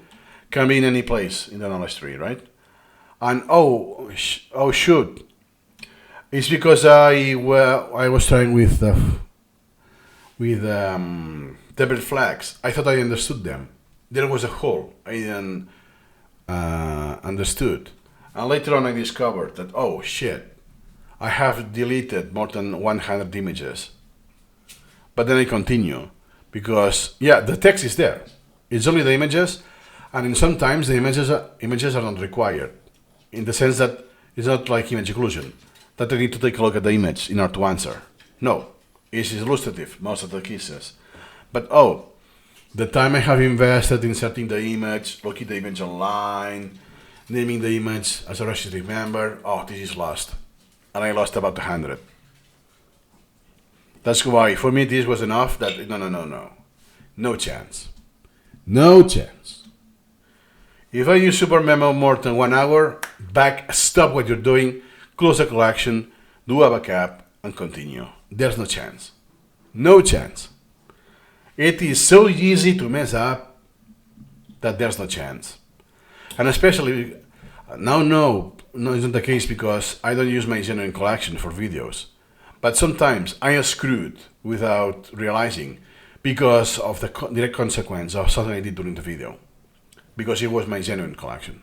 can be in any place in the knowledge tree, right? And oh shoot, it's because I was trying with template flags. I thought I understood them. There was a hole I didn't understood, and later on I discovered that, oh shit, I have deleted more than 100 images. But then I continue because, yeah, the text is there. It's only the images, and sometimes the images are not required, in the sense that it's not like image occlusion, that I need to take a look at the image in order to answer. No, it's illustrative most of the cases. But oh, the time I have invested in inserting the image, looking the image online, naming the image as a registry member, oh, this is lost. And I lost about 100. That's why, for me, this was enough that, no. No chance. No chance. If I use SuperMemo more than 1 hour, stop what you're doing, close the collection, do a backup, and continue. There's no chance. No chance. It is so easy to mess up that there's no chance. And especially, now no, it's not the case because I don't use my genuine collection for videos. But sometimes I am screwed without realizing because of the direct consequence of something I did during the video. Because it was my genuine collection.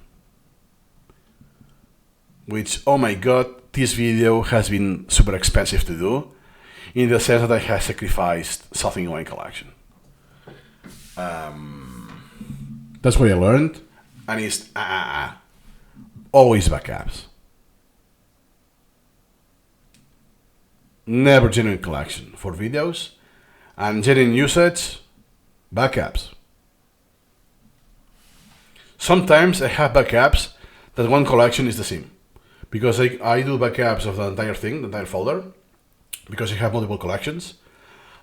Which, oh my god, this video has been super expensive to do, in the sense that I have sacrificed something in my collection. That's what I learned, and it's always backups. Never genuine collection for videos, and genuine usage, backups. Sometimes I have backups that one collection is the same, because I do backups of the entire thing, the entire folder, because I have multiple collections.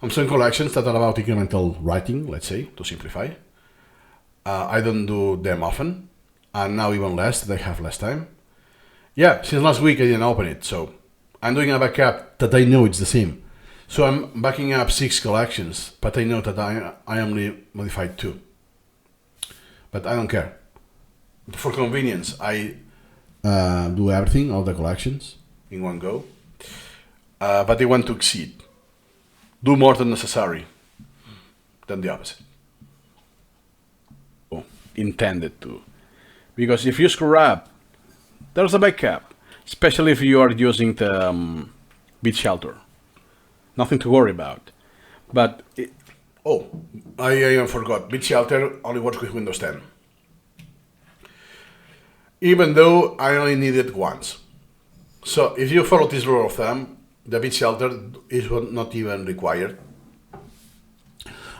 And some collections that are about incremental writing, let's say, to simplify. I don't do them often, and now even less, that I have less time. Yeah, since last week I didn't open it, so I'm doing a backup that I know it's the same. So I'm backing up 6 collections, but I know that I only modified 2. But I don't care. For convenience, I do everything, all the collections, in one go. But I want to exceed. Do more than necessary, than the opposite. Intended to. Because if you screw up, there's a backup, especially if you are using the bit shelter. Nothing to worry about. But I forgot. Bit shelter only works with Windows 10. Even though I only need it once. So if you follow this rule of thumb, the bit shelter is not even required.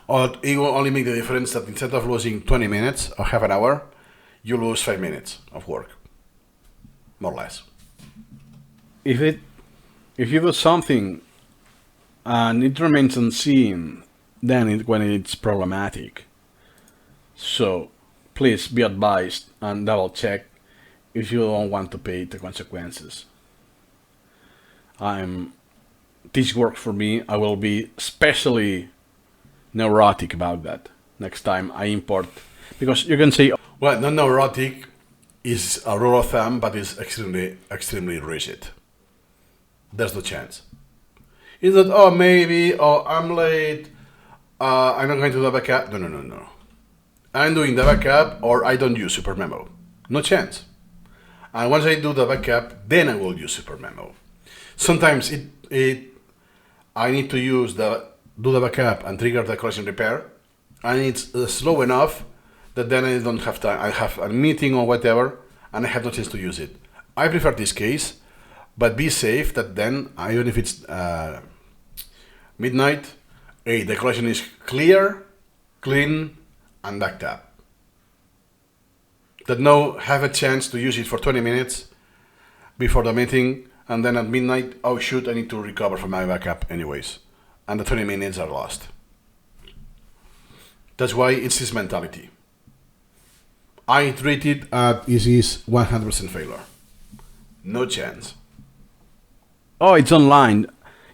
Or it will only make the difference that instead of losing 20 minutes or half an hour, you lose 5 minutes of work. More or less. If you do something and it remains unseen, then when it's problematic. So please be advised and double check if you don't want to pay the consequences. This works for me. I will be especially neurotic about that next time I import, because you can say, well, not neurotic is a rule of thumb, but it's extremely rigid. There's no chance. It's not, maybe, I'm late, I'm not going to do the backup. No. I'm doing the backup, or I don't use SuperMemo. No chance. And once I do the backup, then I will use SuperMemo. Sometimes I need to do the backup and trigger the collection repair, and it's slow enough that then I don't have time. I have a meeting or whatever, and I have no chance to use it. I prefer this case, but be safe that then, even if it's midnight, hey, the collection is clear, clean, and backed up. That now have a chance to use it for 20 minutes before the meeting, and then at midnight, oh shoot, I need to recover from my backup anyways. And the 20 minutes are lost. That's why it's this mentality. I treat it as it is 100% failure. No chance. Oh, it's online.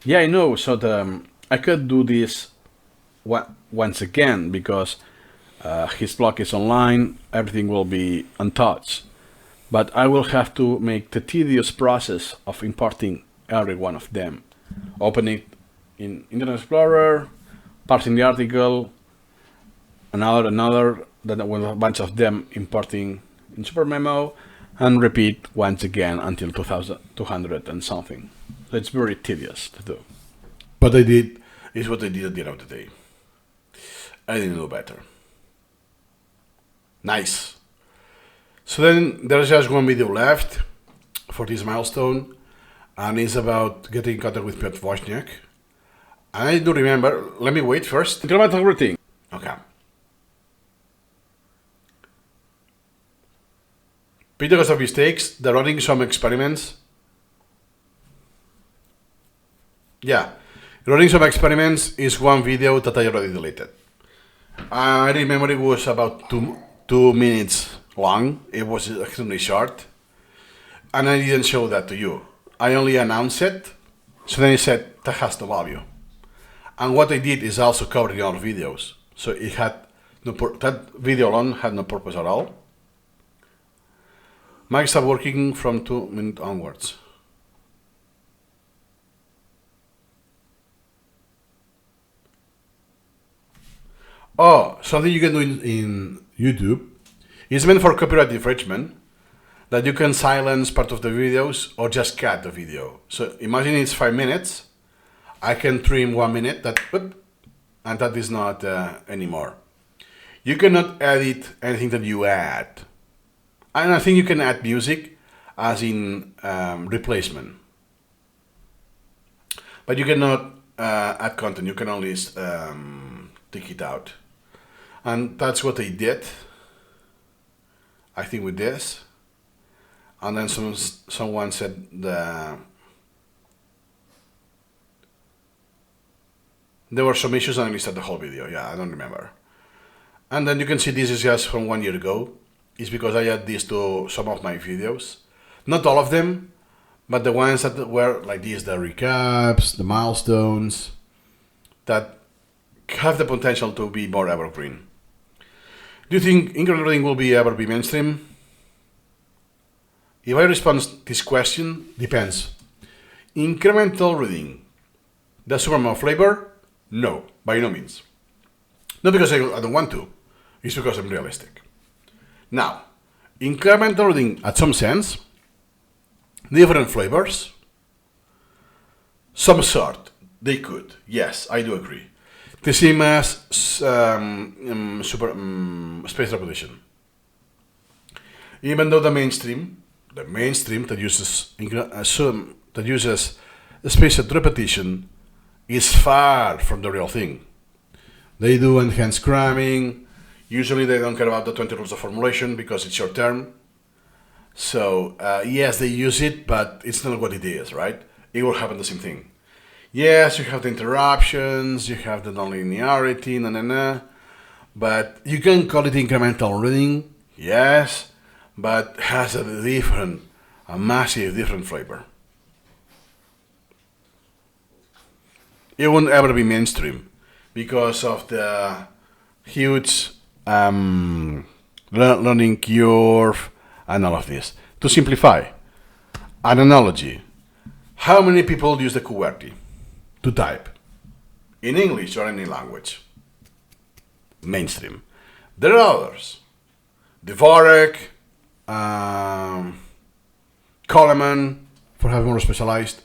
Yeah, I know. So I could do this once again because his blog is online. Everything will be untouched. But I will have to make the tedious process of importing every one of them. Open it in Internet Explorer, parsing the article, another, then with a bunch of them importing in SuperMemo, and repeat once again until 2200 and something. So it's very tedious to do. But is what I did at the end of the day. I didn't know better. Nice. So then there's just one video left for this milestone, and it's about getting in contact with Piotr Wozniak. And I do remember, let me wait first. Incremental routing. Okay. Because of mistakes, they're running some experiments. Yeah, running some experiments is one video that I already deleted. I remember it was about 2 minutes long. It was extremely short. And I didn't show that to you. I only announced it. So then I said, that has no value. And what I did is also cover the other videos. So it had no that video alone had no purpose at all. Might start working from 2 minutes onwards. Oh, something you can do in YouTube is meant for copyright infringement, that you can silence part of the videos or just cut the video. So imagine it's 5 minutes. I can trim 1 minute, and that is not anymore. You cannot edit anything that you add. And I think you can add music as in replacement. But you cannot add content, you can only take it out. And that's what I did, I think, with this. And then someone said there were some issues, and I listed the whole video. Yeah, I don't remember. And then you can see this is just from 1 year ago. It's because I add this to some of my videos. Not all of them, but the ones that were like this, the recaps, the milestones, that have the potential to be more evergreen. Do you think incremental reading will ever be mainstream? If I respond to this question, depends. Incremental reading, the SuperMemo flavor? No, by no means. Not because I don't want to, it's because I'm realistic. Now, incremental reading, at some sense, different flavors, some sort, they could. Yes, I do agree. The same as space repetition. Even though the mainstream that uses spaced repetition is far from the real thing. They do enhanced cramming. Usually they don't care about the 20 rules of formulation because it's short term. So yes, they use it, but it's not what it is, right? It will happen the same thing. Yes, you have the interruptions, you have the nonlinearity, but you can call it incremental reading, yes, but has a massive different flavor. It won't ever be mainstream because of the huge learning curve and all of this. To simplify, an analogy. How many people use the QWERTY to type in English or any language? Mainstream. There are others. Dvorak, Coleman, for having more specialized.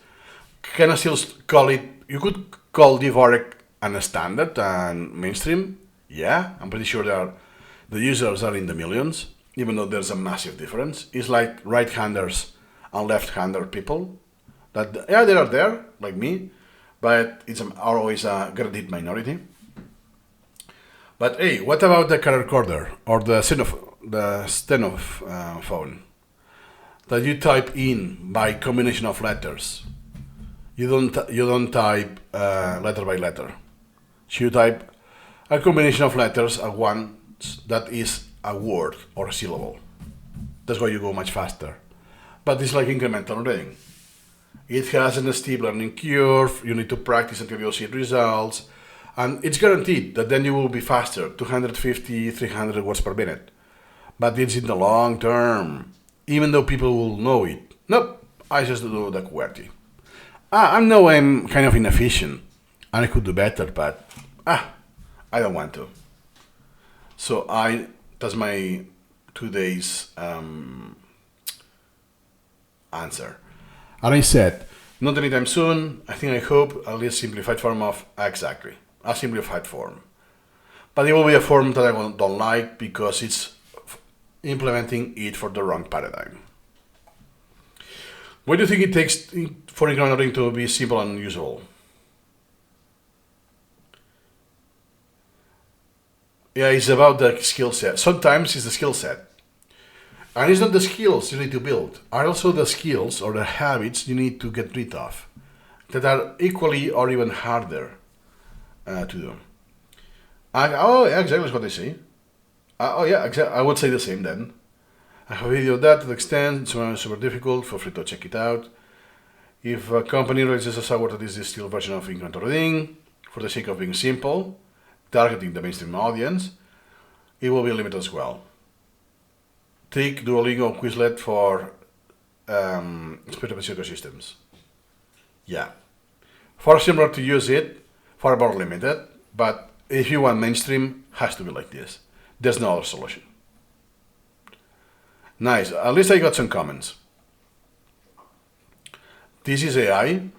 Can I still call it? You could call Dvorak a standard and mainstream. Yeah, I'm pretty sure the users are in the millions, even though there's a massive difference. It's like right-handers and left-hander people. That, yeah, they are there, like me, but it's always a guaranteed minority. But hey, what about the car recorder or the stenophone that you type in by combination of letters? You don't type letter by letter. So you type a combination of letters at once that is a word or a syllable. That's why you go much faster. But it's like incremental reading. It has a steep learning curve. You need to practice until you see results. And it's guaranteed that then you will be faster, 250, 300 words per minute. But it's in the long term, even though people will know it. Nope, I just do the QWERTY. I know I'm kind of inefficient, and I could do better, but I don't want to. So that's my today's answer. And I said, not anytime soon. I hope at least simplified form of exactly. A simplified form. But it will be a form that I don't like because it's implementing it for the wrong paradigm. What do you think it takes for incremental to be simple and usable? Yeah, it's about the skill set. Sometimes it's the skill set. And it's not the skills you need to build, are also the skills or the habits you need to get rid of that are equally or even harder to do. Exactly what I say. I would say the same then. I have a video that to the extent it's super difficult. Feel free to check it out. If a company releases a software that is the still version of incremental reading, for the sake of being simple, targeting the mainstream audience, it will be limited as well. Take Duolingo Quizlet for specific systems. Yeah. For similar to use it, far more limited, but if you want mainstream, has to be like this. There's no other solution. Nice, at least I got some comments. This is AI.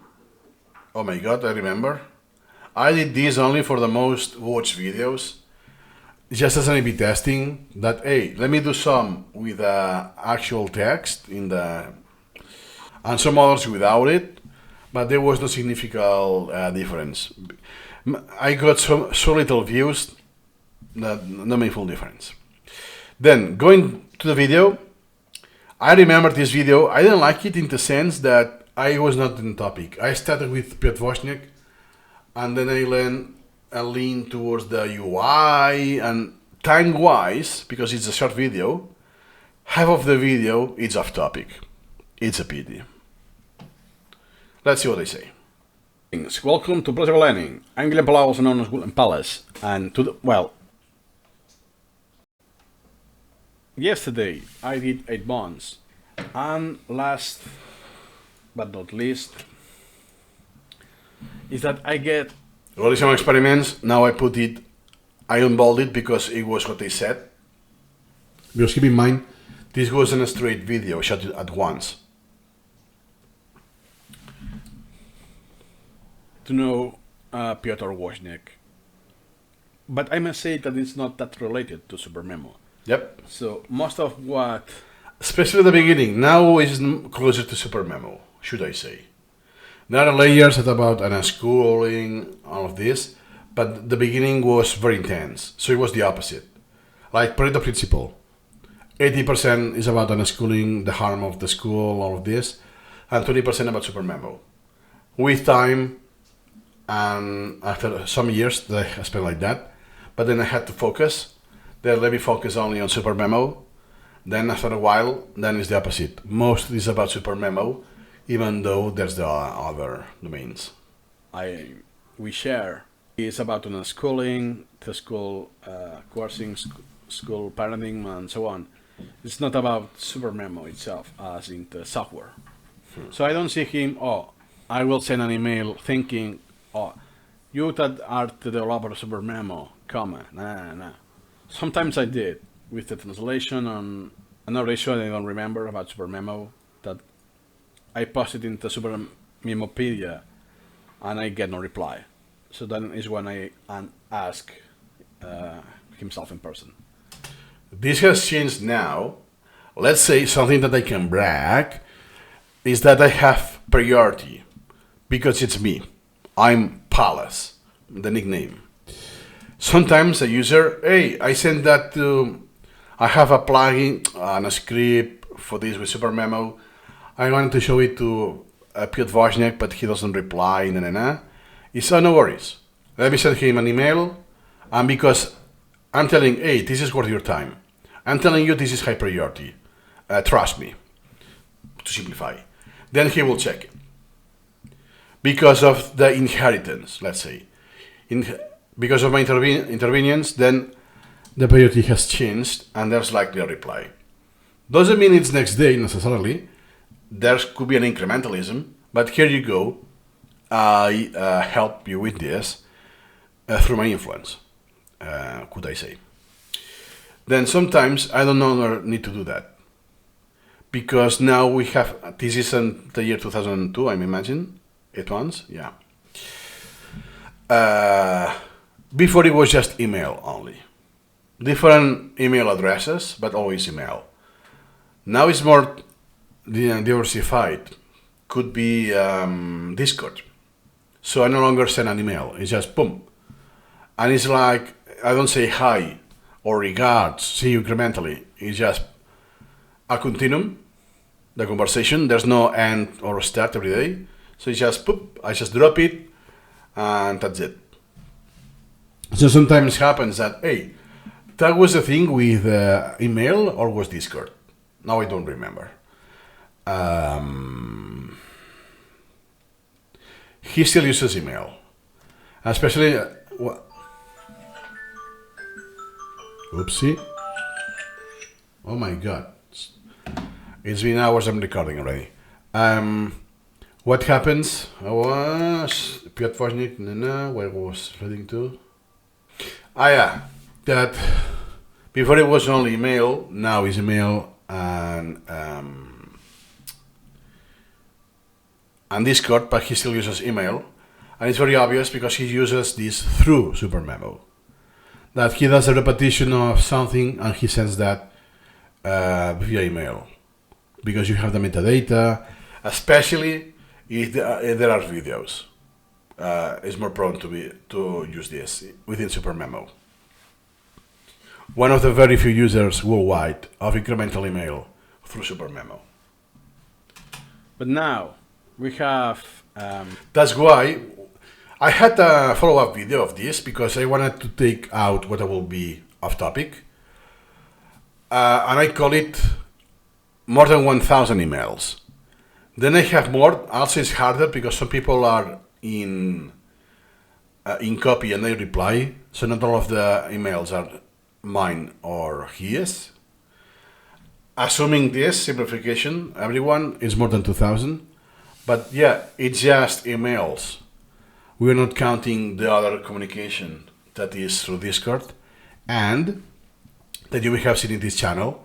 Oh my god, I remember. I did this only for the most watched videos, just as an A/B testing, that, hey, let me do some with actual text and some others without it, but there was no significant difference. I got so little views that no meaningful difference. Then, going to the video, I remember this video. I didn't like it in the sense that I was not in the topic. I started with Wozniak, and then I leaned towards the UI, and time-wise, because it's a short video, half of the video is off topic. It's a pity. Let's see what they say. Welcome to Prosody Learning. I'm Guillem Palau, also known as Guillem Palace, and yesterday I did 8 bonds, and last but not least is that I get Well, some experiments. Now I unbold it because it was what they said. Because keep in mind, this wasn't a straight video shot at once. to know Piotr Wozniak, but I must say that it's not that related to SuperMemo. Yep. So most of what, especially the beginning, now is closer to SuperMemo, should I say. There are layers that about unschooling, all of this, but the beginning was very intense, so it was the opposite. Like Pareto principle. 80% is about unschooling, the harm of the school, all of this, and 20% about SuperMemo. With time, and after some years that I spent like that, but then I had to focus. Then let me focus only on SuperMemo. Then after a while, then it's the opposite. Most is about SuperMemo, even though there's the other domains. we share is about unschooling, the school coursing, school parenting, and so on. It's not about SuperMemo itself, as in the software. So I don't see him, I will send an email thinking, you that are the developer of SuperMemo, nah. Sometimes I did, with the translation on another issue I don't remember about SuperMemo, that I posted into SuperMemopedia, and I get no reply. So then is when I ask himself in person. This has changed now. Let's say something that I can brag is that I have priority because it's me. I'm Palace, the nickname. Sometimes a user, hey, I have a plugin and a script for this with SuperMemo. I wanted to show it to Piotr Wozniak, but he doesn't reply, It's no worries. Let me send him an email, and because I'm telling, hey, this is worth your time. I'm telling you this is high priority. Trust me, to simplify. Then he will check it. Because of the inheritance, let's say. Because of my intervenience, then the priority has changed and there's likely a reply. Doesn't mean it's next day necessarily. There could be an incrementalism, but here you go. I help you with this through my influence, could I say. Then sometimes I don't no longer need to do that. Because now we have, this is in the year 2002, I imagine, it was, yeah. Before it was just email only. Different email addresses, but always email. Now it's more diversified. Could be Discord. So I no longer send an email. It's just boom. And it's like, I don't say hi or regards, see you incrementally. It's just a continuum, the conversation. There's no end or start every day. So it's just poop, I just drop it, and that's it. So sometimes happens that, hey, that was the thing with email or was Discord? Now I don't remember. He still uses email, especially. Oopsie! Oh my god! It's been hours. I'm recording already. What happens? I was Piotr Wozniak. Where was heading to? Yeah, that before it was only email. Now it's email and Discord, but he still uses email, and it's very obvious because he uses this through SuperMemo. That he does a repetition of something and he sends that via email, because you have the metadata, especially if there are videos. It's more prone to use this within SuperMemo. One of the very few users worldwide of incremental email through SuperMemo. But now we have. That's why I had a follow-up video of this, because I wanted to take out what will be off topic. And I call it more than 1,000 emails. Then I have more. Also, it's harder because some people are in copy and they reply. So not all of the emails are mine or his. Assuming this simplification, everyone is more than 2,000. But yeah, it's just emails. We're not counting the other communication that is through Discord, and that you will have seen in this channel,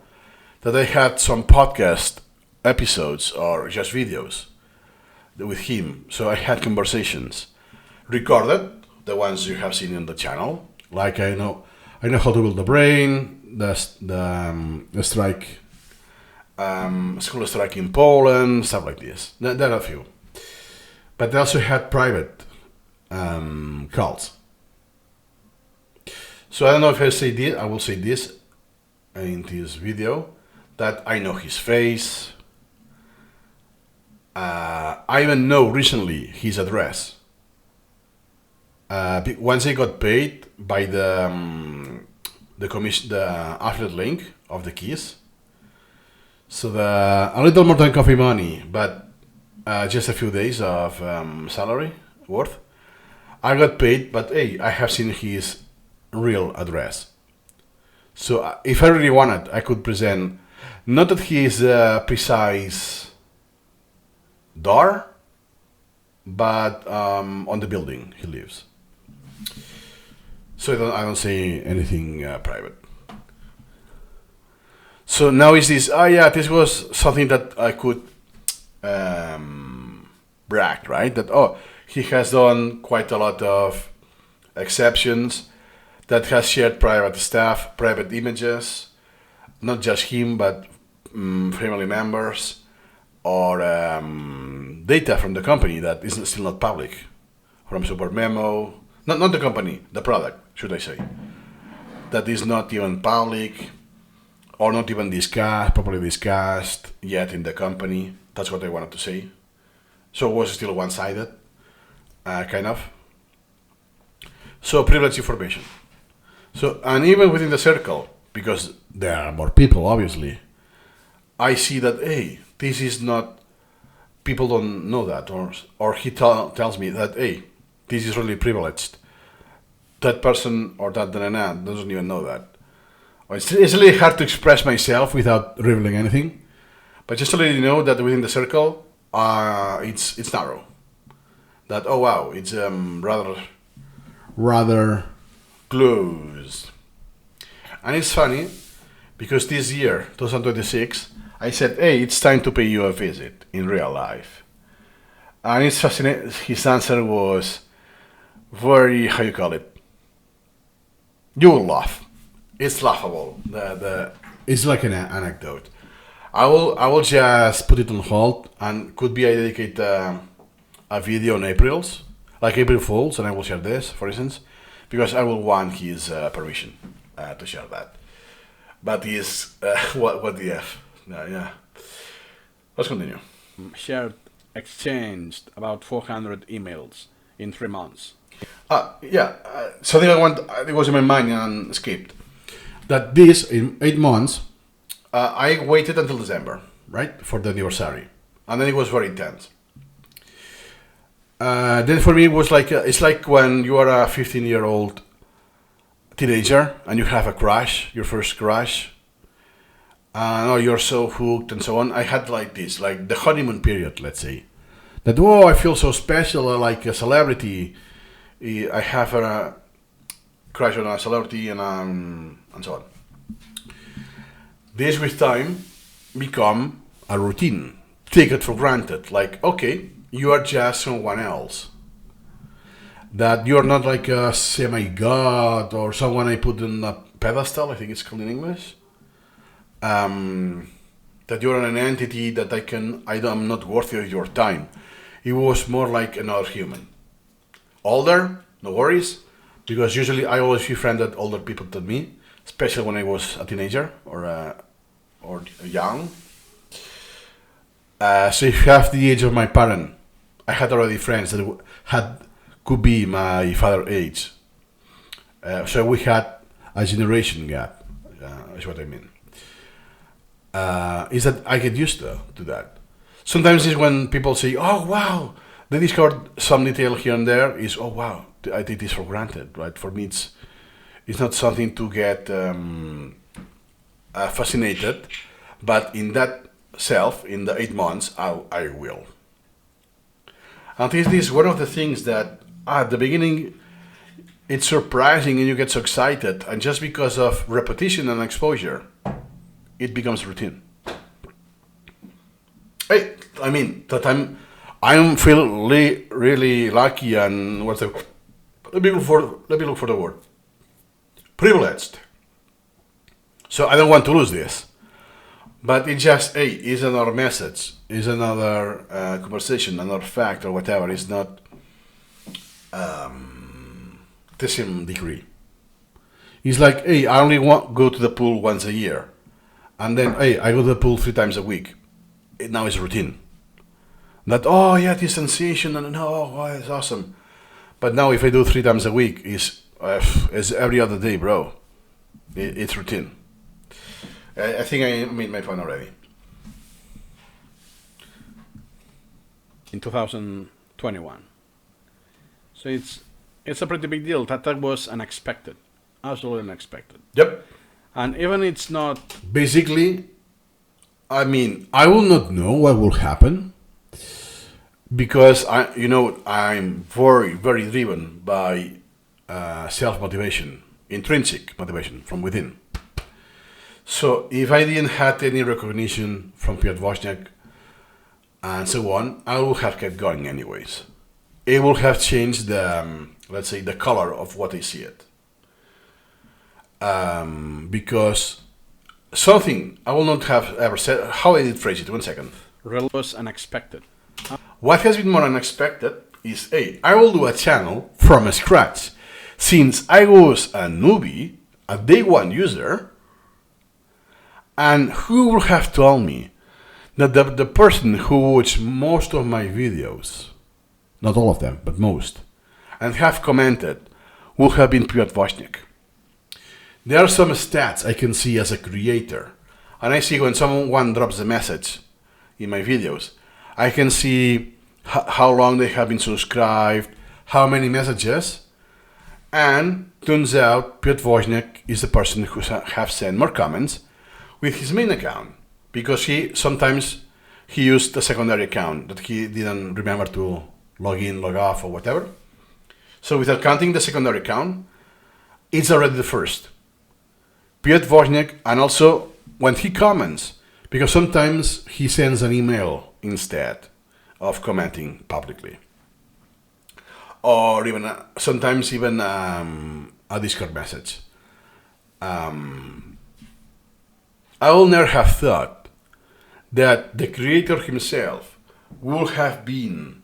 that I had some podcast episodes or just videos with him. So I had conversations recorded, the ones you have seen in the channel. Like I know how to build the brain, the strike, school strike in Poland, stuff like this. There are a few, but I also had private calls. So I don't know if I say this. I will say this in this video, that I know his face. I even know recently his address. Once I got paid by the affiliate link of the keys, so a little more than coffee money, but just a few days of salary worth, I got paid. But hey, I have seen his real address. So if I really wanted, I could present not at his precise door, but on the building he lives. So I don't say anything private. So now is this? This was something that I could brag, right? That he has done quite a lot of exceptions, that has shared private stuff, private images, not just him, but family members, or data from the company that is still not public, from SuperMemo, not the company, the product, should I say, that is not even public or not even properly discussed yet in the company. That's what I wanted to say. So it was still one-sided, kind of. So privileged information. So, and even within the circle, because there are more people, obviously, I see that, hey, this is not, people don't know that, or he tells me that, hey, this is really privileged. That person or that nana doesn't even know that. It's really hard to express myself without revealing anything, but just to let you know that within the circle, it's narrow. That, oh wow, it's rather close. And it's funny because this year, 2026, I said, hey, it's time to pay you a visit in real life. And it's fascinating. His answer was very, how you call it? You will laugh. It's laughable. It's like an anecdote. I will just put it on hold, and could be I dedicate a video on April Fools, and I will share this, for instance, because I will want his permission to share that. But he's what the f? Yeah. Let's continue. Exchanged about 400 emails in 3 months. Something it was in my mind and skipped. That this, in 8 months, I waited until December, right, for the anniversary. And then it was very intense. Then for me, it was like, it's like when you are a 15-year-old teenager and you have a crush, your first crush. You're so hooked and so on. I had like this, like the honeymoon period, let's say. That, I feel so special, like a celebrity. I have a crush on a celebrity and so on. This with time become a routine. Take it for granted. Like, okay, you are just someone else. That you're not like a semi-god or someone I put on a pedestal, I think it's called in English. That you're an entity that I'm not worthy of your time. It was more like another human. Older, no worries, because usually I always befriended older people than me, especially when I was a teenager or young. So if you have the age of my parent, I had already friends that could be my father's age. So we had a generation gap, is what I mean. Is that I get used to that. Sometimes it's when people say, oh wow, they discovered some detail here and there, is, oh wow, I take this for granted, right? For me it's not something to get fascinated, but in that in the 8 months, I will. And this is one of the things that at the beginning, it's surprising and you get so excited, and just because of repetition and exposure, it becomes routine. I mean that I'm feel really lucky, and let me look for the word. Privileged. So I don't want to lose this, but it just is another message, is another conversation, another fact or whatever. It's not the same degree. It's like, I only go to the pool once a year, and then I go to the pool 3 times a week. Now it's routine. That, this sensation, and it's awesome. But now if I do 3 times a week, it's every other day, bro. It's routine. I think I made my point already. In 2021. So it's a pretty big deal. That was unexpected. Absolutely unexpected. Yep. And even it's not... Basically, I will not know what will happen, because I'm very, very driven by self-motivation, intrinsic motivation from within. So if I didn't have any recognition from Wozniak and so on, I would have kept going anyways. It will have changed let's say, the color of what I see it. Because something I will not have ever said, how I did phrase it, 1 second. Real was unexpected. What has been more unexpected is, hey, I will do a channel from scratch. Since I was a newbie, a day one user, and who would have told me that the person who watched most of my videos, not all of them, but most, and have commented, would have been Wozniak. There are some stats I can see as a creator, and I see when someone drops a message in my videos, I can see how long they have been subscribed, how many messages, and turns out Piotr Wozniak is the person who have sent more comments with his main account, because sometimes he used a secondary account that he didn't remember to log in, log off, or whatever. So without counting the secondary account, it's already the first. Piotr Wozniak, and also when he comments, because sometimes he sends an email instead of commenting publicly, or even sometimes even a Discord message. I will never have thought that the creator himself would have been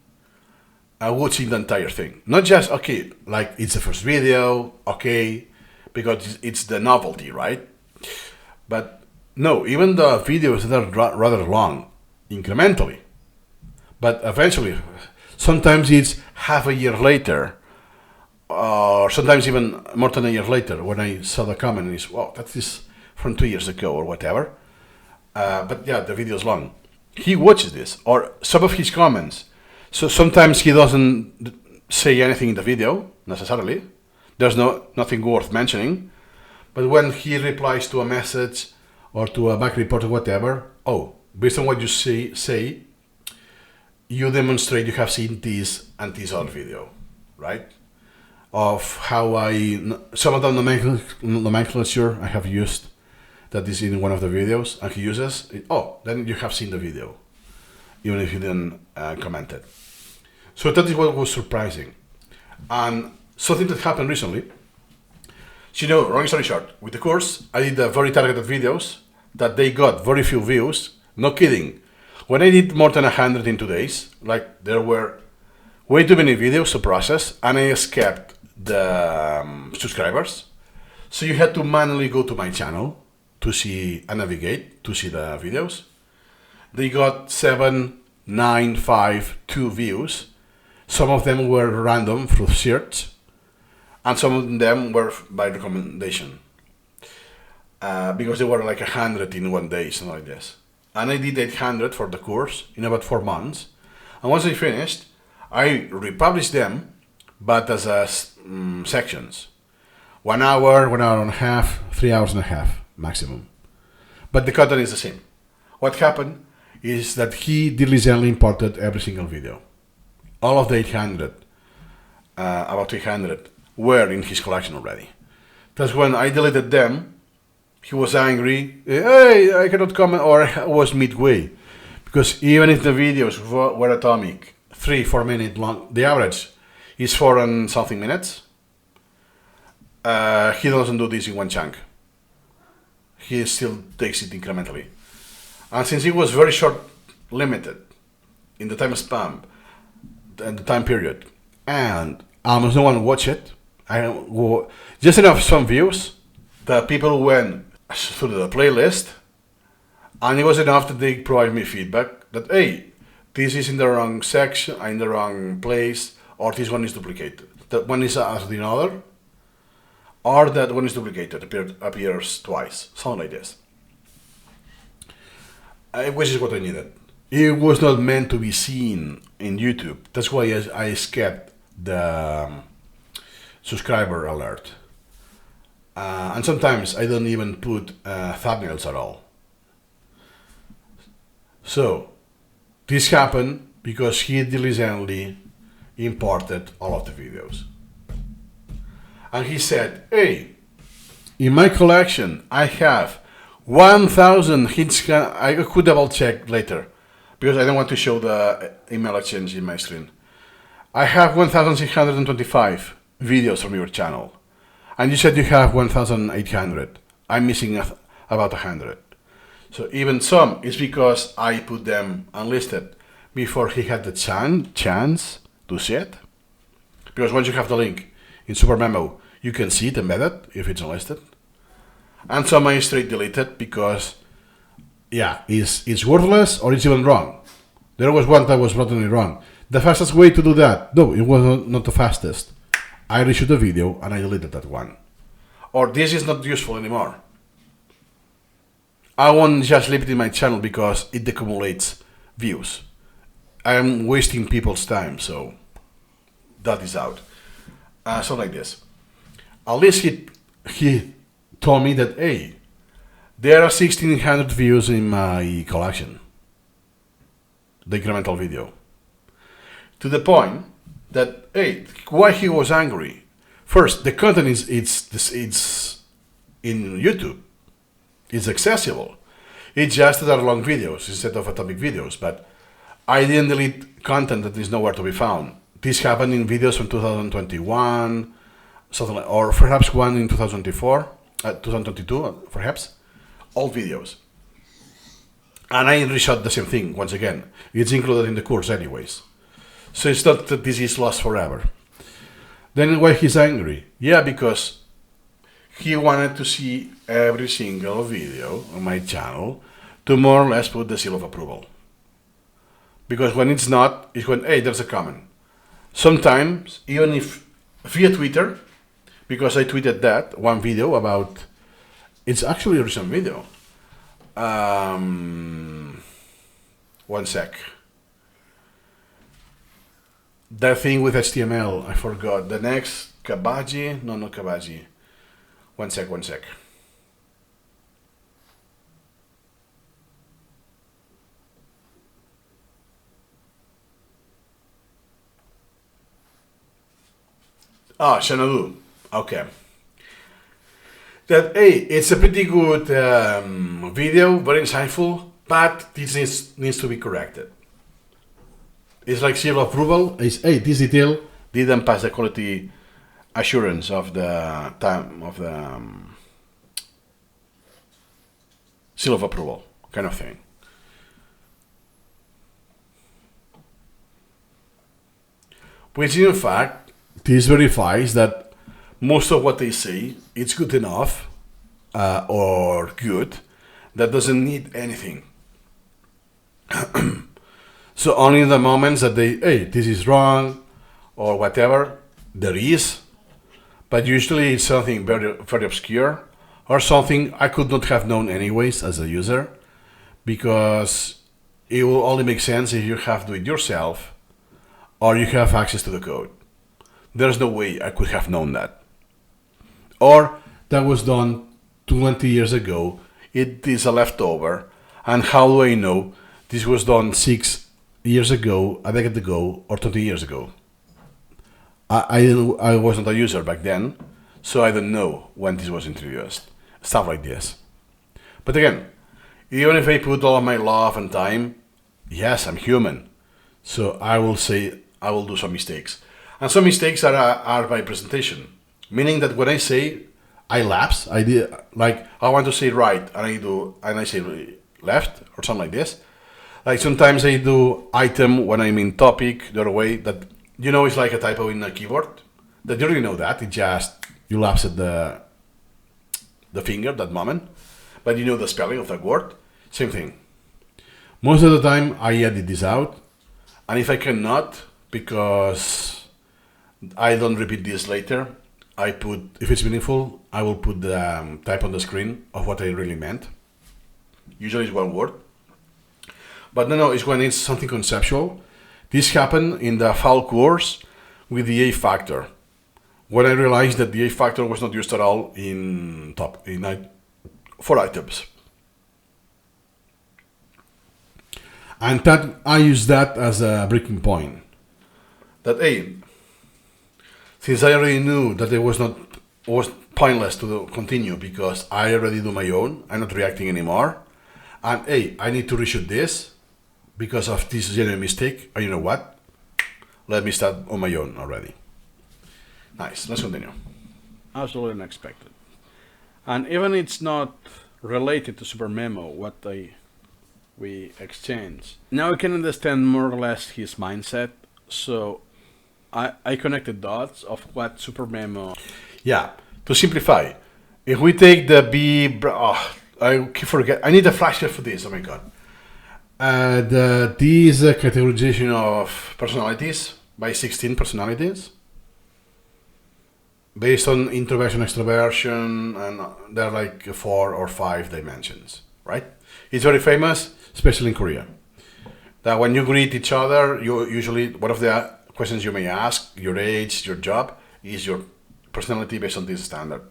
watching the entire thing. Not just, okay, like it's the first video, okay, because it's the novelty, right? But no, even the videos that are rather long, incrementally. But eventually, sometimes it's half a year later, or sometimes even more than a year later, when I saw the comment and it's, wow, that is from 2 years ago or whatever. But yeah, the video is long. He watches this, or some of his comments. So sometimes he doesn't say anything in the video, necessarily. There's nothing worth mentioning. But when he replies to a message or to a back report or whatever, oh, based on what you say, you demonstrate you have seen this and this other video, right? Of how some of the nomenclature I have used, that is in one of the videos, and he uses, then you have seen the video, even if you didn't comment it. So that is what was surprising. And something that happened recently, so long story short, with the course, I did very targeted videos that they got very few views. No kidding. When I did more than 100 in 2 days, like there were way too many videos to process, and I escaped the subscribers. So you had to manually go to my channel to see and navigate to see the videos. They got 7, 9, 5, 2 views. Some of them were random through search, and some of them were by recommendation, because they were like 100 in 1 day, something like this. And I did 800 for the course in about 4 months. And once I finished, I republished them, but as sections. 1 hour, 1 hour and a half, 3 hours and a half maximum. But the content is the same. What happened is that he diligently imported every single video. All of the 800, about 800, were in his collection already. That's when I deleted them, he was angry, hey, I cannot comment, or I was midway. Because even if the videos were atomic, 3-4 minute long, the average is 4 and something minutes, he doesn't do this in one chunk. He still takes it incrementally. And since it was very short, limited in the time span and the time period, and almost no one watched it, just enough some views that people went through the playlist, and it was enough that they provide me feedback that, hey, this is in the wrong section, in the wrong place, or this one is duplicated. That one is as the other, or that one is duplicated, appears twice, something like this. Which is what I needed. It was not meant to be seen in YouTube. That's why I escaped the subscriber alert. And sometimes I don't even put thumbnails at all. So this happened because he diligently imported all of the videos. And he said, hey, in my collection I have 1,000 hits. I could double check later because I don't want to show the email exchange in my screen. I have 1,625 videos from your channel. And you said you have 1,800. I'm missing about 100. So even some is because I put them unlisted before he had the chance to see it. Because once you have the link in SuperMemo, you can see it embedded if it's unlisted. And some I straight delete it because, yeah, it's worthless or it's even wrong. There was one that was blatantly wrong. The fastest way to do that, no, it was not the fastest. I reshoot the video and I deleted that one. Or this is not useful anymore. I won't just leave it in my channel because it accumulates views. I am wasting people's time, so that is out. So like this. At least he told me that, hey, there are 1600 views in my collection, the incremental video. To the point that, hey, why he was angry? First, the content it's in YouTube. It's accessible. It's just that are long videos instead of atomic videos, but I didn't delete content that is nowhere to be found. This happened in videos from 2021, something like, or perhaps one in 2024, 2022, perhaps, old videos. And I reshot the same thing once again. It's included in the course anyways. So it's not that this is lost forever. Then why he's angry? Yeah, because he wanted to see every single video on my channel to more or less put the seal of approval. Because when it's not, it's when, hey, there's a comment. Sometimes, even if via Twitter, because I tweeted that one video about, it's actually a recent video. One sec. That thing with HTML, I forgot. The next, Kabaji? No, not Kabaji. One sec. Ah, Xanadu. Okay. That, hey, it's a pretty good video, very insightful, but this needs to be corrected. It's like seal of approval. It's, hey, this detail didn't pass the quality assurance of the time of the seal of approval kind of thing. Which in fact, this verifies that most of what they say, it's good enough or good, that doesn't need anything. So only in the moments that they, hey, this is wrong or whatever, there is, but usually it's something very, very obscure or something I could not have known anyways as a user, because it will only make sense if you have to do it yourself or you have access to the code. There's no way I could have known that. Or that was done 20 years ago, it is a leftover, and how do I know this was done 6 years ago, a decade ago, or 20 years ago? I wasn't a user back then, so I don't know when this was introduced. Stuff like this. But again, even if I put all of my love and time, yes, I'm human. So I will say, I will do some mistakes. And some mistakes are by presentation. Meaning that when I say, I lapse, I did, like, I want to say right, and I say left, or something like this. Like sometimes I do item when I'm in topic, the other way, that, you know, it's like a typo in a keyboard. That you already know that, it just, you lapse at the finger, that moment. But you know the spelling of that word, same thing. Most of the time I edit this out, and if I cannot, because I don't repeat this later, I put, if it's meaningful, I will put the type on the screen of what I really meant. Usually it's one word. But no, it's when it's something conceptual. This happened in the file course with the A factor, when I realized that the A factor was not used at all in for items. And that I use that as a breaking point. That, hey, since I already knew that it was pointless to continue because I already do my own, I'm not reacting anymore, and hey, I need to reshoot this because of this genuine mistake, and you know what? Let me start on my own already. Nice, let's continue. Absolutely unexpected. And even it's not related to SuperMemo, what we exchange. Now I can understand more or less his mindset, so I connected dots of what SuperMemo. Yeah, to simplify, if we take the I forget. I need a flashcard for this. Oh my god. This categorization of personalities by 16 personalities based on introversion, extroversion, and there are like 4 or 5 dimensions, right? It's very famous, especially in Korea. That when you greet each other, you usually one of the questions you may ask, your age, your job, is your personality based on this standard.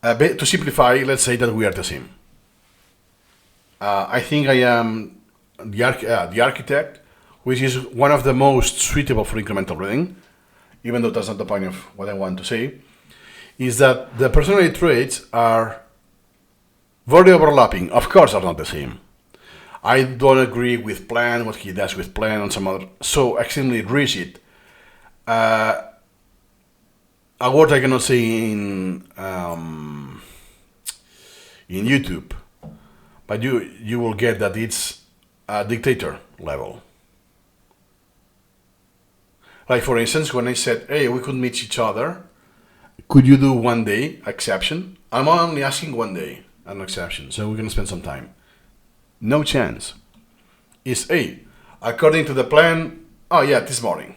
To simplify, let's say that we are the same. I think I am the architect, which is one of the most suitable for incremental reading, even though that's not the point of what I want to say, is that the personality traits are very overlapping. Of course, are not the same. I don't agree with Plan, what he does with Plan, and some other, so extremely rigid. A word I cannot say in YouTube, but you will get that it's a dictator level. Like for instance, when I said, "Hey, we could meet each other. Could you do one day exception?" I'm only asking one day an exception, so we're gonna spend some time. No chance. It's hey, according to the plan. Oh yeah, this morning.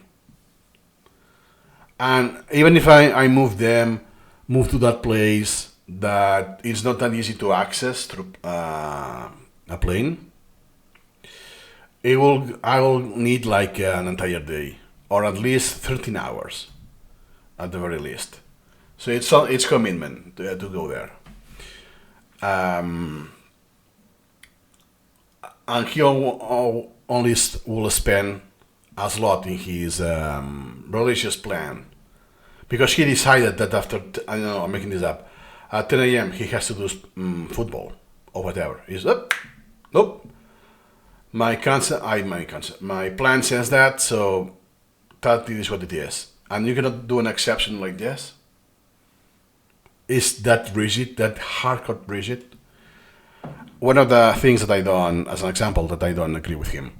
And even if I move to that place that it's not that easy to access through a plane, I will need like an entire day or at least 13 hours at the very least. So it's commitment to go there. And he only will spend a slot in his religious plan, because he decided that after I don't know, I'm making this up, at 10 a.m. he has to do football or whatever. He's nope. My plan says that, so that is what it is, and you cannot do an exception like this. Is that rigid? That hardcore rigid? One of the things that I done, as an example, that I don't agree with him.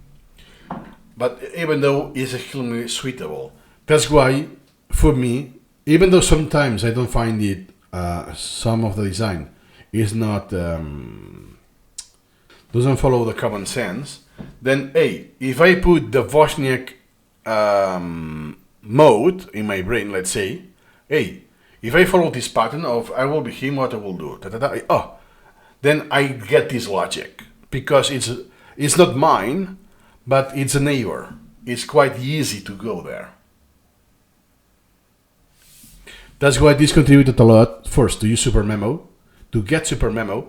But even though it's extremely suitable, that's why, for me, even though sometimes I don't find it, some of the design is not, doesn't follow the common sense, then if I put the Wozniak mode in my brain, let's say, if I follow this pattern of I will be him, what I will do, then I get this logic, because it's not mine, but it's a neighbor. It's quite easy to go there. That's why this contributed a lot, first to use SuperMemo, to get SuperMemo,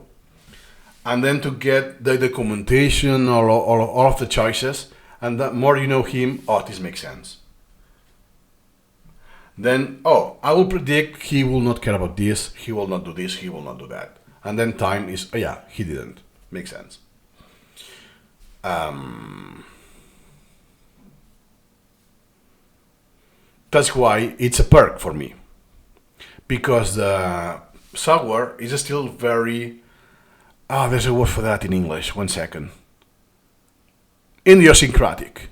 and then to get the documentation, all of the choices, and the more you know him, this makes sense. Then, I will predict he will not care about this, he will not do this, he will not do that. And then time is, he didn't. Makes sense. That's why it's a perk for me. Because the software is still very, there's a word for that in English, 1 second. Idiosyncratic.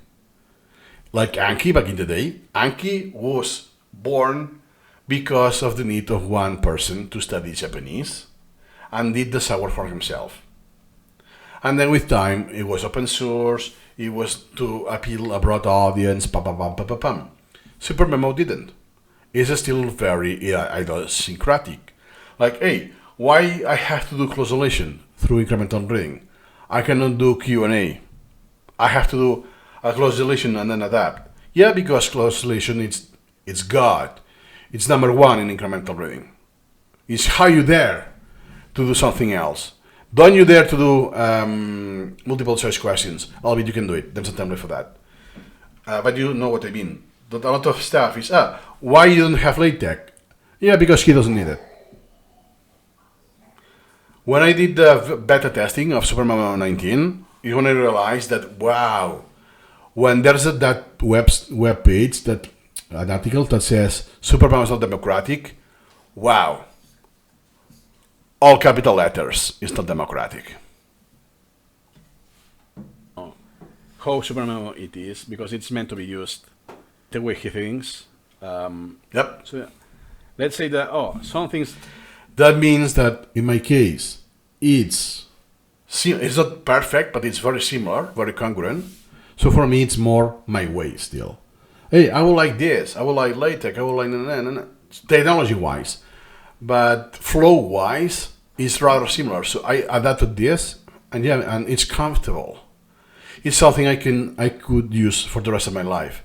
Like Anki back in the day, Anki was born because of the need of one person to study Japanese, and did the software for himself. And then with time, it was open source, it was to appeal a broad audience, SuperMemo didn't. It's still very idiosyncratic. Like, why I have to do close deletion through incremental reading? I cannot do Q&A. I have to do a close deletion and then adapt. Yeah, because close deletion, it's God. It's number 1 in incremental reading. It's how you dare to do something else. Don't you dare to do multiple choice questions. Albeit you can do it. There's a template for that. But you know what I mean. That a lot of stuff is, why you don't have LaTeX? Yeah, because he doesn't need it. When I did the beta testing of SuperMemo 19, is when I realized that, wow, when there's that web page, that an article that says SuperMemo is not democratic, wow. All capital letters, it's not democratic. How SuperMemo it is, because it's meant to be used the way he thinks. Yep. So let's say that some things. That means that in my case, it's not perfect, but it's very similar, very congruent. So for me, it's more my way still. Hey, I would like this. I would like LaTeX. I would like technology-wise, but flow-wise, it's rather similar. So I adapted this, and and it's comfortable. It's something I could use for the rest of my life.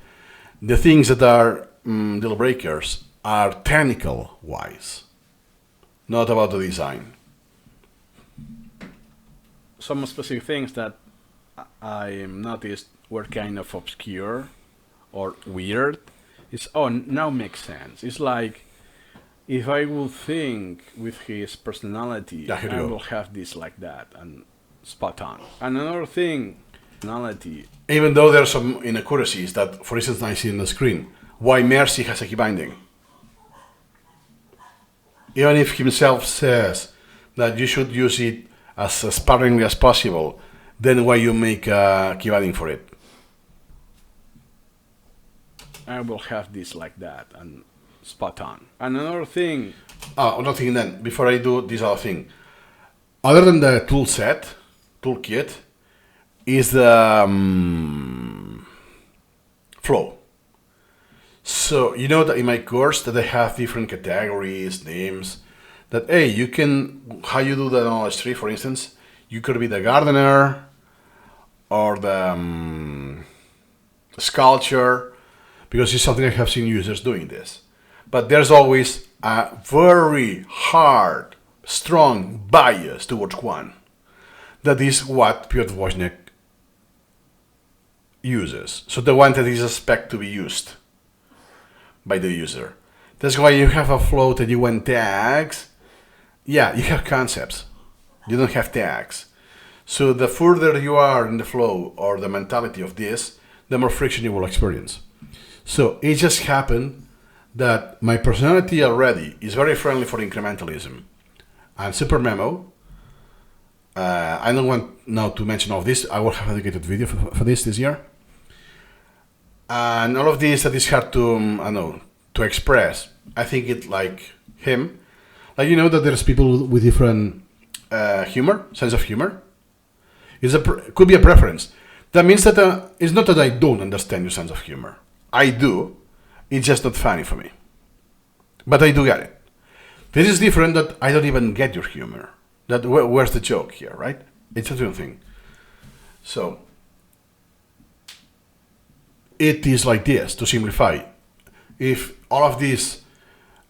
The things that are deal breakers are technical-wise, not about the design. Some specific things that I noticed were kind of obscure or weird. Now makes sense. It's like if I would think with his personality, I will have this like that and spot on. And another thing, personality. Even though there are some inaccuracies that, for instance, I see on the screen, why Mercy has a key binding. Even if himself says that you should use it as sparingly as possible, then why you make a key binding for it? I will have this like that and spot on. And another thing. Another thing then, before I do this other thing. Other than the toolkit, is the flow. So you know that in my course that I have different categories, names, that hey, you can, how you do that on Registry, for instance, you could be the gardener or the sculpture, because it's something I have seen users doing this. But there's always a very hard, strong bias towards one. That is what Piotr Wozniak uses. So the one that is expected to be used by the user. That's why you have a flow that you want tags. Yeah, you have concepts. You don't have tags. So the further you are in the flow or the mentality of this, the more friction you will experience. So it just happened that my personality already is very friendly for incrementalism. And SuperMemo, I don't want now to mention all of this. I will have a dedicated video for this year. And all of this that is hard to, to express. I think it like him. Like, you know that there's people with different sense of humor. Could be a preference. That means that it's not that I don't understand your sense of humor. I do. It's just not funny for me. But I do get it. This is different that I don't even get your humor. That where's the joke here, right? It's a different thing. So it is like this, to simplify. If all of this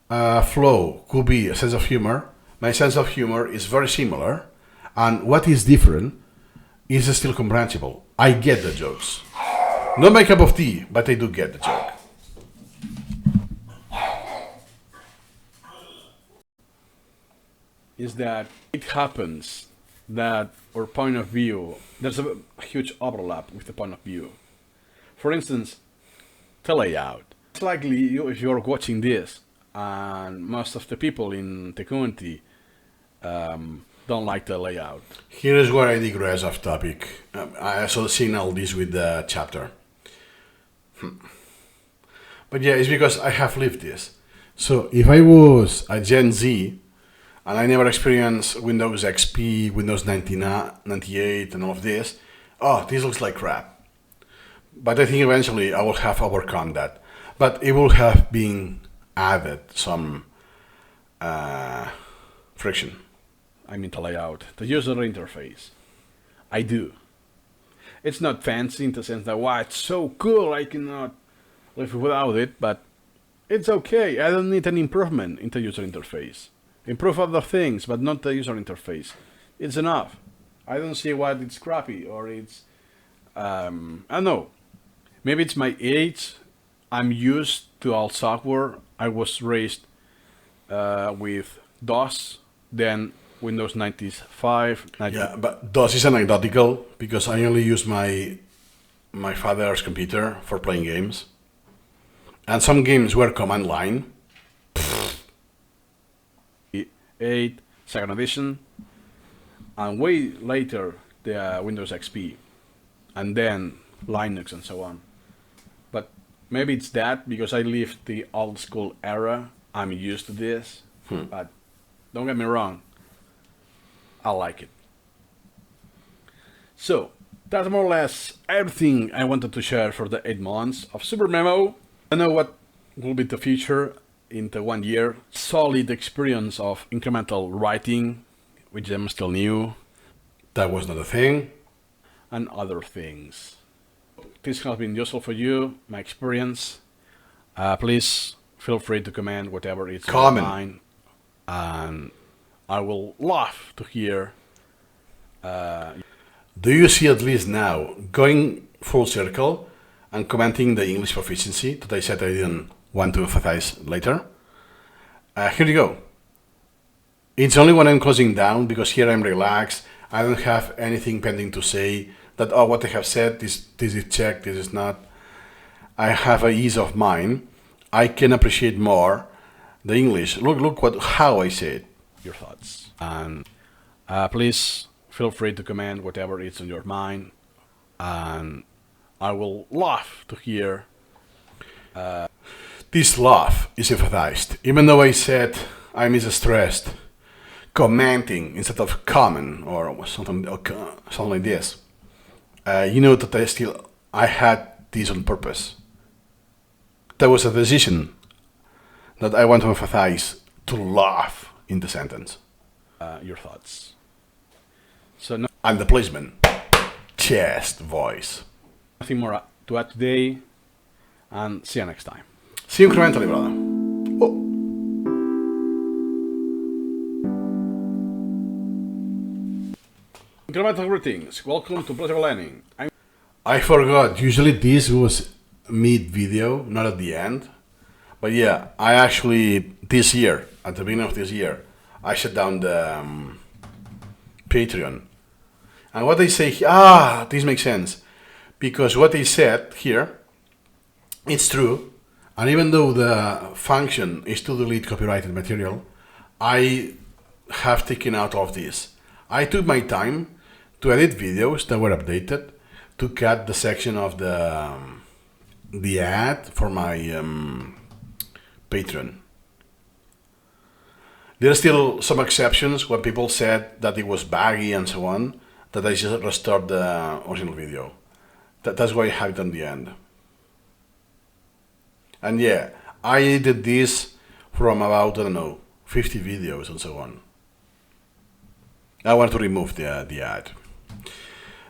flow could be a sense of humor, my sense of humor is very similar, and what is different is still comprehensible. I get the jokes. Not my cup of tea, but I do get the joke. Is that it happens that our point of view, there's a huge overlap with the point of view. For instance, the layout. It's likely if you're watching this, and most of the people in the community don't like the layout. Here is where I digress off topic. I also signal this with the chapter. But yeah, it's because I have lived this. So if I was a Gen Z and I never experienced Windows XP, Windows 98 and all of this, this looks like crap. But I think eventually I will have overcome that. But it will have been added some friction. I mean the layout, the user interface. I do. It's not fancy in the sense that, wow, it's so cool, I cannot live without it, but it's okay. I don't need an improvement in the user interface. Improve other things, but not the user interface. It's enough. I don't see why it's crappy or it's, I don't know. Maybe it's my age. I'm used to all software. I was raised with DOS, then Windows 95. Yeah, but DOS is anecdotal because I only use my father's computer for playing games. And some games were command line. 8, second edition, and way later the Windows XP, and then Linux and so on. But Maybe it's that because I lived the old school era. I'm used to this. But don't get me wrong, I like it. So that's more or less everything I wanted to share for the 8 months of SuperMemo. I know what will be the future in the 1 year. Solid experience of incremental writing, which I'm still new, That was not a thing. and other things. This has been useful for you, my experience. Please feel free to comment whatever is on your Comment. mind, and I will love to hear. Do you see at least now going full circle and commenting the English proficiency that I said I didn't want to emphasize later? Here you go. It's only when I'm closing down because here I'm relaxed. I don't have anything pending to say that, oh, what I have said, this is checked, this is not. I have a ease of mind. I can appreciate more the English. Look how I say it. Your thoughts. And please feel free to comment whatever is on your mind, and I will love to hear. This love is emphasized, even though I said I'm stressed, commenting instead of comment or something like this. You know that I had this on purpose. There was a decision that I want to emphasize to love in the sentence. Your thoughts. So no, And the placement, chest voice. nothing more to add today, and see you next time. See you incrementally, brother. Oh. Incremental greetings. Welcome to Flattening. I forgot. Usually this was mid-video, not at the end. But yeah, I actually, this year, at the beginning of this year, I shut down the Patreon. And what they say, this makes sense. Because what they said here, it's true. And even though the function is to delete copyrighted material, I have taken out of this. I took my time to edit videos that were updated, to cut the section of the ad for my Patreon. There are still some exceptions when people said that it was baggy and so on, that I just restored the original video. That's why I have it on the end. And yeah, I did this from about, 50 videos and so on. I want to remove the ad.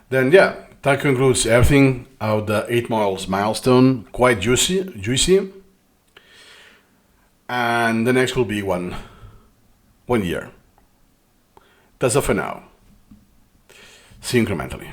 Then yeah, that concludes everything out the 8 miles milestone. Quite juicy. And the next will be 1 year. That's all for now. See you incrementally.